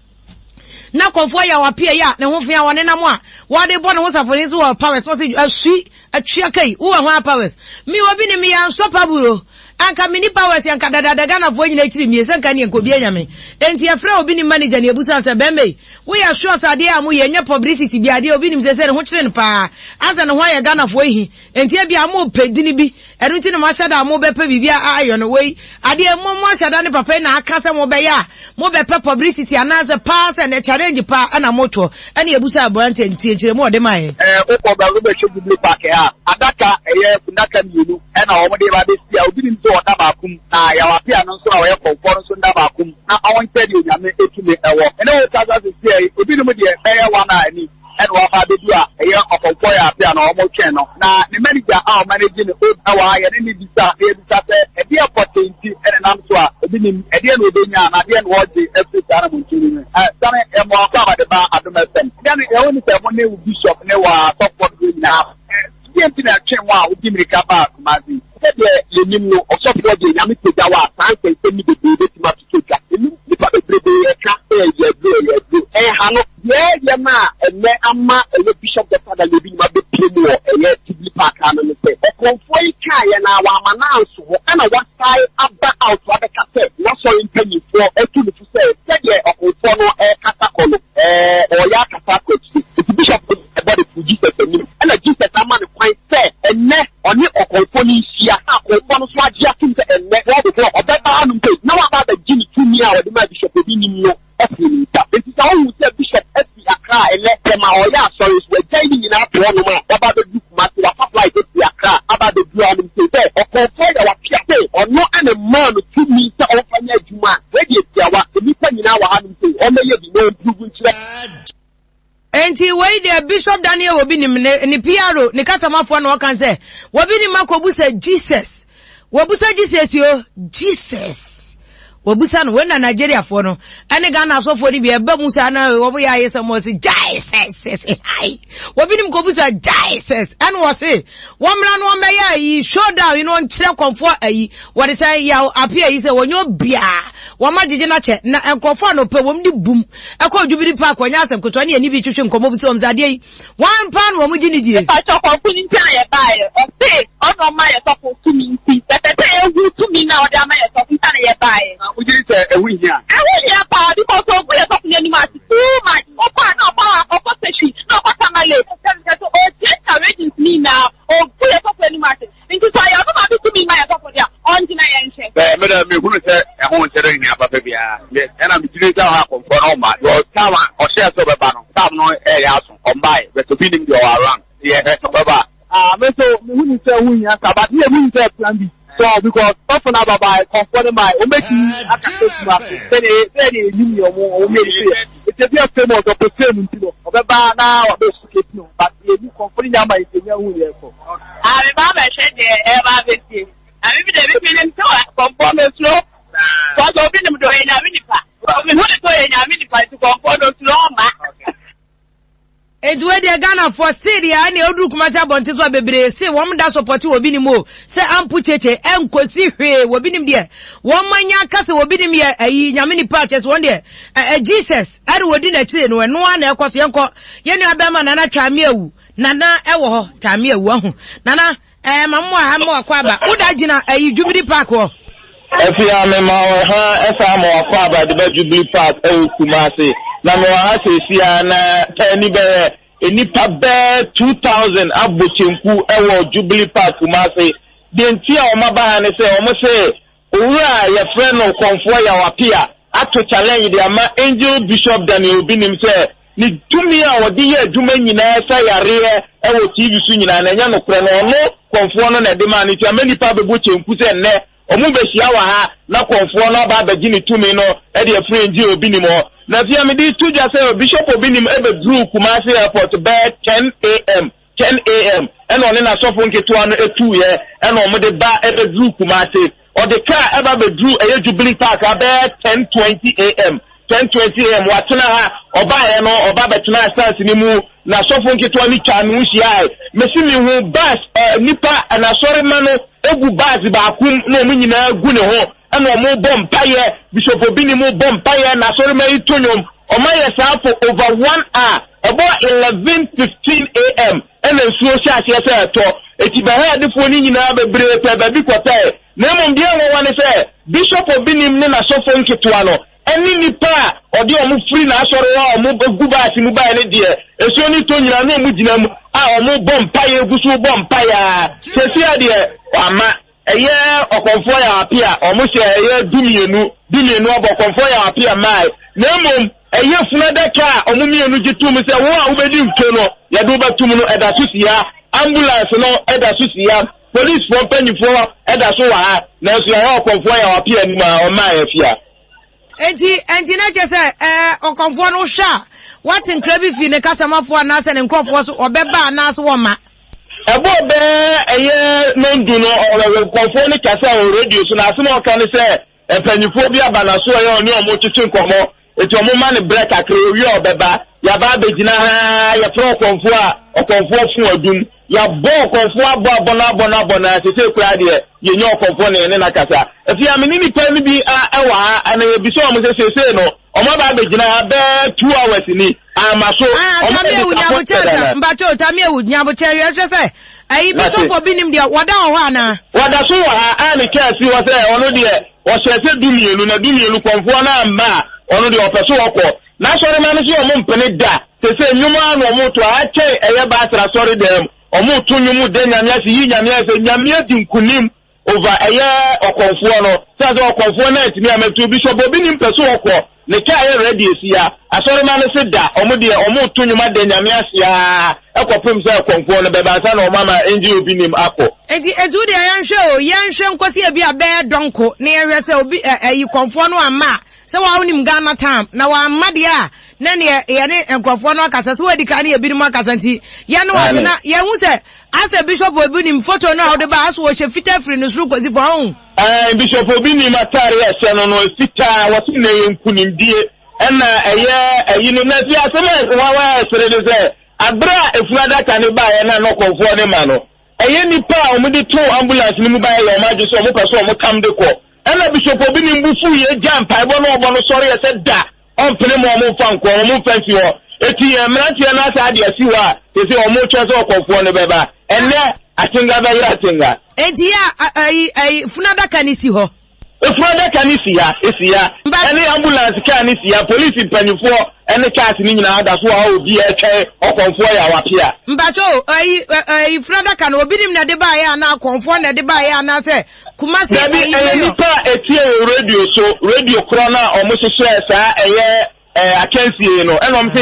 na konfo ya wapia ya ne ho fia wone nam a wade bo ne ho safoni so powers so asui atwia kai wo ho powers mi obi ni mi ya unstoppable anka mini powers yanka dada Ghana fo nyina chiri mi senka ne enkobi anyame enti e fra obi ni manager ne ebusa nsa bembe we ya sure sade amu ye nya publicity bi ade obi ni se ne ho chire ne pa asa ne ho ya Ghana fo hi enti e bia amu pedini bi enu ti ne ma shada amu be pe bibia ayo no we ade mo shada ne papa na aka se mo be ya mo be pe publicity ananse pass and challenge pa ana moto ene ebusa aborante enti chire mo de mai o ba go be Jubilee Park ya adaka eye fundaka mienu ena o mo de ba be sia obi ni so oda ba kum na ya wa pia no so a we konfo no so nda ba kum na awon tedi onyame etime ewo ene o ta za se obi ni mo de eye wa na ani and what I do, a convoy up there, no more channel. Now, the manager are managing the old hour and any disaster, a dear opportunity, and I'm so a dear Udina, I didn't watch the every animal children. Some and more cover the bar at the medicine. Then the only ceremony will be shop, and they were support now. That chain wow, give me the capa, Mazi. You know, or support the Yamiki Dawa, I can send me the baby to my future. Yeah, ma, and then Amma, and the bishop the father living my big people, and yet to be back on the say. A convoy car and our announce, and a one side up out for the cafe, not so in penny for a two to say, yeah, or follow a catacol, or Yakatako, the bishop about it to Jesus and a Jesus a man quite fair, and net on it or conforming here, or one of what Jackson and net all the clock, or better on pay. Now about the Jimmy 2 years, the man bishop being no. It is all who said Bishop F.C. Accra and let them all ya sorry we're telling you now to one man about the group matter apply to the Accra about the ground to say or control our PA or no and a man with 2 meters of an edge man ready to meet in our having to only be no improvement. Enti wey the Bishop Daniel obi ni PRO ni kasamafo na kan say obi ni makobusa Jesus wobusa Jesus yo Jesus Wabusa no when Nigeria for no ene Ghana so for ni be eba musa na wo ya yesa mo se Jesus ai wobinim ko busa Jesus and what say womra no me ya yi showdown you know nkyere konfo ayi what say ya appear yi say wonyo bia wo magige na che na enkofo no pe wom di bum ekọ Jubilee Park onya asem koto na ni bi twetwe nkomo busa om zade yi one pan wo mu gini die pa cho konfo ni ntia ye bae o say ono ma ye so to mi nti tete ewu to mi na o da ma ye so ntia ye bae Ujiri se ewi here. Ewi here pa because of we so ni ma too much. Opa no pa opposition. No pa tamale. So o take arrange me now. O we so ni ma. Nti so ya no ma to me my so for there. On na ye nche. Me da me hunu se e ho ntere ni ababa bia. Me na me tiri ta ha konfo no ma. Yo tawa o share so beba no. Tam no e ya so. On buy. We to be nim the around. Ye he so beba. Me so me hunu se hu ya sa but me hunu se plan B. So because often about by conforming my making any new or maybe it's a very famous of the same of a banner or the but you conforming my for. I remember said everything. I mean the feeling to conform slow. So I've been doing a minute to conform slow. Edwe de Ghana for Syria ani odu kumasa bonti so bebre se wom da support obi ni mo se ampu cheche enkosi hwe obi nim de wom manya kase obi nim ye ayi nyame ni patches won de Jesus ari wodi na chire no eno na ekoso yenko ye ni abema nana twame awu nana ewo ho twame awu ahu nana Mamma Kwaba. Uda Jina, Jubilee Park. If you are a member of her, if I'm a Kwaba, the Jubilee Park, Kumasi. Namawase, Siana, Penny Bear, Nipa Bear 2000, Abuchinku, Ewo, Jubilee Park, Kumasi. The entire Omaba and say, almost say, Ura, your friend of Comfort, your appear. Ato challenge the ama Angel Bishop Daniel Binim say ni tumi a wodi ye adwuma nyina sa yare e wo TV su nyina na nya no kre no no konfo no na de ma ni ti amani pa bebu chenku se ne omu be hia wa ha na konfo no ba bagi ni tumi no e de afre Angel Binim ho na fi amedi tuja say Bishop Binim e be drew Kumasi Airport be 10 a.m. and on na so fun ketu ano etu ye e no mo de ba e be drew Kumasi or the car ever be drew a Jubilee Park about 10:20 a.m. 10:20 a.m. Watching her or buy no or Babatuna stars in the moon. Now, so from Kitwani Chan, which I, Messini who bass, Nipa, and a sorry man, Obu Baz, Bakum, no meaning a Guno, and no more bomb pire, Bishop Obini more bomb pire, and a sorry man, Tunium, or my yourself for over 1 hour, about 11:15 a.m. And then so shall I talk. It's behind the phone in our brave baby quarter. Nemo ndiye wane say Bishop Obinim ne na sofo nketuano eni nipa odi omu free na asore wa omu guba ati mu ba ne de eso ni to nyina na mu gina mu a omu bompaye gusu bompaya sesi ade ama eye okonfo ya apia omu se eye dumienu obokonfo ya apia mai nemo eye funada ka omu mienu gitum se wo a ubedi nto no ya do batum no eda susia ambulance no eda susia police for penny for eda so wa na so ya okonfo ya apia ni ma o ma afia enti na je say okonfo no hwa what incredible fi ne kasamafo na se ne nkofo so obeba na so wo ma ebo be eye no ndu no okonfo ni kasa o radio so na so no kan se pennyfo bi aba na so ya oni omo tutu nkomo eti omo ma ne break akre wi obeba ya ba begina ha ya pro okonfo a okonfo fun adum ya bo okonfo abona tete kura de ye nyo okonfo ne na kasa efi amini ni pa ni bi ewa ana ye bi so omo se no omo ba begina ha be 2 hours ni amaso omo tamie unyabucha mbacho tamie unyabucha ye se ayi bi so ko binim de wada ho ana wada so wa ani kesi wo se ono de wo se dumienu konfo na ma ono de opeso okọ na sori ma no si omo mpene da se nyuma no omo to ache eye ba tra sori dem omo to nyumu de nyamia si yi nyamia di nkunim over eye okonfo no se okonfo na etimi ametu Bishop Obinim peso okọ ne ka eye ready esia asori ma no se da omo de omo to nyuma de nyamia sia ekopem se okonfo no beba sa na o mama Angel Obinim akọ enti edu de yanhwe nkosi e bia be donko ne ye se obi ayi konfo no ama se wa wonim Ghana time na wa amade a na ne ye ne enkrofo no akasa se wadi ka ne ye binim akasa nti ye no wa na ye hu se asa Bishop Obinim photo no how de ba aso wo hwe fita free no suru kosi fo ho Bishop Obinim atare ya se no fita wati ne yenkunim die na eye no na fi aseme wa sere de se abra efuada ka ne ba ye na no konfo ne ma no eye nipa o mu de to ambulance ni mu ba ye o ma je so mo ka so mo kam de ko ena Bishop Obinim bufu ye jump ai bo no sorry ya se da on pele mo fan ko mo fancy ho eti emrantie na sa de asi wa se o mo twa so konfo ne beba enne atinga ba ya atinga eti ya funada kanisi ho funada kanisi ya esia ene ambulance kanisi ya police panifo ene cars ni nyina da so a obi e twe okonfo ya wapia mbacho funada kan Obinim na de ba ya na konfo na de ba ya na se Kumasi nipa etie radio krona omo hyehyɛ saa eye akansie no eno omo se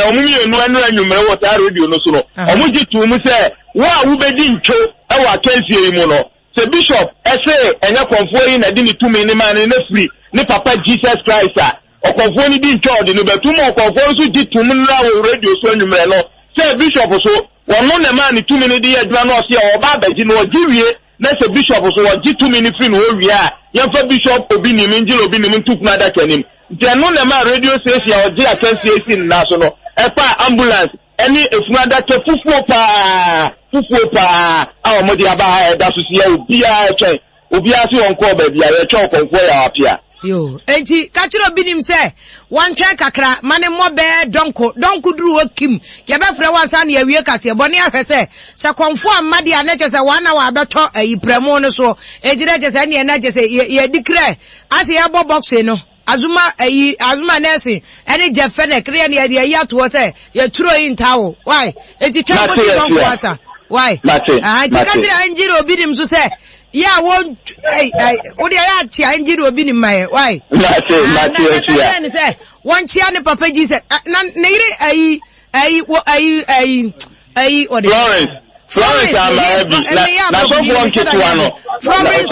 omo mienu enu anwumere wo ta radio no so no omo gitu mu se wo a wo bedi ntwo e wa akansie yi mu no se Bishop ese enye konfo yi na di ni tumi ni man na free ni papa Jesus Christ a okonfo ni di ntwo de no betum okonfo so gitu mu na wo radio so anwumere no se Bishop so wono na man ni tumi ni di adwa no se o ba baji no giwie na se Bishop so wa gitu mi ni free no wi a yemfa Bishop Obinim Angel Obinim tukuna da kanim ntiano na ma radio station o di akansie sin na so no epa ambulance eni efunada ke fufuo pa a o modi aba ha da so sia obi a se won ko ba bia ye twa konfo ya apia Yo, enti kachiro binim se wan twen kakra mane mo be donko duru okim ye be frɛ wansa na yawie kase bɔne ahwɛ se konfo amade a na kyɛ sɛ wana wa abɛtɔ ayi prɛmo no so ejire kyɛ sɛ ne na kyɛ sɛ ye dikre ase ye bo box no azuma nesi ene jefe ne kre ne ye ya to se ye turo yi ntawo why enti twen ko donko asa why kachiro njiro binim so se yeah, one what ya tia injiri obi ni mai why say one chia ne papa ji say na ire ayi Florence ama na so one kitu ano Florence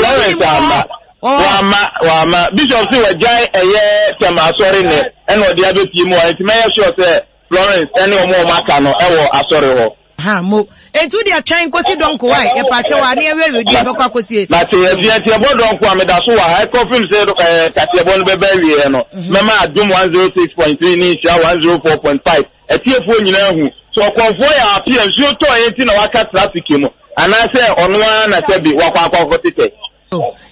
ama wama bishop say we jai eye tema sorry ne eno de abeti mu enti me sure say Florence ene omo maka no ewo asori ho ha mo etu dia twen kosi donko why e pa che wa na ewe di bekwa kosi na te ye bo donko ameda so wa I confirm say katie bo no be bawie no mema adum 106.3 ni sia 104.5 etiefo nyina hu so konfo ya apia nsuo to enti na waka traffic mu ana say ono na sebi wakwa akwa tete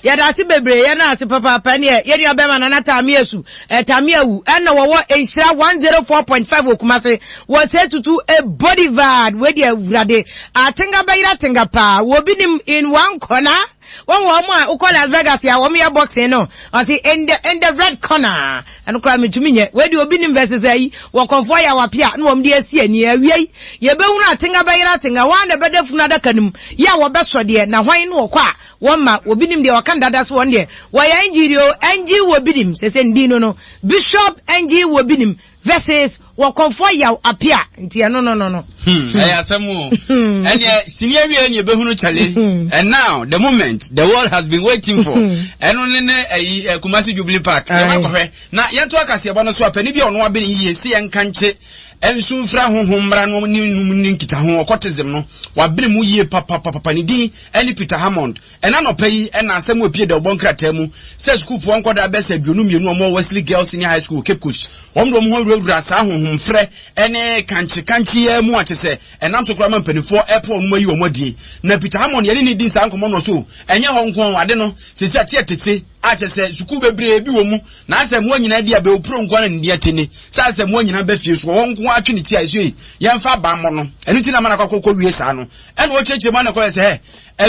ya da si bebre ya na si papa pani ye ni obema na tamie su tamie wu na wo enhira 104.5 okumase wo say tutu a body vard we dia wurade atenga bayira tenga pa wo binim in one corner one woman who call Las Vegas ya wo me boxing no I see in the red corner and cry me to me we di obinim versus ayi wo konfo ya wapia na wo me dia si ani awie ye behu na atenga bayira tenga wan na bedefu na daka nim ya wo beso de na hwan no kwa wo ma obinim de wakanda that's one there why NGO NG wo binim sese ndino no Bishop NG wo binim versus wo konfo ya apia nti no asemu enye senior we enye behunu chale and now the moment the world has been waiting for eno ne Kumasi Jubilee Park na yento akase ebo no so apani bi ono abeni yiye se yenkanche ensu fra honhommra no ni nkita ho okotizem no wabere mu yie papa ni din eni Peter Hammond ena no pay ena asem opie de obonkrata mu se school fo nkoda be se duonu mienu omo Wesley Girls Senior High School Cape Coast omdo mo wura sa honhomfre ene kanche ye mu atese enam so kura mampanifo airport no mayi omodie na Peter Hammond ye ni din sa nkomo no so enye ho nkon ade no sisi atietese achese school bebre bi wo mu na asem wo nyina dia be opro nkon na ndi atene sa asem wo nyina be fie so wo nkon atwe ni ti aso yi yemfa ba mo no enu ti na mana kwakọ wie sa no ene wo cheche ma na ko se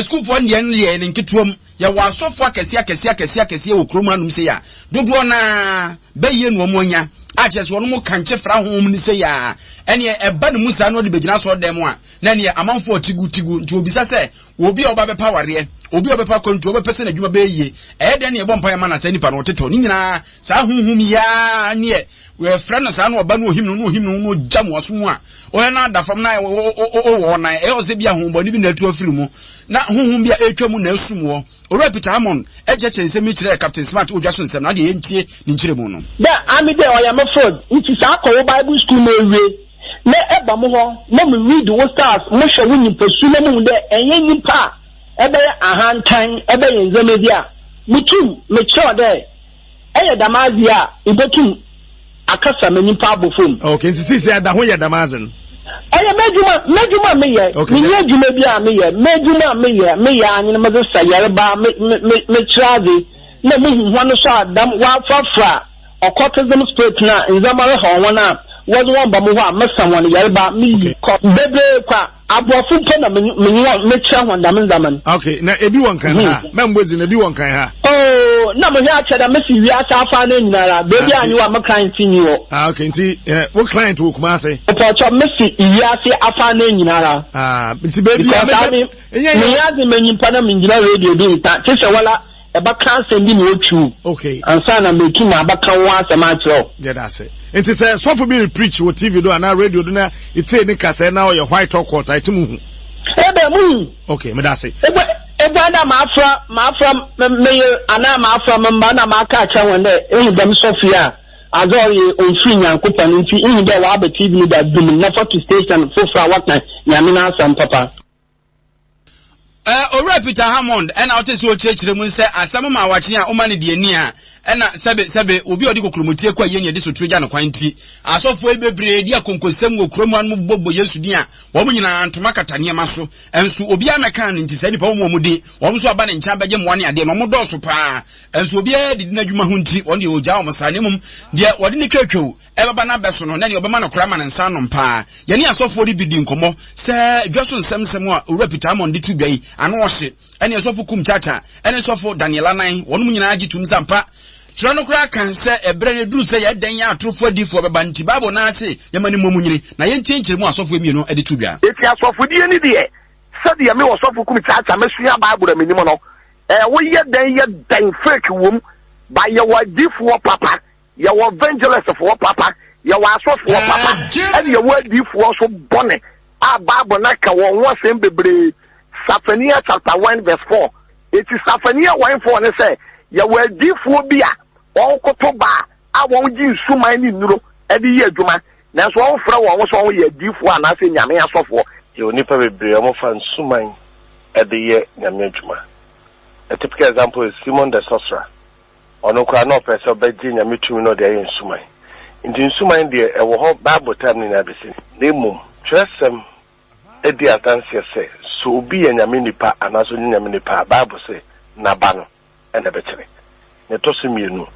school for ndi en ye ne nketuom ya wasofo akese wo krom anum se ya dodo na be ye no mo nya achese wo no mo kanche fra hom ni se ya ene eba ne musa no de begina so dem a na ne amanfo tigu nti obisa se obi oba be paware obi oba pa kontu oba pese na dwuma be ye de ne ebom pa ya mana se nipa no teto ni nyina sa hunhum ya ne we fra na sa no oba no ohim no jam waso mu a o na da fam na o na o se bia hu boni bi na tu afiri mu na hunhum bia etwa mu na asum wo ora Peter Hammond ejeche nsem mi kire Captain Smart odwa so nsem na de yentie ni kire mu no da ami de o ya me ford nti sa ko Bible school na ewie na eba mo ho na me read wo stars mo hwe wo ni posu na mu de enye nipa ebe ahantan ebe yenzeme dia mutum me cho de eye damazi a ibetum akasa me nipa abofom okay sisi ada ho ye damazin eye mejuma me ye me ye juma bia me ye mejuma me ye anyi me sa yare ba me trade na me hu no so adam wa fafra okotism spirit na nzamare ho wona wodi won ba mo ho a mesa won yare ba me bebe kwa abofu po na me tra won dam zaman okay na ebi won kan ha membozi na ebi won kan ha oh na mo ya chada me si wi ata afa na nyinara bebi anyi wa me kan tinyi wo okay nti wo client wo kuma ase opo me si wi ata afa na nyinara nti bebi me ya de menyimpa na mengyina radio bi ta tese wala eba kan sendi me otu okay ansa na me kima abaka wo asema atro je da se nti se so for be preach wo TV do na radio do na ite ni kase na o white talk court itimu ebe mu okay me da se ebe na ma afra me ana ma afra mba na ma aka cha won de ehu dem Sofia azori onfri nyankopa nti ehu de wa ba TV da dum na photo station fofra what na nyame na asam papa Ora Peter Hammond and out is what church remun say asama ma watching a woman de ani a na sebe obi odi kokromoti kwa yenye de so treja no kwanti asofo ebebre di akonkosem wo kromu anu bobo Yesu din a wo nyina antoma katane maso enso obi ameka ne ntisa nipa wo mu de wo so aba ne ncha beje mo ne ade no mo doso pa enso obi e didi na dwuma ho nti wo de oja wo masane mum de wo de ne kwekwew ebaba na beso no na ne obema no krama ne nsa no pa ye ne asofo di bidi nkomo se dwaso nsem a Ora Peter Hammond di tudwai ano ohye ene asofo kum tata ene asofo Daniela nan wonum nyina agitum sampa Trano kra kan se ebre ne duru se ye dan ya atrofo adifo beba nti Bible na ase ye mani momu nyini na ye nchenchere mu asofo emienu ade tudwa eti asofo die ni de se de me asofo kum tata mesua Bible na menim no wo ye dan fake wom ba ye wadifo papa ye wo evangelist for papa ye wo asofo papa ene ye wadifo so bone a Bible na ka wo sem bebre Safania chapter 1 verse 4. It is Safania 1:4 and say, ya were diphobia, all kotoba, I won't use so many nuro, every year, Juma. That's one flower was only a dipho and I say Yamia software. You never be able to find so many at the year Yamia. A typical example is Simon the Sorcerer. Or no crown of person, but Jin Yamitu no day in Sumai. In Sumai, dear, a whole Bible time in everything. They move, trust them. Edi atansi say so obi enyame nipa anaso nyame nipa Bible say nabano ena bekyere ne toso mienu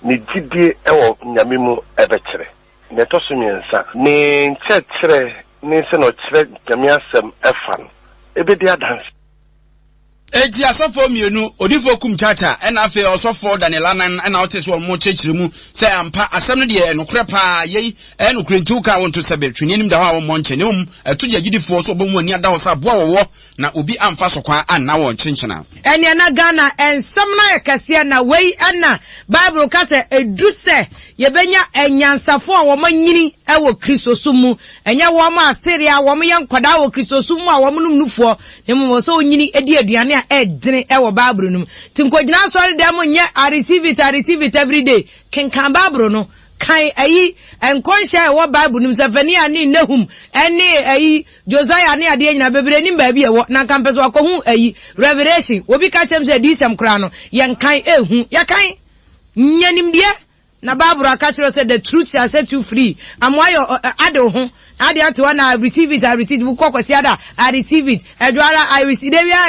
ne gidie ewo nyame mu ebekere ne toso miensa ne nkyekere ne se no kire nyame asem efa no ebedi adansi Eti asofo mienu odifo kum tata ena afi osofo Daniela nan ena otis wo mo chechire mu se ampa asem no de enokre pa yei enokre ntuka wonto sebe twenyenim da ho mo nche ne etoje gidifo so obomu ani ada ho sa boa wo na obi amfa sokwa anna wo chenchena ene na Ghana ensam na yakase na wei ana Bible ka se edu se yebenya enyansafo a wo manyini ewo Kristo sumu enya wo ma aseria wo me yankoda wo Kristo sumu a wo munum nufo nemo so onyini edi aduane edene ewo Bible num tinkodina so de mo nye I receive it every day kenkan Bible no kai ayi enkonsha ewo Bible num Sefania ni nehum ene ayi Josiah ne ade nyina bebre nim ba bi ewo na kampeso akohu ayi Revelation obi ka chem se disem kra no yenkan ehu yakan nyanim de na Bible akachiro said the truth shall set you free amwayo ade ho ade ate one I receive it we kokosi ada I receive it edwara I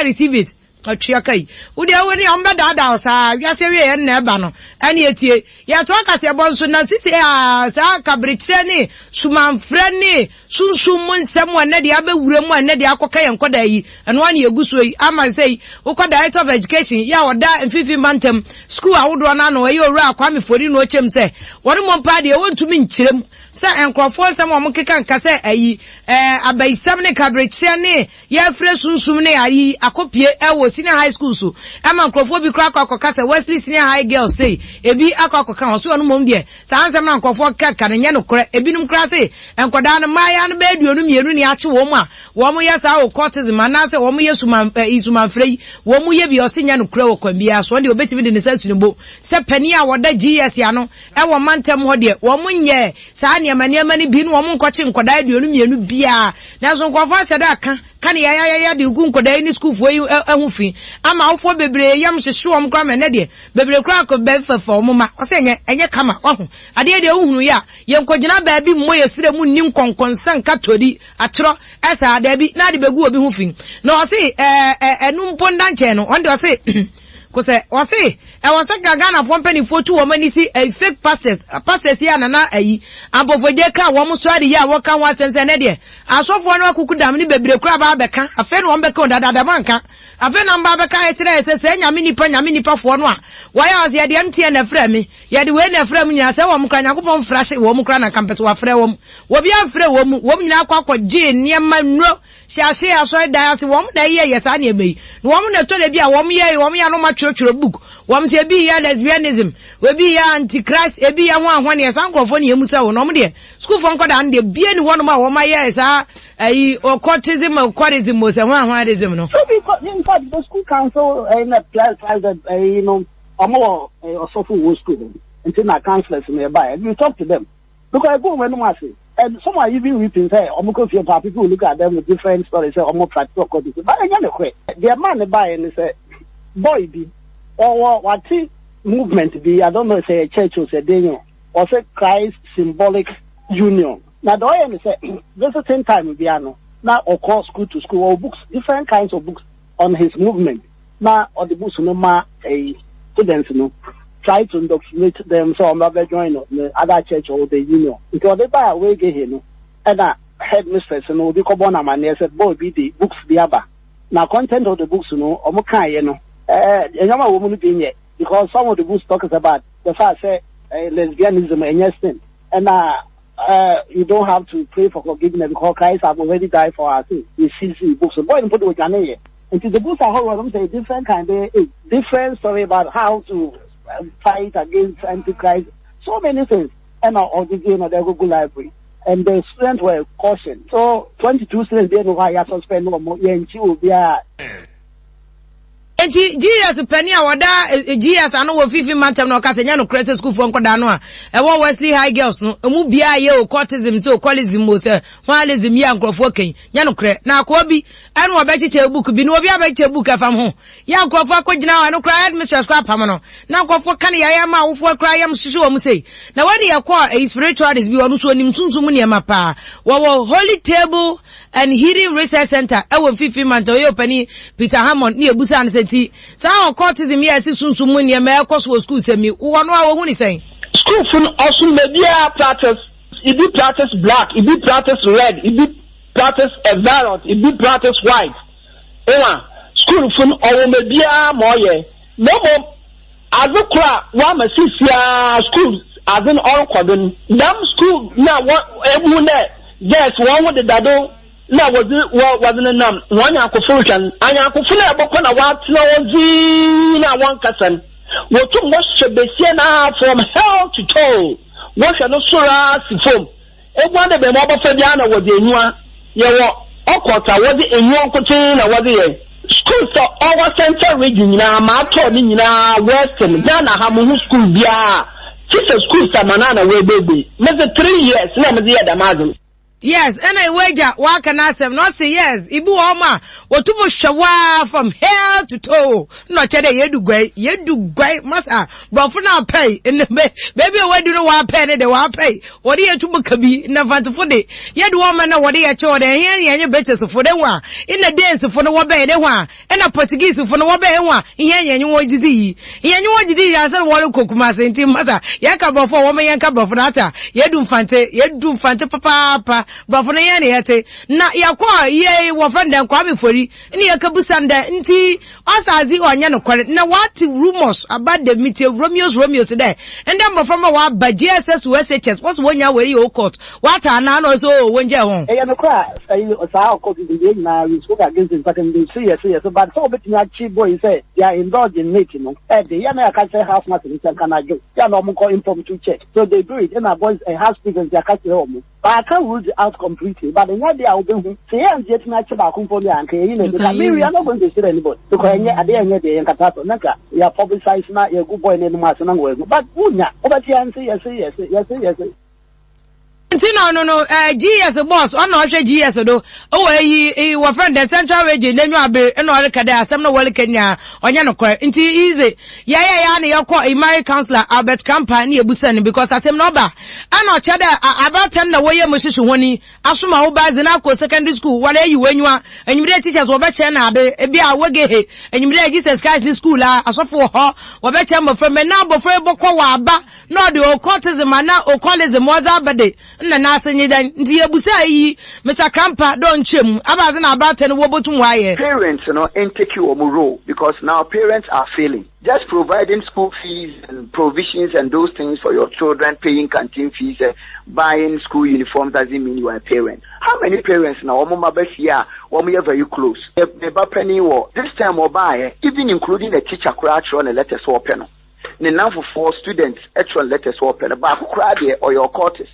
receive it Achiakai. Udi awani amba dada sa wiase we na eba no ene etie ya to aka se bonso na titi sa kabrichre ni sumanfre ni sunsum nsem wane de abewure mu ane de akoka ye nkoda yi eno ane eguso yi ama say ukoda Director of Education ya oda mfifi mantem school awodo na no ayi owura akwame fori no chem se wori mo pa de wontumi nkyirem sa enkrofo nsem wo mkeka nka se ayi abaisam ne kabrichre ni ya fre sunsum ne ayi akopie ewo senior high school so ama nkrofo bi kra akokka se Wesley senior high girls say ebi akokka so no mom de sa ansem na nkrofo kaka ne nye no kra ebinum kra se enkoda no maya no be duonu mienu ne ache wo mu a wo mu yesa wo cortism anase wo mu yesuma frei wo mu ye bi osinya no kra wo kwambia so de obetimi de ne sasunbo se pani a woda GS ya no e wo mantem ho de wo mu nye sa ne manema ne bi no wo mu nkoche nkoda duonu mienu bia na so nkrofo aseda kan ya de gu nkoda ni school fo yi ahufi ama ofo bebre yam hyehye wo mkra me ne de bebre kra ko be fefo mo ma o se enye kama ohu ade de ohunu ya ye nkogina ba bi mo yesire mu nim konkonsan katodi atro esa ade bi na de begu obi hufi na o se enum ponda nche no on de o se kose o se e wo se Ghana fo mpani fo tu wo mani si fake pastors ya na ayi abofo de ka wo mo so ade ya wo ka wa sense ne de asofo no akuku dam ni bebre kra ba beka afa no on beka dada banka afa na mba beka e kire se nyame nipa fo no a wo ya o se de ntie na fra mi ye de we na fra mi nya se wo mo kra nyakopon fra hye wo mo kra na campus wa fra wo wo bi afra wo mo nyina akwa je niema nro siase aso da ase wo mo da ye yesa na ebe wo mo na to de bi a wo mo ya no ma church book wo mo se bi ya lesbianism we bi ya antichrist e bi ya ho ahwane ya sankrofo ne emusa wo no mo de school fo nkoda nde bie ni wono ma wo ma ya esa ai occultism mo se ho ahwanism no so because in fact the school council in a place that you know omo also for school until na counselors nearby you talk to them because I go when no say And some are even weeping, say, people look at them with different stories, say, practical coding. But I know, the man buy and say, boy, be, or what movement be, I don't know, say a church or say, Daniel, or say Christ symbolic union. Now, the way I say, visiting time, Biano, now, or call school to school, or books, different kinds of books on his movement. Now, or the books, no more, students, try to indoctrinate them, so I'm not join the other church or the union. Because they buy away, and headmistress, they come on, and said, boy, be the books, the other. Now, content of the books, a young woman being yet, because some of the books talks about the fact, say, lesbianism and yes, thing. And, you don't have to pray for forgiveness because Christ has already died for our sins. You see books. So boy, and put it with your until the books are whole, say different kind of different story about how to fight against Antichrist. So many things. And all the game of the Google library. And the students were cautioned. So 22 students didn't know why you suspend no more. Yeah, and she will be Jesus penny awada Jesus anu wo fifi mantem no ka senya no Christ school for nkoda no a e wo Wesley High Girls no emu bia ye o courtism so alcoholism mo se holism ya nkrofo ken nya no kre na akwa bi anu obechiche book bi no obi abechiche book afam ho ya nkrofo akogina anu kra headmistress kwa pam no na nkrofo kan ya ma wofo kra yam hwehwe wo mu sei na wani ye kwa spiritualist bi wonu so nim tuntum ne ma pa wo Holy Table and Healing Research Center e wo fifi mantem ye opani Peter Hammond ne ebusa an sa courtism here si sunsumu ne ma ekoso school semi wo no a wo hu ni sen school fun also media practice it be practice black it be practice red it be practice violet it be practice white school fun owo media moye no mo azukura wa masisia school azin all kodon them school na what ebu ne yes one with the dado na wasn't nam one akufurkan anya akufuna eboko na watna ozi na one kasan wotu mo besia na from hell to toe what can no sura sifom egwa de be mo bofa dia na wode enua ye wo okota wode enua nkote na wode ye school for our central region na ma to ni nyina western Ghana ha mo school bia sister school samanana we baby me 3 years na me dey damagin. Yes, and I wager what can I say? Not say yes. Ibu Oma, what to shawa from hair to toe. Not cheddar, you do great, massa. But for now, pay in the baby. Why do you want pay? They want pay. What do you to Bukabi in the fancy for the yet woman? What do you told here? And your bitches for the one in the dance for the wabe, the one and a Portuguese for the wabe one. Here, and you want to see. Here, you want to see as a wall cook, massa, and Tim Mother. Yakaba for woman, Yakaba for that. You do fancy, papa. But for na yakwa ye wo friend dem kwa befori ni yakabusanda nti osazi onya no kware na what rumors about the meeting Romeo today and then from wa ba GSS USHS what's wonya we you court what ana no so wonje ho e no kwa sa court the na we spoke against the second day yes but so bit na chi boy say they are indulged in making no the ya na ka say half mass in Canada ya no mo call impromptu church so they do it and our boys have speakers they ka say omo but I can't rule out completely but then they are going to say and yet na chiba kumpo ya nke you know because we are not going to see anybody because ade dey nkatato naka ya publicize na ya good boy na no maso na ngwe but unya obati answer yes no GS boss on no hwe GS do e wo friend the central region na nwa be no ole kada asem no wole Kenya onya no kwa nti easy ya na yakọ Imari counselor Albert Kampa na ebusan because asem no ba ana cheda about 10 na woye moshishi honi asoma wo baze na ko secondary school wale yi wenwa enyimire teachers wo be che na ade e bia wege enyimire Jesus Christ school a asofo ho wo be che mo from na bofo ebokọ wa aba no de occultism na occultism was abade na asenye dan nti ebusa yi Mr. Kampa don chem abaze na about 10 wo botum waye parents take your role because now parents are failing just providing school fees and provisions and those things for your children, paying canteen fees, buying school uniforms doesn't mean you are a parent. How many parents now? We are very close. This time we buy, even including a teacher crash on a letter swap pen. Now for students, actual letter swap pen, but or your quarters.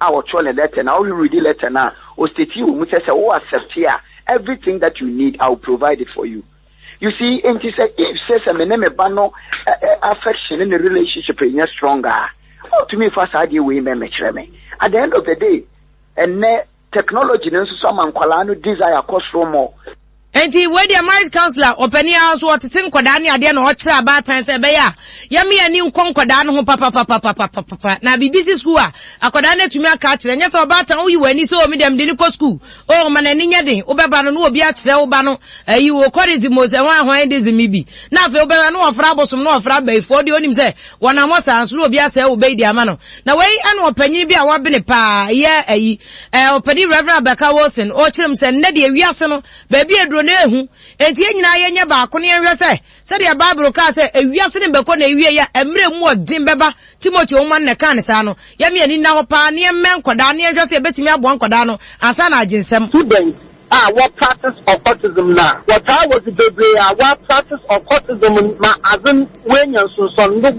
Our children letter now we read the letter now. Or state you say, oh, accept here. Everything that you need, I'll provide it for you. You see, and he said, if says a name affection in the relationship is stronger. Oh, to me, first idea we me. At the end of the day, and technology no so man kwala no desire cost more. Enti we the marriage counselor opani house what tin kwada ne ade na o kire abatan se be ya me ani nkon kwada no ho papa na BBC school akwada na tumi aka kire nya se obatan wo yi wani se o me dem de ni ko school o ma na ni nya den wo beba no obi a kire wo ba no ayi wo korizi mo se wan hwan de zimi bi na fe wo beba no ofra bosom no ofra ba ifo de onim se wona mo sans no obi a se wo be di ama no na we anu opanyin bi a wo bene pa ye ayi opani Reverend Beka Wilson o kirem se ne de wiase no ba bi edu nehu enti enyina ye nye ba ko ne enwe se de Bible ka se ewiase ne beko na ewie ya emre mu odin beba Timothy o man ne kan sa no ya me ani na ho pa ne men koda ne enwe se betimi abo nkoda no asa na aginsem students what practice of autism now what I was the what practice of autism ma azin when you so no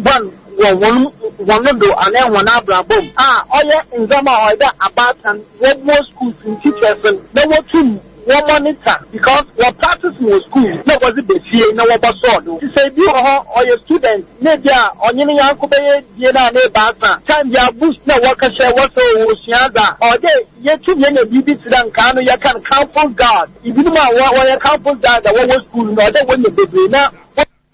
one do and one abrabom oye nzama oida about and what most schools and teachers and no what to one monitor because what practice in school no was it the fear no what so do say be or your students maybe on any uncle be na basa time ya boost na work share what so siada or they yet to be a bibi to kan you can campus guard even my campus guard that was school no that when you na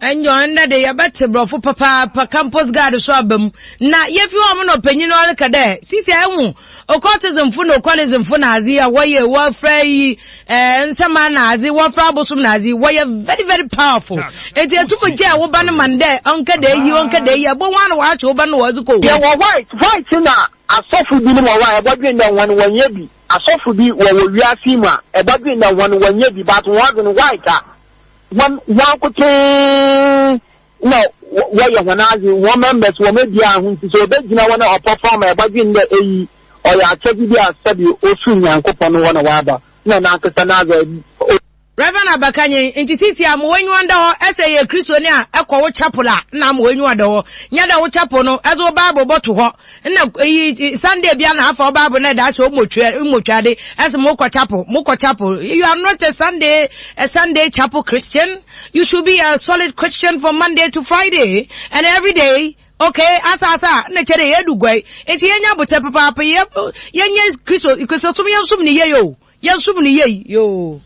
enyo nda de yabate brofo papa campus guard so abam na yefi wo no panyin no ka de sisi enwu occultism fu no occultism fu na azi ya woye wo frey nsema na azi wo fra bosum na azi woye very very powerful eti etumo je wo ba no mande onka de yi abo wan wa acho ba no wazu ko yeah white na asofu bi no wa ebodwe na wan wanye bi asofu bi wo wiase mu a ebodwe na wan wanye bi but one white one could no what you want to one members will maybe so they you know one or perform but in the A or ya check you study or soon and coupon one waba no na Reverend Abakanye enti sisi amwenyu anda ho ese Kristo ne a ekwo chapel a na amwenyu anda ho nyada wo chapel no ezo Bible boto ho na Sunday bia na afa Bible na da so motwade ese mo ko chapel you are not a Sunday chapel Christian. You should be a solid Christian from Monday to Friday and every day. Okay, asa na chere yedu gwai enti yenya bote papa yenye Kristo sum ni ye yo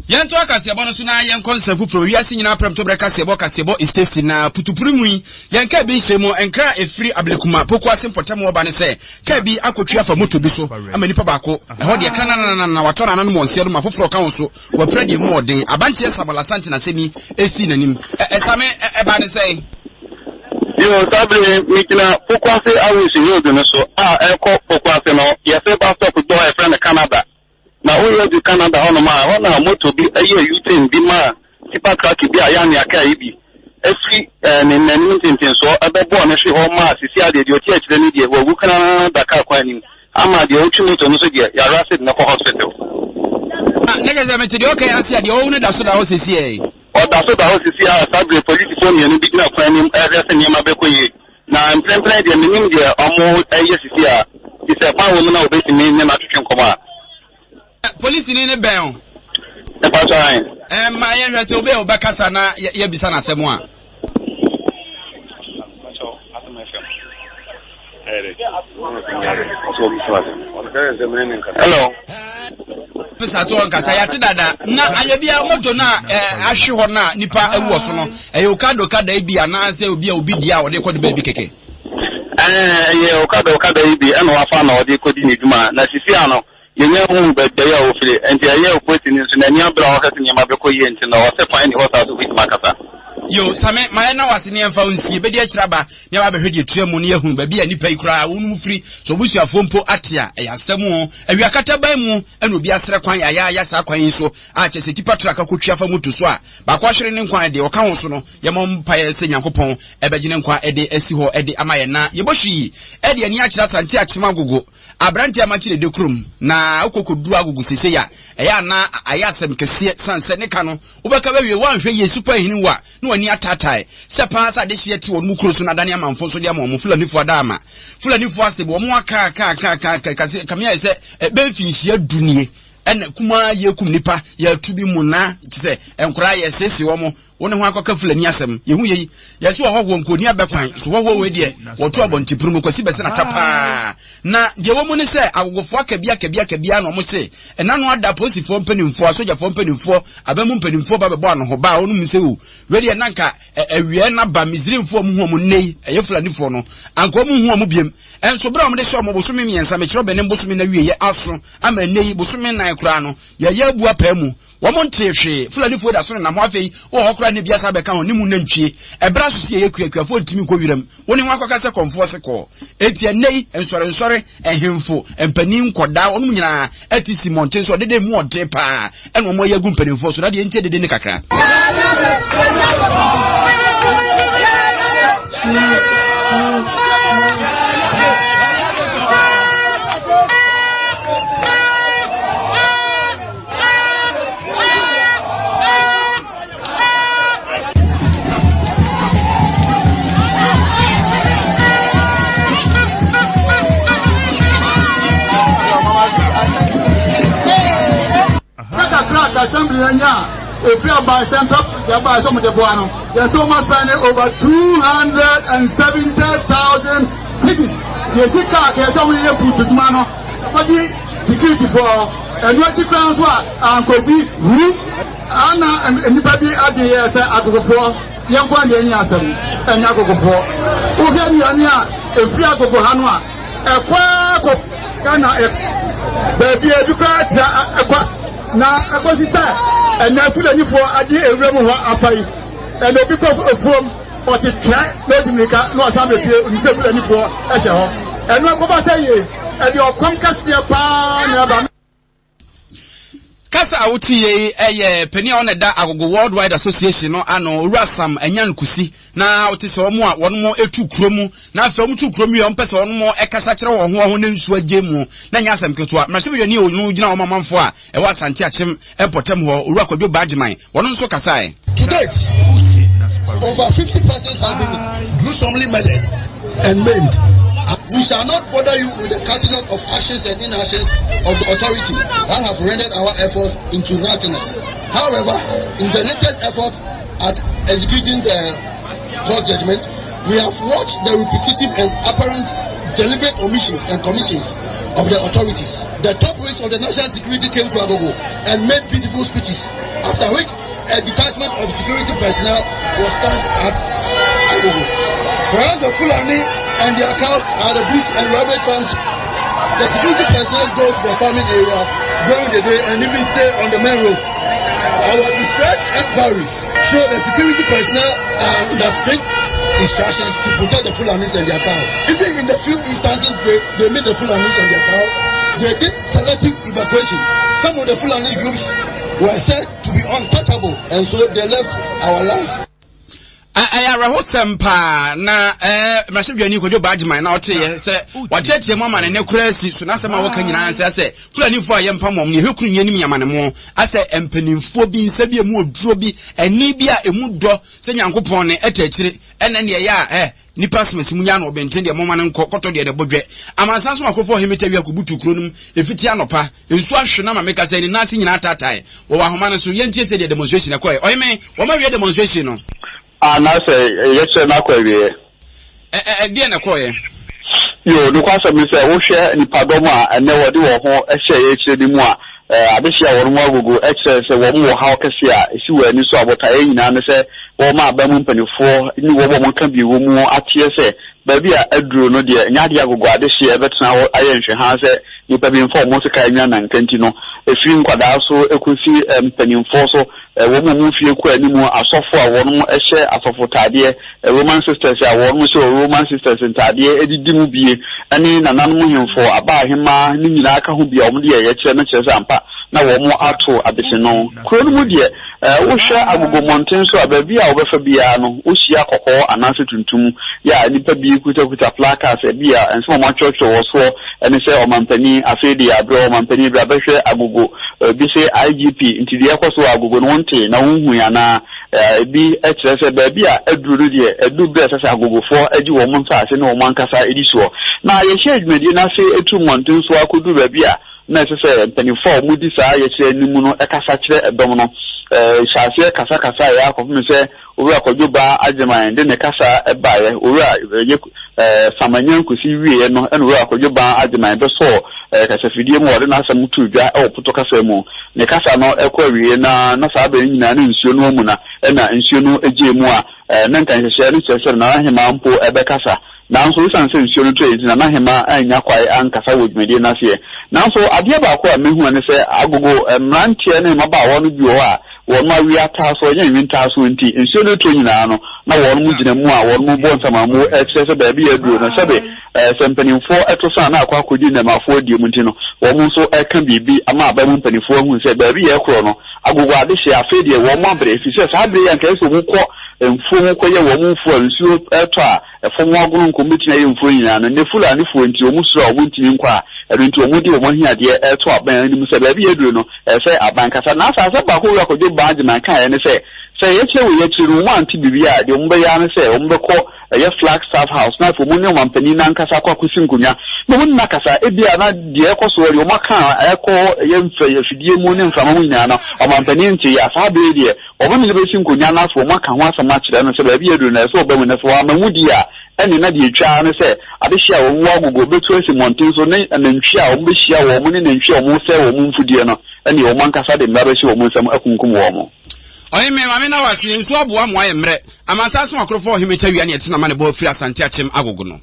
Yanto akasiebo no so na yen konsefu pro wiase nyina prem to breka sebo kasebo is tasting na putupuru yi yenka bi hyemu enka efiri ablekuma poku asempotem oba ne se ka bi akotu afa moto bi so amani pa baako ho de kana na watora na no monse no mafoforo ka wonso wa prade mu odin abantie sabala santi na semi esi nanim esame eba ne se yo tabre mikina poku ase awusi yo de no so eko poku ase no ye se ba stop do e friend Canada na onye dị Canada ọ nọ ma ọ na moto bi eye U10 bi ma tipa truck bi aya na aka ibi efi ne ntintin so ebe bo na hwe ho ma sisi ade de o tie kire ni de wo wu kana Dakar kwa ni ama de o twi moto no so de ya rasid na ko hospital nega za meti de okay asia de o ne da so da ho sisi e o da so da ho sisi a sabre police phone ye ni bi na kwa ni ese ni ma be ko ye na mprempre de ni de omo eye sisi a ise pa wo na obetimi ni na twetwe nkoma police ni ne ben e pa so ayin ma yen hwese obe obekasa na ye bisa na asem a hello pesa so nkasa ya tidada na anya bia moto na ahwe ho na nipa ewo so no okado kada ibi anase obi dia wo de kodi ba bi keke ye okado ibi eno afa na wo de kodi ni duma na sisi ano yenye hu bedde ya ofire enti aye opoti ni so na nya bra o kase nyama be ko ye enti na o se pan ni hosa so bit makasa yo same ma na wase ne emfa unsie be dia kiraba ne ba behwe tua mu ne ehun ba bia nipa ikura wonu firi so busuafo mpo atia yasemu awiakata ban mu ena obi asere kwan ya sa kwan so a chese tipa traka kotwa fa mutu so a ba kwa hwere ne nkwan de o ka ho so no ye mom pa ye se nyankopon ebegine nkwan ede asi ho ede amaye na ye bohwi ede ani akira sante akima gogo abranti amachire de krum na okokodu agogo sese ya eya na ayasem kese sanse ne ka no ubeka ba wie wanhwe ye super hini wa no ani atatai se pa sa de hye ti won mu kuro so na dane amamfo so de amam fulani fu adama fulani fu asebo mo aka kase kamia se benfi hye dunie ene kuma ye kum nipa ya tubi mu na se enkura ye sese wo mo wone ho akɔka fulani asɛm yehu ye yɛse wɔ hɔ nkoni abɛkwan so wɔ we de wɔto abɔnteprum kwasi bɛse na tapa na de wɔ mu ne sɛ agogofo akabia no mo se ɛna no ada posifo mpanimfo asogya mpanimfo abamu mpanimfo ba bɛbɔ ano ho ba onu mu se o we de nanka awie na ba misrimfo mu ho mu nei ɛyɛ fulanifo no anko mu ho mu biem enso bra mo de hye mo bosome miensa me kyerɛ bɛne bosome na wie yɛ aso ama nei bosome nan kura no yɛ abu apa mu wɔn ntehwe fulanifo da so na mo afei wo hokora ne biasa bɛka ho ne mu nantwie ɛbra so sie yɛ kuakuafo ntimi kɔ wiram woni ho akɔka sɛ kɔmfo se kɔ etie nei nsɔre ehemfo mpanin nkɔda wɔn nyinaa ati simonte so dede mu ɔde pa ɛna wɔn yɛ gu mpanimfo so na de ntie dede ne kakra Assembly if you are by Central, you are by some of the Buano. There are so much spending over 270,000 cities. You see, there's only a put to Mano, but the security for and what you crowns were, Uncle Z, Anna, and anybody at the year said, I go for young one, the answer, and I go for. Who can you if you are go for Hanwa? A quack, baby, you cry, na akosi sa na fulani fo ade ewrem ho afai and obi ko from but try no dimika no asam be ni se fulani fo ehye ho enu akoba say ye e de okom kase pa na ba kasa awuti eye pani a ona da agogo worldwide association no ano urasam anyan kusi na wote se omo a wono mo etu kromu na afa mu tu kromu ye ompese wono mo ekasa kire wo ho ne nsu agemu na nya asem ketua ma hye ni onu gina wo mamamfo a e wa asante achim empotem ho urakwadwo badman wono nso kasa e to date over 50 persons have been gruesomely murdered and maimed. We shall not bother you with the catalogue of actions and inactions of the authority that have rendered our efforts into nothingness. However, in the latest effort at executing the court judgment, we have watched the repetitive and apparent deliberate omissions and commissions of the authorities. The top ranks of the national security came to Agogo and made beautiful speeches, after which a detachment of security personnel was stationed at Agogo. Whereas the Fulani and their cows are the beasts and rabbit farms, the security personnel go to the farming area during the day and even stay on the main road. Our dispatch enquiries show the security personnel are under strict instructions to protect the Fulanis and their cows. Even in the few instances they meet the Fulanis and their cows, they did selective evacuation. Some of the Fulani groups were said to be untouchable, and so they left our lands. Ayara hosempa na mashibwani kodwo badman na ote se wacheche mama na nekurasi so na sema waka nyina anse se fulanifo aye mpamom ne hekuru nyanim yamane mo ase empanimfo bi nsabi emu oduro bi ani bi a emu do se nyankopon ne etachire ene ne ya nipa smesi munya na obenten de mama ne nkokoto de bodwe amansa so akofo hemeta wi akubutu kronum efiti anopa ensu ahwe na mameka se ni nasi nyina atatai wo wa homa ne so yentie se de demonstration akoy oyeme wo ma wi demonstration no na say yes na kwawie die na koye yo no kwasa mi say wo hwe nipa dom a ene wode wo ho ehye ye kire di mu a abehia wo mo agogo ehye se wo mo ha okese a esi wo ani so abota e nyina ne se wo ma ba mu mpanifo ni wo mo kan bi wo mu atie se ba bi a aduro no de nya de agogo adehye ebetena wo ayenhwe ha se nipa bi mfo mo se ka nya na nkanti no efi nkwada so ekosi mpanifo so wo mu fie ko animu asofo a wono ehye asofo tade Roman sisters a wono so Roman sisters ntade edidi mu bie ani nananom hemfo aba ahema ni nyina aka ho bia omde ye kire na kire sampa na wo mu ato abese no kuro mu de wo hwe agogo monten so ababi a wo befa bia no wo hia kokko anase tuntum ya nipa bi kuta placards e bia enso mo church wo so ene se o mampani afedi abro mampani bra behwe agogo bi se IGP ntidi ekoso agogo no nte na hunhu ya na bi ekire se ba bi a aduru de edu bre se agogofo agi wo mo ntaase ne wo mankasa edi so na ye share admedi na se etu monten so akodu ba bi a na se se mpanifo mu di saa ye kire nimu no ekasa kire edom no Shasia Kasa ya confirm owura Kojoba Ajeman de ne kasa ebaye owura Samanyan kusi wie no ena owura Kojoba Ajeman be so kasa fidie mu ode na asam tu dwa puto kasa mu ne kasa no ekwa wie na sa ba nyina ne nsuo no mu na ena nsuo no eje mu a na nkan hye ne kyerɛ na hema mpo ebe kasa nanso sanse nsuo no to ezi na hema anya kwai ankasa wodwedie na se nanso ade ba ko a mehu ne se agogo mrantie ne mabaawo no bi wo a won ma wi ata so nya nwinta so nti nsuo no to nyina no na won mu gina mu a won mu bo ntama mu exercise ba bi aduro na sebe sempanimfo etosa na akwa kodi na mafo die mu nti no won mu so eka bibi ama aba mu mpanimfo hu se ba bi ye kro no agogo ade hye afedie won mu abre fi se sa abre yan ka so mu ko mfumu ko ye won mu fu nsuo eto a efom agunu nkombeti na ye mfu nyina no ne fula ne fu nti o mu sura o mu ntimi nkwa erinti o mu di o mu hia de eto aban ni mu se ba bi aduro no se abankasa na asa ba ko ura ko de baage man kan ne se yeche we yeche ru wanti bibia de ombe ya ne se ombe ko ye Flagstaff House na fo mu ne wampani na nkasa kwa kusinkunya no mu na kasa ebia na de ekoso ori o maka eko ye mfa ye fidie mu ne mfa mu nyina na o wampani nti ya fa be de o mu ne be sinkunya na fo maka ho asama kire no se ba bia du na so oba mu ne so wa mamudi a ene na de twa ne se ade hia wo wo agogo betu esi monten so ne nantwi a wo be hia wo mu ne nantwi a wo se wo mu mfudie no ene o mankasa de mba be hia wo mu nsam akunkum wo mo oyi me mame na wasi nso aboa mo aye mre amasa so akrofo himecha wi ane etina mane bo firi asante achim agogo no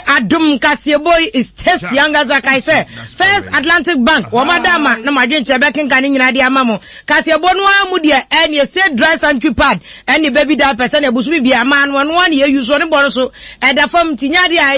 Adum Kasieboy is test young as I say. First Atlantic Bank, Wamadama, no Majin Chebekin Kanin Nadia Mamo, Kasiabonwa Mudia, and you said dry sanitary pad, and the baby diapers and a busby be a man 1 year you saw the bonoso, and the from Tinadia,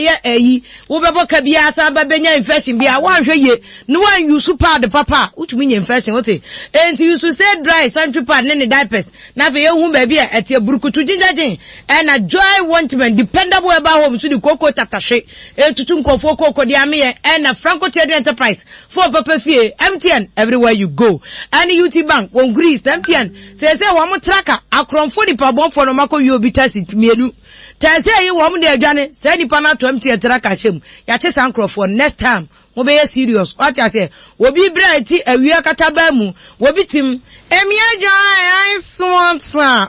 Ubabo Kabiasa, Babenya infection be a 1 year, no one you super the papa, which mean infection, what it? And you should say dry sanitary pad and the diapers, now for your baby at your Bruku to Jinjajin, and a joy wantment dependable about home to the Coco Tatashe, Tutunko for Coco Diamia, and a Franco Trade Enterprise for Papa Fie, MTN everywhere you go. And the UT Bank, one Greece, MTN says, one more tracker, Akron 40 per bomb for the Mako you be tested, Mielu. Tell you, woman, dear Johnny, send the panel to MTN tracker shim. Yates Ankro for next time. Be serious. What I say, will be bright, a weak atabamu, will be Tim. Emia Joy, I swamp,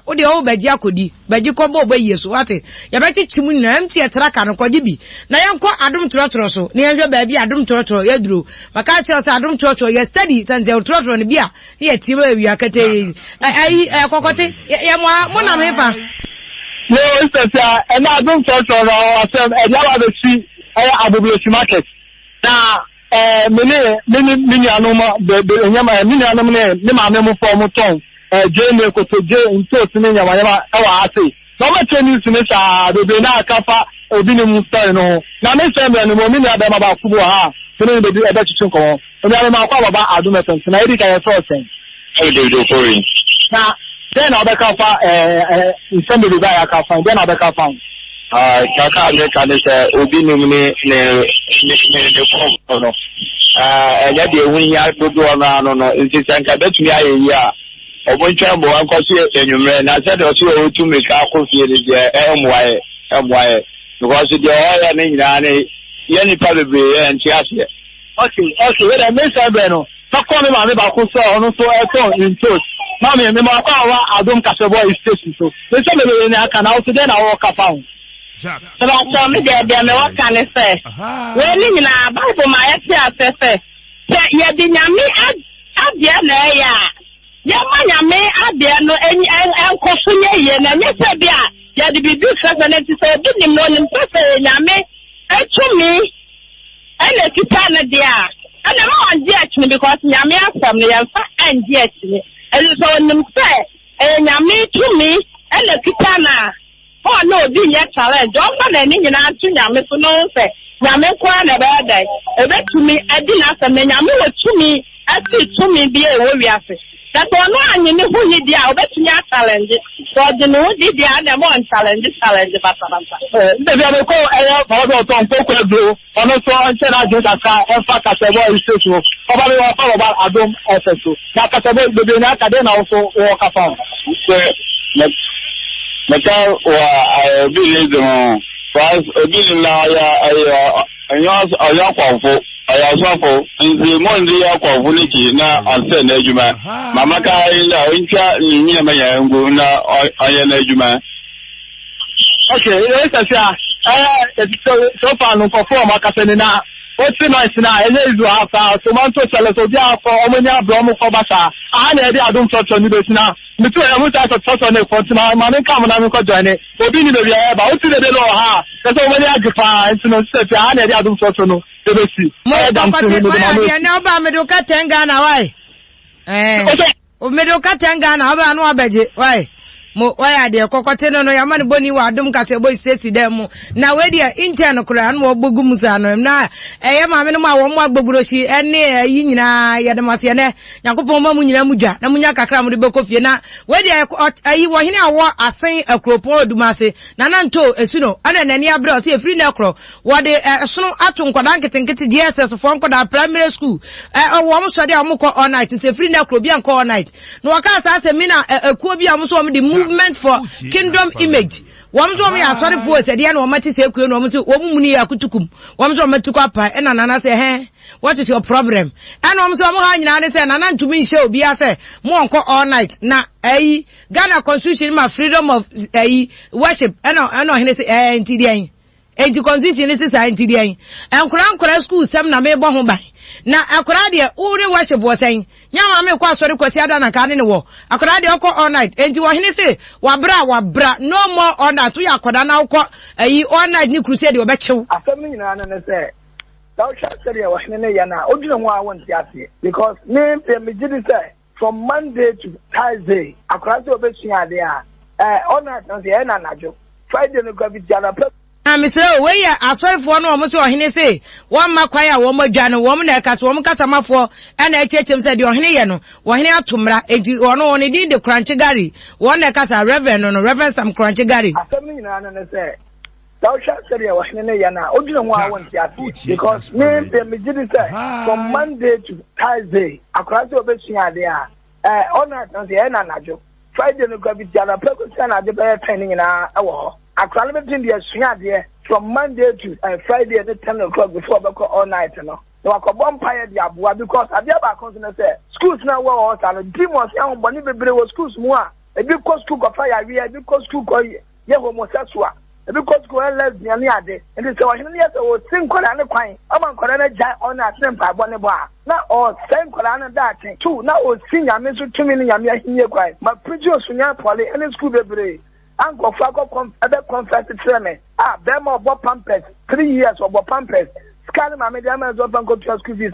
or the old Bajacodi, Bajacobo by years, what it. You better chimun empty a track and a codibi. Now I'm quite Adam Trotroso, near your baby Adam Trotro, Yedru. Macachos Adam Trotro, your study, and they'll trotro on the beer. Yet, we are cutting. I cocotte, Yama, Mona. No, it's and I don't touch on ourselves, and now I will see a market. Na mini anoma the nyama mini anoma ne ma me mo form ton je ne ko to je nto tini nyama nyama e wa ase no ma training tini sa be na akafa obi ne mu style no na me se me no mo mini aba ma ba kubo ha tini be e ba chichun ko o ya ma kwa baba adu me ton na edi ka ye so sen e de do for na then abakafa nsende be ba ya kafa then abakafa kaka ne kanisa obi nim ne ko no ya de wunya dodo na no no nti sanka betumi ayeyi a oboncha bo ankosi enwumre na se de o so o tu me ka ko fie de emwae because the oil ne nyina ne ye ni pa bebe ye nti ase okay we da me say be no so ko me ma me ba ko so ono so e so into na me ma kwa wa Adom Kasieboy station so se se bebe ne aka na o so de na wo ka pa Jack. So me de me what can I say? When you na Bible my say ye di nyame abia na ya. Ya ma nyame abia no enkoso nye ye na nye se bia ya di bibi covenant say bi ni mo ni pese nyame etumi ene kita na dia. Ana ma anje atini because nyame asam no yemfa anje atini. Elo so nim say nyame tumi ene kita na oh no, di nye challenge. Don't go any to Yami to know say Yami Kwan about that. A bit to me, I didn't ask them, Yami to me, I see to me be a warrior. That's all no, you know who you did, I'll bet you challenge. So the no did the other one challenge, but the other call Tom Poker do, on also until I get a car and fuck as a boy is so. Probably about Adom also. Like I said, the Binaka then also walk upon. Maka wa bili don was bili na ya kwamfo I also for the Monday of Unity now on Sunday, Juma. Mamaka is near my young na Ayana. Okay, so far no perform Makasanina. What's the nice now? And there is tomato salad for Omania Bromo Kobasa. I don't touch on this now. The two of us are touch on it for my money come and join it. For being the about to the law. That's all many occupied to know set. I don't touch on it. Medoka Tangana, why? Medoka Tangana, I know about why? Mo why there kokoteno no yamani boni wa adum kase boy state dem na we dia intern kura no bogumusa no na ma me no ma wo mo agbogburoshi ene yi nyina ye demase ne yakopon ma mu nyina mudwa na munya kakra mu de bekofie na we dia ayi wo hene awo asen akropon odumase na nanto esu no ana nani abre o se efri na kro wo de esono ato nkoda nketenkete DSS fo nkoda primary school wo mo so de wo ko all night se efri na kro bia nko all night no waka sa se mi na ekuo bia mo so mo de movement for kingdom image. Wamzo me asori for said ya no mati se kuo no mo so wo muni akutukum. Wamzo matuko apa e na nana say he what is your problem? And wamzo mo ha nyina ne say nana ntumi nhye obi ase mo onko all night na Ghana constitution ma freedom of worship eno hene say ntidi enti constitution is say ntidi enkura school sem na me bo ho ban na akura de uri worship wo sen nyama me kwa sori kwasi ada na ka ne wo akura de okọ all night enti wo hene say wabra no more all night to yakoda na okọ all night ni crusade obechew asem ni na na say thou shalt say wo hene ne ya na odwene ho awon ti ase because me gidi say from Monday to Thursday akura de obesua ade all night na say na najo Friday no go be jana Mr. we ya asọrifo no omo so ohene say won makwaya won madwa no won na kasa won kasa mafo na echechem say de ohene ye no ohene atomra enti ono oni di de crunch gari won na kasa reverend some crunch gari asem ni na na say thou shalt say ohene ne ya na odwene ho awon ti ase because me gidi say from Monday to Thursday across obesua ade ona na say na najo Friday no go be jana peko say na de be training na ewo Akran between the Sunya from Monday to Friday at 10 o'clock before we all night. No, wako bonfire the abua because I never consider say schools now were all and demons young bonny baby was schools more. A big cost school go fire, we a big cost school go ye homosexual. A big cost school lesbian yard, and it's our years or sing Koran quine. Among Koran giant on a simple bonnet bar. Now or same Koran that thing too. Now or senior miss 2 million here quite. My preacher Sunya Polly and school baby. Uncle Fako confessed to me. Bema bought pampers, 3 years of pampers. Scanning my medium as well go to school fees.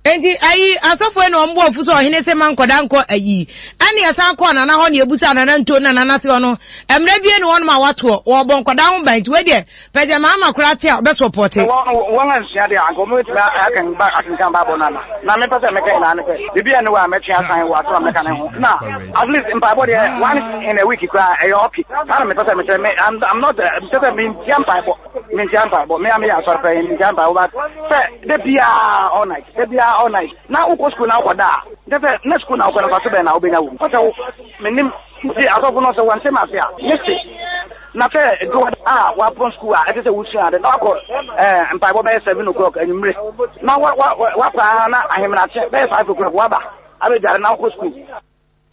Enti asofo no mbo ofuso ohene se mankoda nko ani asa ko na ho ne ebusa na nto na se ono emre bie ne won ma wato wo bonkoda ho ban ti we de peje ma makura te be support won ansia de agomo ti akan ba akan kan ba bonana na me pese me kan na ne pe bibia ne wa me tia san wa to me kan ho na at least in Bible there once in a week cry e okay na me pese me I'm not pese me tiam Bible me am ya so pe in tiam Bible but de bia all night de bia all night. Now uko school now kwada. Defe next school now kwada faso be na obenya wu. Kwata menim si asofo no so wan se ma se a. Yes. Na fe do wa pon school a ete se wusu ade na ko mpaibo be 7 o'clock anyumre. Na wa pa na ahemna che be 5 o'clock wa ba. Abe jare na uko school.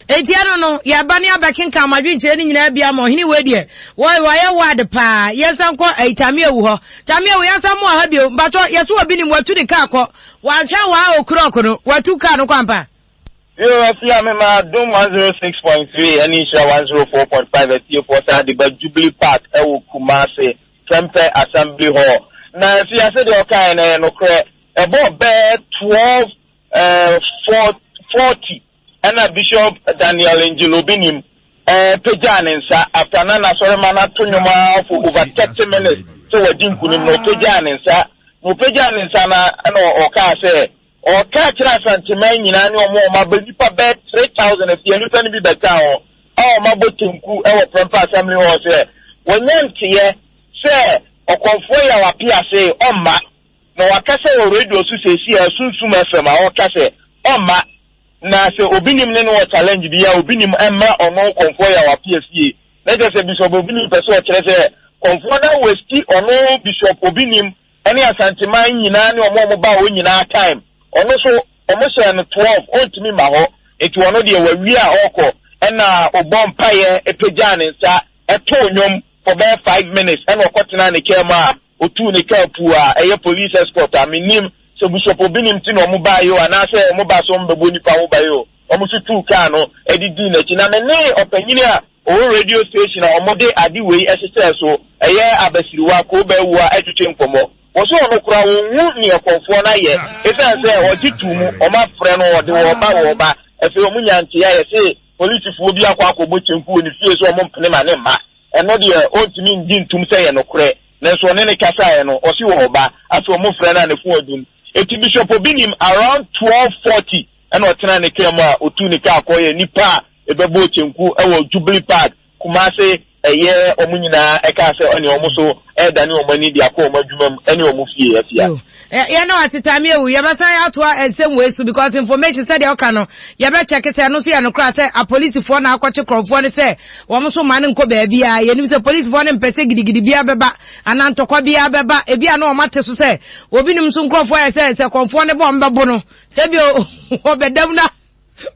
Etiano no ya bani abakin ka madwinche ni nyina bia mo hini we de wo ye wad pa yensan ko itami ewu ho tami ewu yensan mo ha bio bato yeso obi ni watu de ka ko wa hwa wa okroko no watu ka no kwampa yo afia me ma dum 106.3 and isha 104.5 at you for the Jubilee Park ewu Kumasi Tempe Assembly Hall na afia se de okai na no kre ebo be 12 40 Bishop Daniel Angelo Binim Pejanensa after Nana Solomana Tunyuma for over 30 minutes so we didn't put no Pejanensa no Pejanensa no Oka say or catch us and Timani no more my baby bet 3,000 if you can be the town oh my botunku our Prampa Assembly was there when you say or confoy our PSA on ma no Wakasa radio so say soon FM or Kase on ma na se obinim ne no challenge bia obinim emma ono konfo ya wa PSA na je se bishop obinim person kire se konfo na westi ono bishop obinim any asanteman nyina ne omo ba wo nyina time ono so omo se no 12 ontimi ma ho eti ono de wawi a okọ na obon paye epegya ne nsa eto nyom for be 5 minutes and okotena ne kema otu ne kapu a eye police escort aminim so bishop obinim ti no mo ba yo anase mo ba so mbebo nipa wo ba yo omo so tu ka no edidi na chi na me ne opanyini a o radio station a omo de ade wei esese so eye abasiriwa ko ba wu a etwetwe nkomo wo so ono kura wo hu ne ekonfo na ye esa se o titumu o ma frɛ no wo de wo ba efe o munyanti ya ye se police fo bi akwa akobɔ chemfu ni fie so omo mpene ma ne ma eno de ontimi ndi ntum se ye no korɛ nanso ne kasa ye no o si wo ba aso omo frɛ na ne fo odum eti bishop obinim around 12:40 and otena ne kema otu ne ka akoye nipa ebebo chenku ewo Jubilee Park Kumase eye omunyina eka se oni omuso edani omani dia ko omadwumam ene omufie afia ya no atitami ewu ya basa ya to same way so because information said ya ka no ya be check say no so ya no kra say a police for na akwache krofo ne say wo so man nko ba bia ya nim say police for ne mpese gidigidi bia beba anantokwa bia beba e bia na o mate so say obi nim so krofo ya say konfo ne bo mbebo no say bi obedam na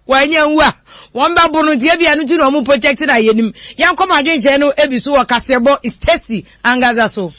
wanya nwa wamba bonu tie bia no ti no mu project na yenim yankoma adwenche no ebisu wo kasebo Stacy Angaza so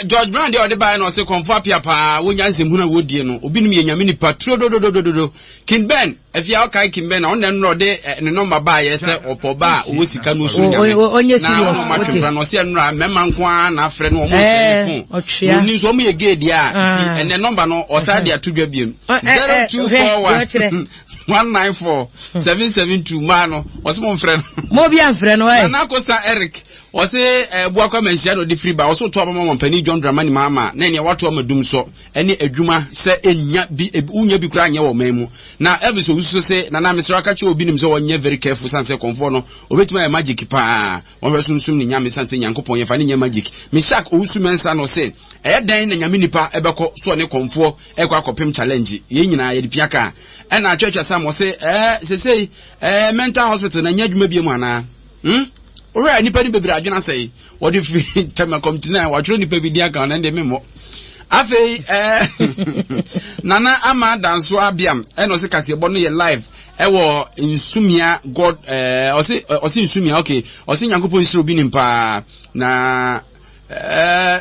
George Brand de ode no se konfo apia pa wonya nsemu na wodie no obi nim yenyame ni patro do King Ben afia o kai King Ben na onne no de ne number ba ye se opoba o sika no so nyame onye si wo matwempra no se no mema nko na afre no o mo telephone ni so mo ye gate a ene number no o sa de atodwa biem 0241 194 772 mano o se mo mfre no mo bia mfre no na ko sa Eric o se buakwa manhia no de free ba o so to abama Penny John Dramani mama na ne wato amadum so ene adwuma se enya bi unya bi kura anya wo memu na every so se na mesra ka che obi nim so wonye very careful sanse konfo no obetima ya magic pa won resumsum ni nyame sanse nyankopon ye fa ne nya magic mishak owusu mensa no se dan na nyame nipa ebekọ so ne konfo ekọ akopem challenge ye nyina ye dipiaka na atwatwa sam se se mental hospital na nya adwuma bi mu ana ora nipa ni bebre adwena sei wodi free tema komtina wa tro nipa bi dia kan na ndem mo afei nana ama danso abiam eno se kase ebo no ye live ewo insumia god osi insumia okay osi nyankopon siro bi nimpa na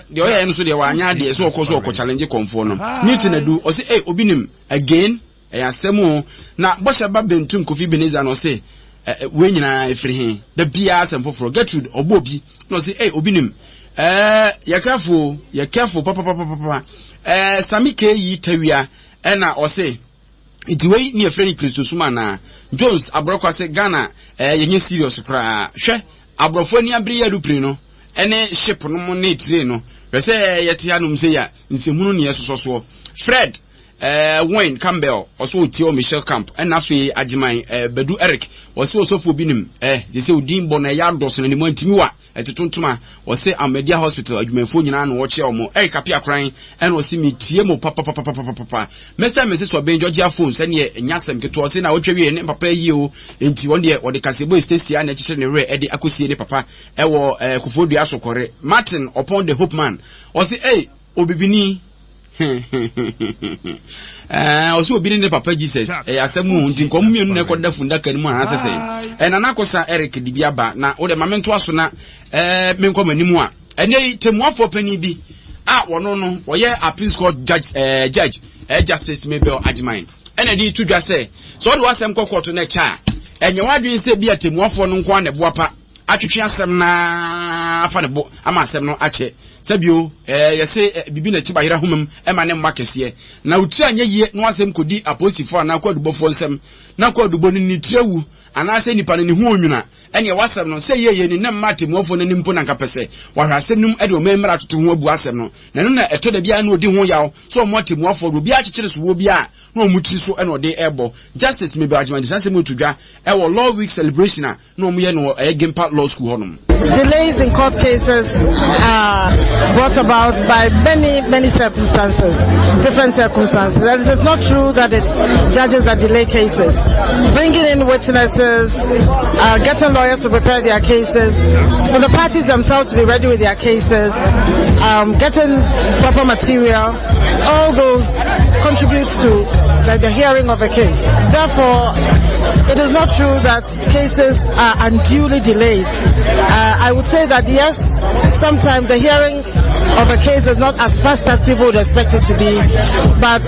de oya eno so de wa anya de so okoso challenge konfo no niti na du osi obi nim again asemu na bosha ba bentum Kofi Beneza no se we nyina efiri he da bia sempoforo Gertrude obobi no say obi nim you careful papa Samike yi tawia na o say itiwe ni efiri Kristo suma na Jones abrokwa say Ghana yenye serious kra hwe abrofo ni abri ya dupri no ene ship no mo ne tire no say yete anum say ya nsemunu ne yesoso Fred Wayne Campbell also Tio Michelle Camp and afi ajiman Bedu Eric also for binim they say udin bona ya dos na ni mantimiwa etutuntuma o say Amedia Hospital adwumanfo nyina na wo che omo kapia kran and o say metie mo papa Mr. Mrs. Wabenjogia phone se ne nyasem keto say na wo twawie ne papa yi o enti won de the Kasebo Stacy na chiche ne re de akosie de papa ewo Kufodua asokore Martin upon the Hope Man o say obibini oso obi ne papa Jesus asemu nti nkom mienu ne koda funda kan mu asese na nakosa Eric dibiaba na wo de mamento aso na menkom animu a ene temuafo pani bi wono no wo ye appeals court judge justice Mabel Ajiman ene di tudwa se so wo asem kokoto na cha enye wadwen se bi atemuafo no nko na boapa atwetwe asem na afa ne bo ama asem no ache sabio yese bibi na tiba hira humam ema ne makese na utira anye ye no asem kodi apostifo na akwadubofo nsem na akwadubo ni tirewu anase nipa ne hu onwuna ene wasem no se ye ni nam matemofo na nimpo na nkapese wahwa asem num ede o memra tutu hu abu asem no na no na eto da bia na odi hu yawo so mo atemofo do bia kyekere so wo bia na o mutiri so ene ode ebo justice Mabel Ajiman sanse mo tudwa e wo law week celebration na o mo ye no Gempa law school honum. Delays in court cases are brought about by many circumstances, different circumstances. It is not true that it's judges that delay cases. Bringing in witnesses cases, getting lawyers to prepare their cases, for the parties themselves to be ready with their cases, getting proper material, all those contribute to the hearing of a case. Therefore, it is not true that cases are unduly delayed. I would say that yes, sometimes the hearing of a case is not as fast as people would expect it to be, but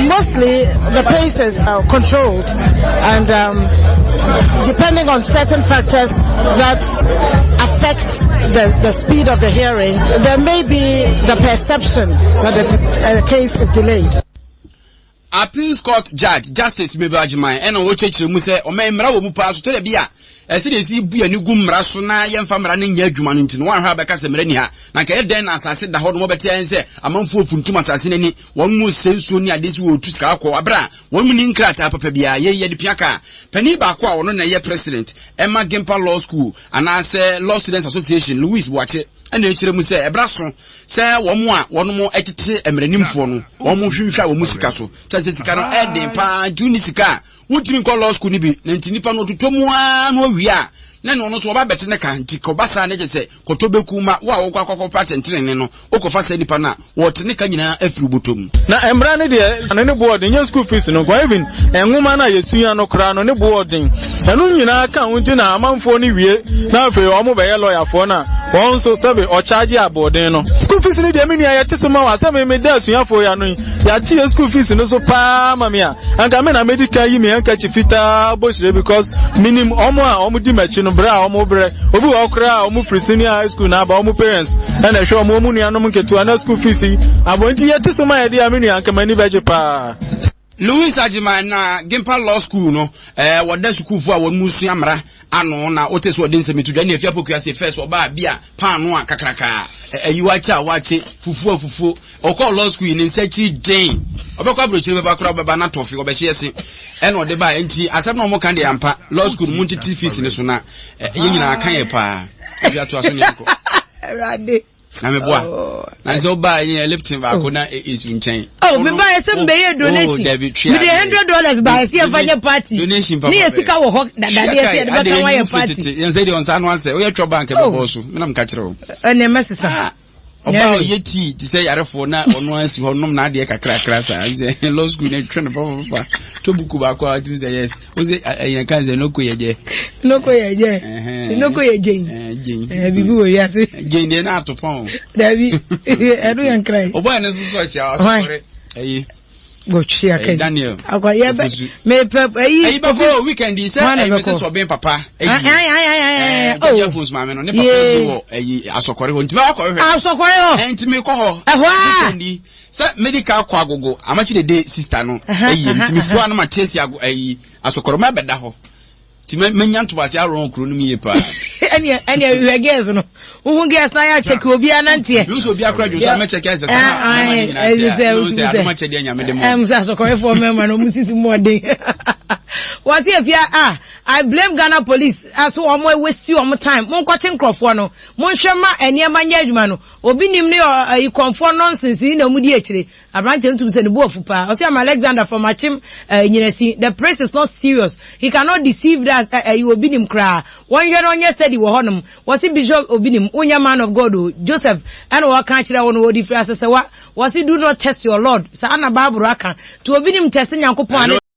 mostly the pace is controlled, and depending on certain factors that affect the speed of the hearing, there may be the perception that the case is delayed. Appeals Court Judge Justice Bebajimai and Ochechi Muse or Memra Mupas to the Bia. As it is Ibu and Ugum Rasuna, Yan Famraning Yaguman into one Habaka Semrenia. Naka then, as I said, the whole Mobile and say, among 4 Funtumas Assini, one must say soon at this wood to Skako Abra, 1 million crat up a Bia, ye the Piaka, Penny Bakwa, one year president, Emma Gempa Law School, and I say Law Students Association, Louis Watch it. And the children say a brasso, say one more edited and renimphone, one more future musicaso, says it's cannot add the pa, Junisika, would you call law school be, Nantinipan to Tomua, no, we are. Then on us were better than Ticobasa, and say, Kotobe Kuma, wow, Quaco and Treno, Okofasa Dipana, what Nikana, every butum. Now, I'm branded here, and any board in your school fees, no driving, and woman, I see no crown on the boarding. And when you know, count in a month for New Year, now for your mobile lawyer for now, also serve or charge your boardeno. School fees in the Minia, I just some made us, you have for your tea school fees, and also Pamia. And I mean, I made it carry me and catch a fita bush because minimum almost machine. Bra omobre obu okra omu free senior high school na ba omu parents and show omu mu nuanom nke to ana school fees abonti yeti so ma yede amenu ankamani beje pa Louis Ajima na Gimpa Law School no wada school fu a won musu amra ano na oteso odin semitu da na afia pokuya se first oba bia pan no akakraka ayiwacha wache fufu okọ law school ni nsachi den obekwa abrochire beba kura beba na tofi obehye ese eno de ba enti asem no mo kan de ampa law school mu ntiti fees ni so na yenyina akan ye pa bia to aso nyako rade na me boa na so ba yin lifting ba ko na isu nchen me ba ese mbe ye donation me $100 ba ese afanye party donation pa ni esika wo ho dade ese de ba kan wa ye party yen say de on sa no answer o ye tro bank be boss me na me ka kire o ene mesesa oba yeti ti say yarefo na ono ansi ho nom na de kakra sa law school na twen papa to buku ba ko ati say yes o say ayen kan say no ko yeje bibi wo yase je de na atopon dabi edu yan krai oba na so chia asore ayi go chia kai Daniel akwa ye me ayi ba ko weekend is say me say so ben papa ayi oh fos ma me no ne papa do ayi asokore ho ntime akọ hwe asokore ho ntime ko ho weekend say medical kwa gogo amachi de sister no ayi ntime fu ana matesi ago ayi asokore ma beda ho time menya ntobase aron kro no mi ye pa anya we girls no wo girls ya check obi anantie you so obi akra jo so me check ese sa ma check de anya me dem so asokore for me ma no musisi modern what if ya I blame Ghana police as o mo waste you time mon kwache nkrofo no mon hwema eniema nya adwuma no obi nim ne ikonfo nonsense ni na mu di akire abrante ntum se ne bo afupa o say am Alexander from Achim nyinasi the press is not serious he cannot deceive that you obi nim kra won hwe no nya steady wo honum was bishop obi nim onya man of God Joseph and wo kan kire wo no wo di frase se wa was do not test your lord sa na bible aka to obi nim test nyankopon